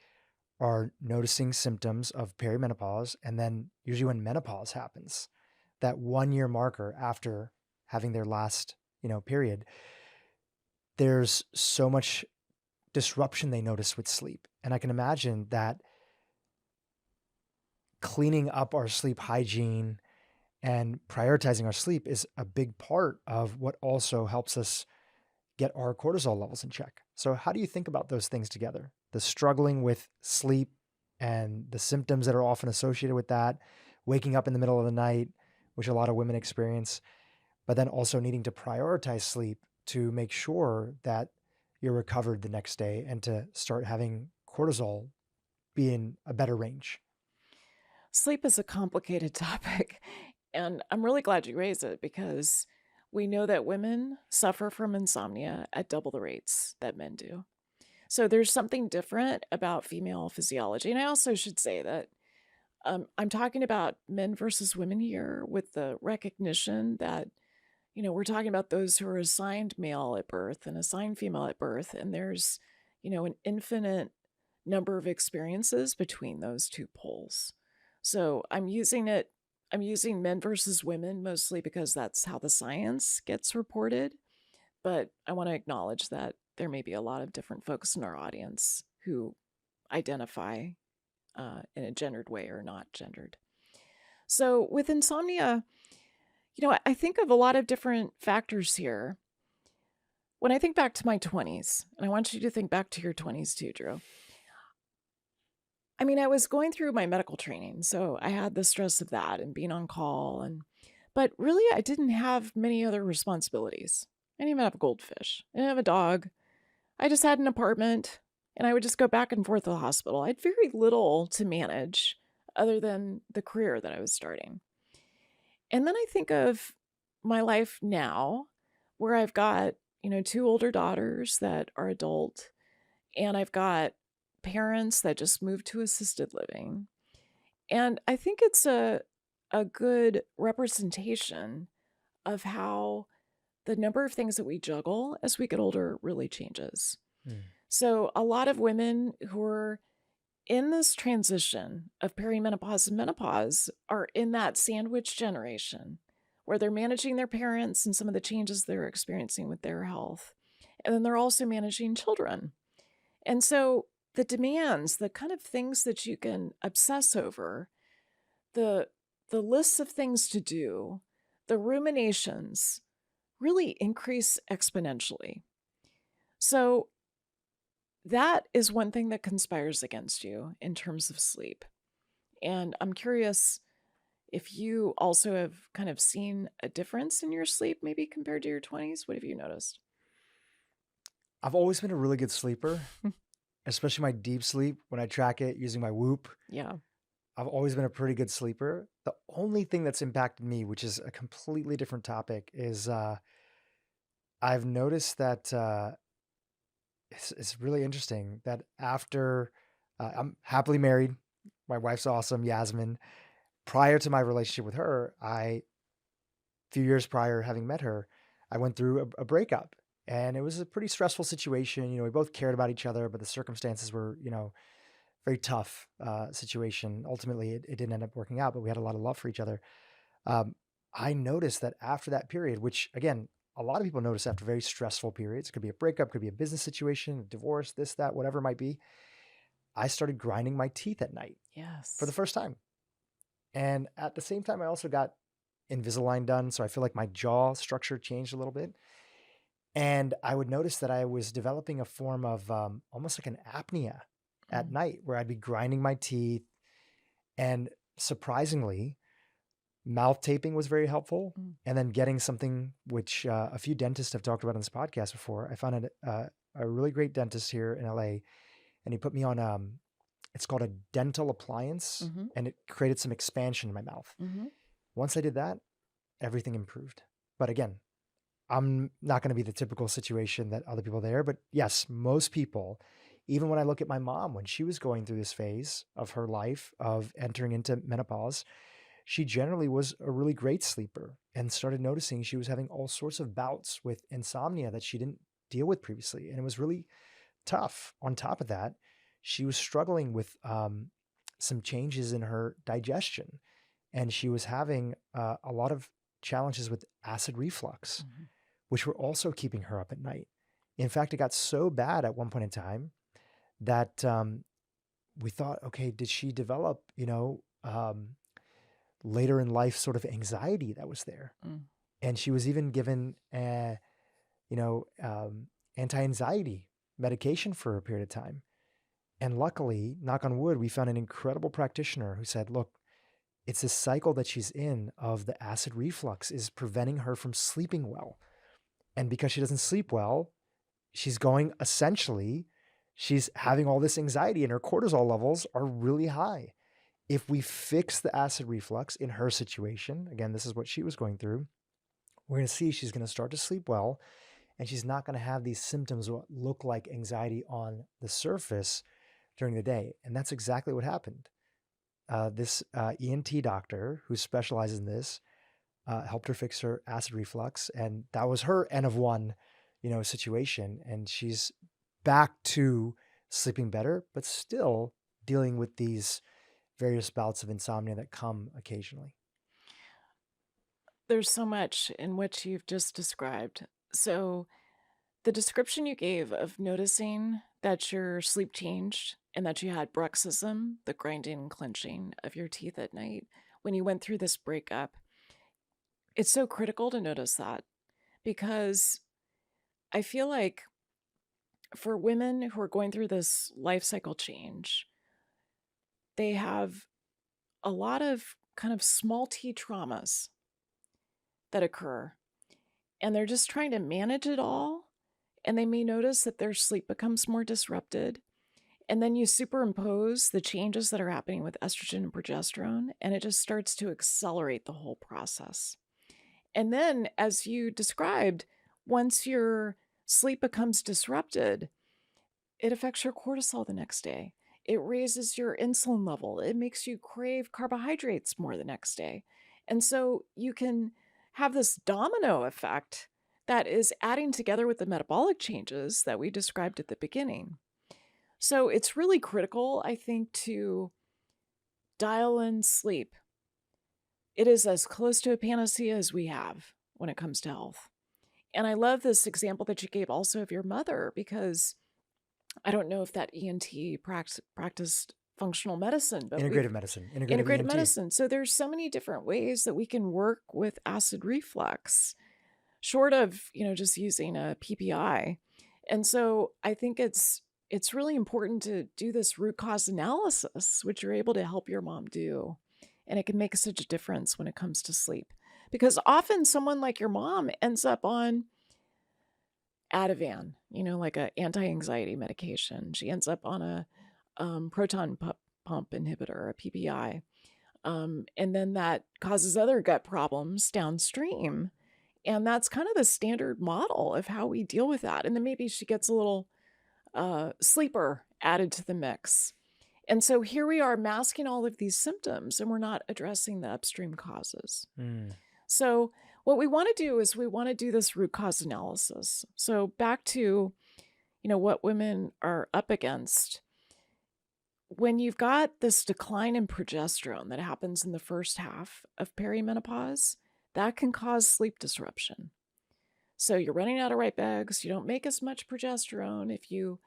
are noticing symptoms of perimenopause. And then usually when menopause happens, that 1 year marker after having their last, period, there's so much disruption they notice with sleep. And I can imagine that cleaning up our sleep hygiene and prioritizing our sleep is a big part of what also helps us get our cortisol levels in check. So how do you think about those things together? The struggling with sleep and the symptoms that are often associated with that, waking up in the middle of the night, which a lot of women experience, but then also needing to prioritize sleep to make sure that you're recovered the next day and to start having cortisol be in a better range. Sleep is a complicated topic, and I'm really glad you raised it because we know that women suffer from insomnia at double the rates that men do. So there's something different about female physiology. And I also should say that I'm talking about men versus women here with the recognition that, we're talking about those who are assigned male at birth and assigned female at birth. And there's, an infinite number of experiences between those two poles. So I'm using men versus women mostly because that's how the science gets reported. But I want to acknowledge that there may be a lot of different folks in our audience who identify in a gendered way or not gendered. So with insomnia, I think of a lot of different factors here. When I think back to my 20s, and I want you to think back to your 20s too, Drew. I was going through my medical training, so I had the stress of that and being on call, but really I didn't have many other responsibilities. I didn't even have a goldfish. I didn't have a dog. I just had an apartment, and I would just go back and forth to the hospital. I had very little to manage other than the career that I was starting. And then I think of my life now, where I've got, 2 older daughters that are adult, and I've got parents that just moved to assisted living. And I think it's a good representation of how the number of things that we juggle as we get older really changes. So a lot of women who are in this transition of perimenopause and menopause are in that sandwich generation where they're managing their parents and some of the changes they're experiencing with their health. And then they're also managing children. And so the demands, the kind of things that you can obsess over, the lists of things to do, the ruminations really increase exponentially. So that is one thing that conspires against you in terms of sleep. And I'm curious if you also have kind of seen a difference in your sleep, maybe compared to your 20s. What have you noticed? I've always been a really good sleeper, especially my deep sleep when I track it using my Whoop. Yeah. I've always been a pretty good sleeper. The only thing that's impacted me, which is a completely different topic, is I've noticed that it's really interesting that after I'm happily married, my wife's awesome, Yasmin. Prior to my relationship with her, a few years prior having met her, I went through a breakup, and it was a pretty stressful situation. We both cared about each other, but the circumstances were, very tough situation. Ultimately, it didn't end up working out, but we had a lot of love for each other. I noticed that after that period, which again, a lot of people notice after very stressful periods, it could be a breakup, could be a business situation, a divorce, this, that, whatever it might be. I started grinding my teeth at night for the Yes. first time. And at the same time, I also got Invisalign done. So I feel like my jaw structure changed a little bit. And I would notice that I was developing a form of almost like an apnea at Mm. night where I'd be grinding my teeth. And surprisingly, mouth taping was very helpful. Mm. And then getting something which a few dentists have talked about on this podcast before. I found a really great dentist here in LA, and he put me on it's called a dental appliance, Mm-hmm. and it created some expansion in my mouth. Mm-hmm. Once I did that, everything improved. But again, I'm not going to be the typical situation that other people there, but yes, most people, even when I look at my mom, when she was going through this phase of her life of entering into menopause, she generally was a really great sleeper and started noticing she was having all sorts of bouts with insomnia that she didn't deal with previously. And it was really tough. On top of that, she was struggling with some changes in her digestion, and she was having a lot of challenges with acid reflux, Mm-hmm. which were also keeping her up at night. In fact, it got so bad at one point in time that we thought, okay, did she develop, later in life sort of anxiety that was there? Mm. And she was even given, anti-anxiety medication for a period of time. And luckily, knock on wood, we found an incredible practitioner who said, look, it's this cycle that she's in of the acid reflux is preventing her from sleeping well. And because she doesn't sleep well, she's having all this anxiety and her cortisol levels are really high. If we fix the acid reflux in her situation, again, this is what she was going through, we're going to see she's going to start to sleep well, and she's not going to have these symptoms that look like anxiety on the surface during the day. And that's exactly what happened. This ENT doctor who specializes in this helped her fix her acid reflux, and that was her N of one, situation. And she's back to sleeping better, but still dealing with these various bouts of insomnia that come occasionally. There's so much in what you've just described. So, the description you gave of noticing that your sleep changed and that you had bruxism, the grinding and clenching of your teeth at night when you went through this breakup, it's so critical to notice that, because I feel like for women who are going through this life cycle change, they have a lot of kind of small t traumas that occur, and they're just trying to manage it all. And they may notice that their sleep becomes more disrupted. And then you superimpose the changes that are happening with estrogen and progesterone, and it just starts to accelerate the whole process. And then, as you described, once your sleep becomes disrupted, it affects your cortisol the next day. It raises your insulin level. It makes you crave carbohydrates more the next day. And so you can have this domino effect that is adding together with the metabolic changes that we described at the beginning. So it's really critical, I think, to dial in sleep. It is as close to a panacea as we have when it comes to health. And I love this example that you gave also of your mother, because I don't know if that ENT practiced functional medicine, but Integrative medicine, integrative ENT. medicine. So there's so many different ways that we can work with acid reflux, short of, just using a PPI. And so I think it's really important to do this root cause analysis, which you're able to help your mom do. And it can make such a difference when it comes to sleep. Because often someone like your mom ends up on Ativan, like an anti-anxiety medication. She ends up on a proton pump inhibitor, a PPI. And then that causes other gut problems downstream. And that's kind of the standard model of how we deal with that. And then maybe she gets a little sleeper added to the mix. And so here we are masking all of these symptoms, and we're not addressing the upstream causes. So what we want to do is we want to do this root cause analysis. So back to, what women are up against. when you've got this decline in progesterone that happens in the first half of perimenopause, that can cause sleep disruption. So you're running out of white eggs, you don't make as much progesterone. If you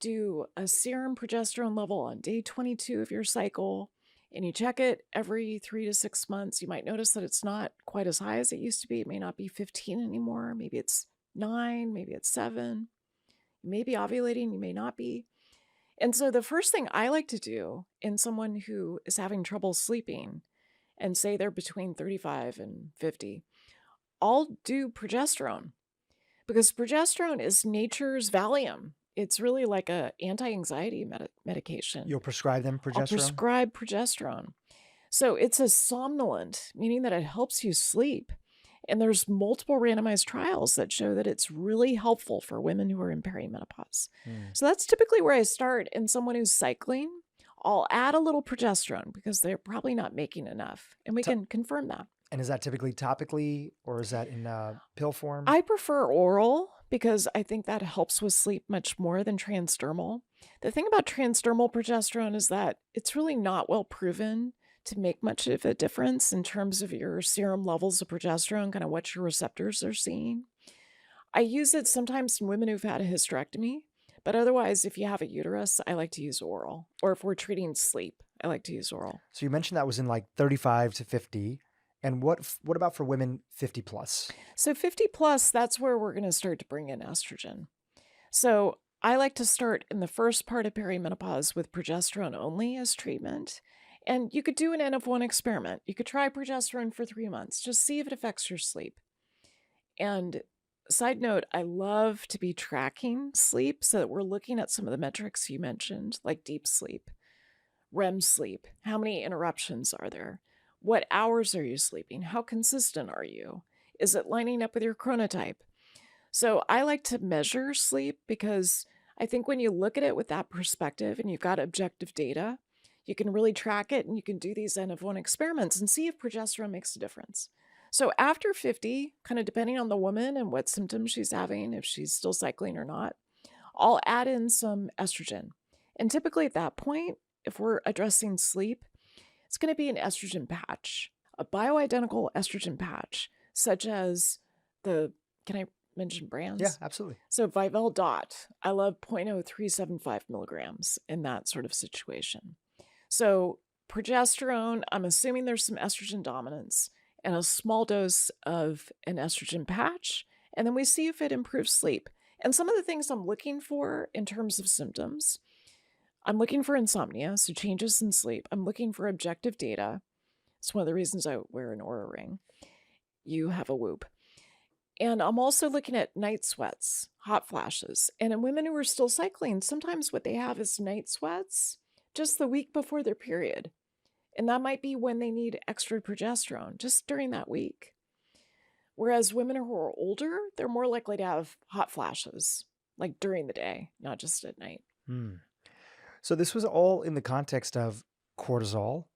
do a serum progesterone level on day 22 of your cycle and you check it every 3 to 6 months, you might notice that it's not quite as high as it used to be. It may not be 15 anymore. Maybe it's 9, maybe it's 7. You may be ovulating, you may not be. And so the first thing I like to do in someone who is having trouble sleeping, and say they're between 35 and 50, I'll do progesterone, because progesterone is nature's Valium. It's really like a anti-anxiety medication. You'll prescribe them I'll progesterone? prescribe progesterone. So it's a somnolent, meaning that it helps you sleep. And there's multiple randomized trials that show that it's really helpful for women who are in perimenopause. So that's typically where I start. In someone who's cycling, I'll add a little progesterone because they're probably not making enough. And we can confirm that. And is that typically topically, or is that in pill form? I prefer oral because I think that helps with sleep much more than transdermal. The thing about transdermal progesterone is that it's really not well proven to make much of a difference in terms of your serum levels of progesterone, kind of what your receptors are seeing. I use it sometimes in women who've had a hysterectomy, but otherwise, if you have a uterus, I like to use oral. Or if we're treating sleep, I like to use oral. So you mentioned that was in like 35 to 50. And what about for women 50 plus? So 50 plus, that's where we're going to start to bring in estrogen. So I like to start in the first part of perimenopause with progesterone only as treatment. And you could do an N of 1 experiment. You could try progesterone for 3 months. Just see if it affects your sleep. And side note, I love to be tracking sleep so that we're looking at some of the metrics you mentioned, like deep sleep, REM sleep. How many interruptions are there? What hours are you sleeping? How consistent are you? Is it lining up with your chronotype? So I like to measure sleep because I think when you look at it with that perspective and you've got objective data, you can really track it and you can do these N of 1 experiments and see if progesterone makes a difference. So after 50, kind of depending on the woman and what symptoms she's having, if she's still cycling or not, I'll add in some estrogen. And typically at that point, if we're addressing sleep, it's going to be an estrogen patch, a bioidentical estrogen patch, such as can I mention brands? Yeah, absolutely. So Vivel Dot, I love 0.0375 milligrams in that sort of situation. So progesterone, I'm assuming there's some estrogen dominance, and a small dose of an estrogen patch, and then we see if it improves sleep. And some of the things I'm looking for in terms of symptoms, I'm looking for insomnia, so changes in sleep. I'm looking for objective data. It's one of the reasons I wear an Oura ring. You have a Whoop. And I'm also looking at night sweats, hot flashes. And in women who are still cycling, sometimes what they have is night sweats just the week before their period. And that might be when they need extra progesterone, just during that week. Whereas women who are older, they're more likely to have hot flashes, like during the day, not just at night. So this was all in the context of cortisol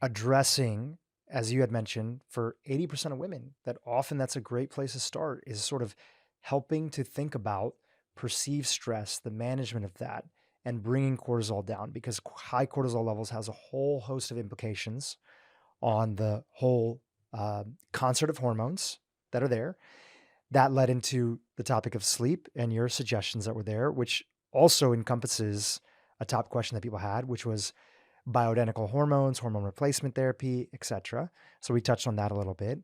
addressing, as you had mentioned, for 80% of women, that often that's a great place to start, is sort of helping to think about perceived stress, the management of that, and bringing cortisol down, because high cortisol levels has a whole host of implications on the whole concert of hormones that are there. That led into the topic of sleep and your suggestions that were there, which also encompasses a top question that people had, which was bioidentical hormones, hormone replacement therapy, etc. So we touched on that a little bit.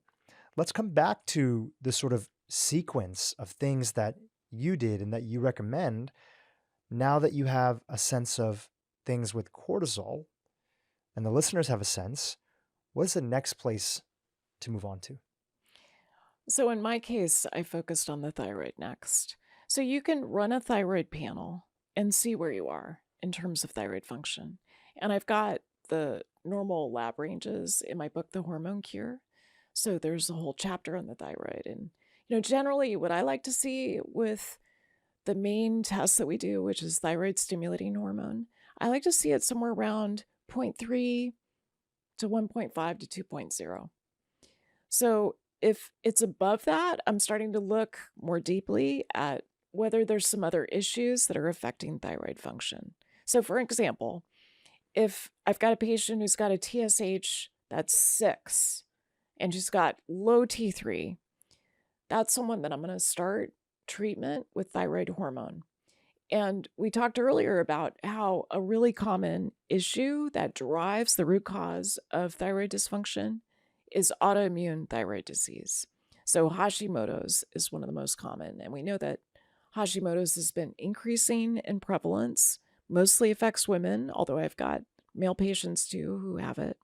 Let's come back to the sort of sequence of things that you did and that you recommend now that you have a sense of things with cortisol and the listeners have a sense. What is the next place to move on to? So in my case, I focused on the thyroid next. So you can run a thyroid panel and see where you are in terms of thyroid function. And I've got the normal lab ranges in my book, The Hormone Cure. So there's a whole chapter on the thyroid. And, generally what I like to see with the main test that we do, which is thyroid stimulating hormone, I like to see it somewhere around 0.3 to 1.5 to 2.0. So if it's above that, I'm starting to look more deeply at whether there's some other issues that are affecting thyroid function. So for example, if I've got a patient who's got a TSH that's 6 and she's got low T3, that's someone that I'm going to start treatment with thyroid hormone. And we talked earlier about how a really common issue that drives the root cause of thyroid dysfunction is autoimmune thyroid disease. So Hashimoto's is one of the most common. And we know that Hashimoto's has been increasing in prevalence, mostly affects women, although I've got male patients too who have it.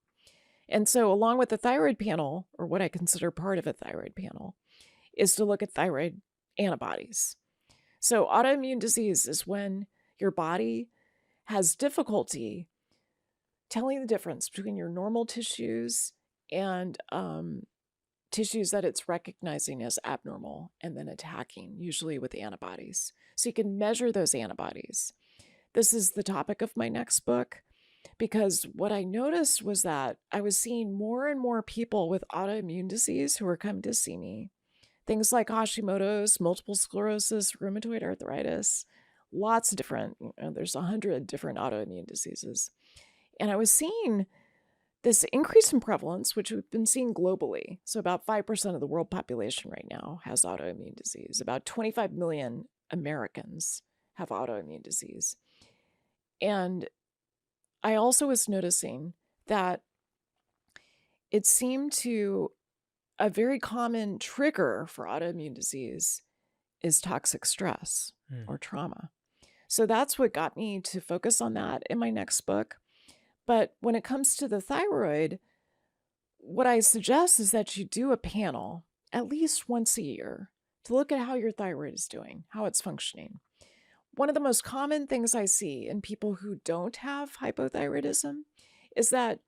And so along with the thyroid panel, or what I consider part of a thyroid panel, is to look at thyroid antibodies. So autoimmune disease is when your body has difficulty telling the difference between your normal tissues and tissues that it's recognizing as abnormal and then attacking, usually with antibodies. So you can measure those antibodies. This is the topic of my next book, because what I noticed was that I was seeing more and more people with autoimmune disease who were coming to see me. Things like Hashimoto's, multiple sclerosis, rheumatoid arthritis, lots of different, there's 100 different autoimmune diseases. And I was seeing this increase in prevalence, which we've been seeing globally. So about 5% of the world population right now has autoimmune disease. About 25 million Americans have autoimmune disease. And I also was noticing that it seemed to a very common trigger for autoimmune disease is toxic stress or trauma. So that's what got me to focus on that in my next book. But when it comes to the thyroid, what I suggest is that you do a panel at least once a year to look at how your thyroid is doing, how it's functioning. One of the most common things I see in people who don't have hypothyroidism is that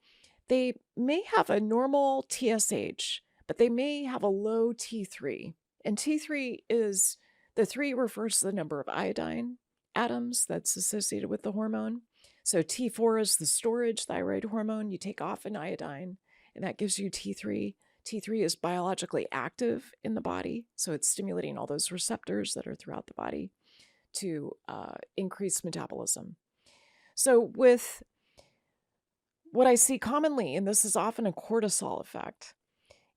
they may have a normal TSH, but they may have a low T3. And T3 is, the 3 refers to the number of iodine atoms that's associated with the hormone. So T4 is the storage thyroid hormone. You take off an iodine, and that gives you T3. T3 is biologically active in the body, so it's stimulating all those receptors that are throughout the body to increase metabolism. So with what I see commonly, and this is often a cortisol effect,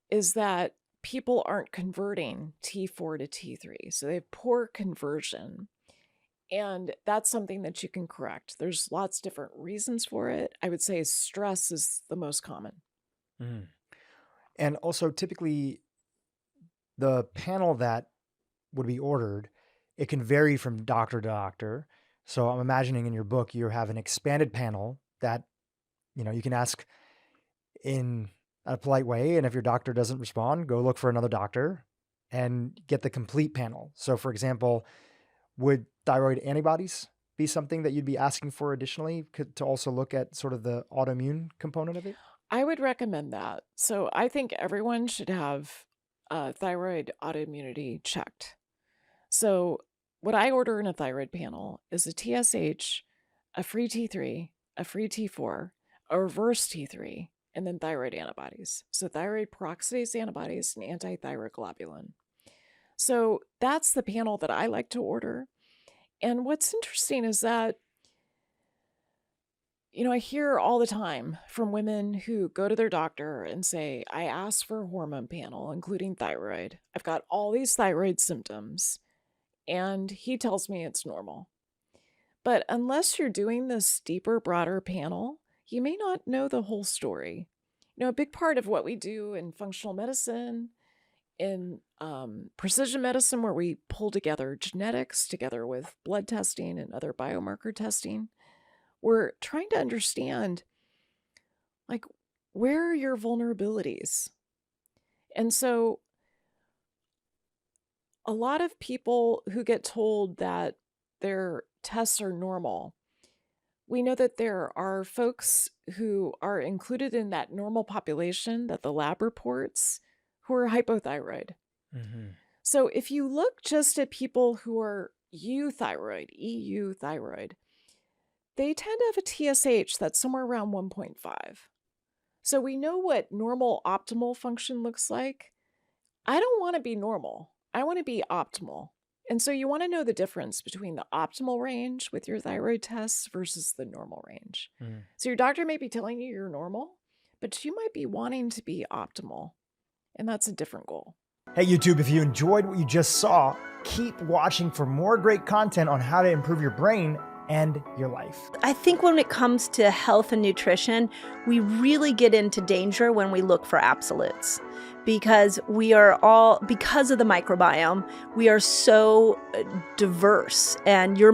is that people aren't converting T4 to T3. So they have poor conversion. And that's something that you can correct. There's lots of different reasons for it. I would say stress is the most common. Mm. And also typically the panel that would be ordered, it can vary from doctor to doctor. So I'm imagining in your book, you have an expanded panel that, you can ask in a polite way. And if your doctor doesn't respond, go look for another doctor and get the complete panel. So for example, would thyroid antibodies be something that you'd be asking for additionally to also look at sort of the autoimmune component of it? I would recommend that. So I think everyone should have thyroid autoimmunity checked. So what I order in a thyroid panel is a TSH, a free T3, a free T4, a reverse T3, and then thyroid antibodies. So thyroid peroxidase antibodies and antithyroid globulin. So that's the panel that I like to order. And what's interesting is that, I hear all the time from women who go to their doctor and say, I asked for a hormone panel, including thyroid. I've got all these thyroid symptoms, and he tells me it's normal. But unless you're doing this deeper, broader panel, you may not know the whole story. A big part of what we do in functional medicine, in precision medicine, where we pull together genetics together with blood testing and other biomarker testing, we're trying to understand, like, where are your vulnerabilities? And so a lot of people who get told that their tests are normal, we know that there are folks who are included in that normal population that the lab reports who are hypothyroid. Mm-hmm. So if you look just at people who are euthyroid, EU thyroid, they tend to have a TSH that's somewhere around 1.5. So we know what normal optimal function looks like. I don't want to be normal. I want to be optimal. And so you want to know the difference between the optimal range with your thyroid tests versus the normal range. Mm. So your doctor may be telling you you're normal, but you might be wanting to be optimal. And that's a different goal. Hey YouTube, if you enjoyed what you just saw, keep watching for more great content on how to improve your brain and your life. I think when it comes to health and nutrition, we really get into danger when we look for absolutes, because because of the microbiome, we are so diverse, and your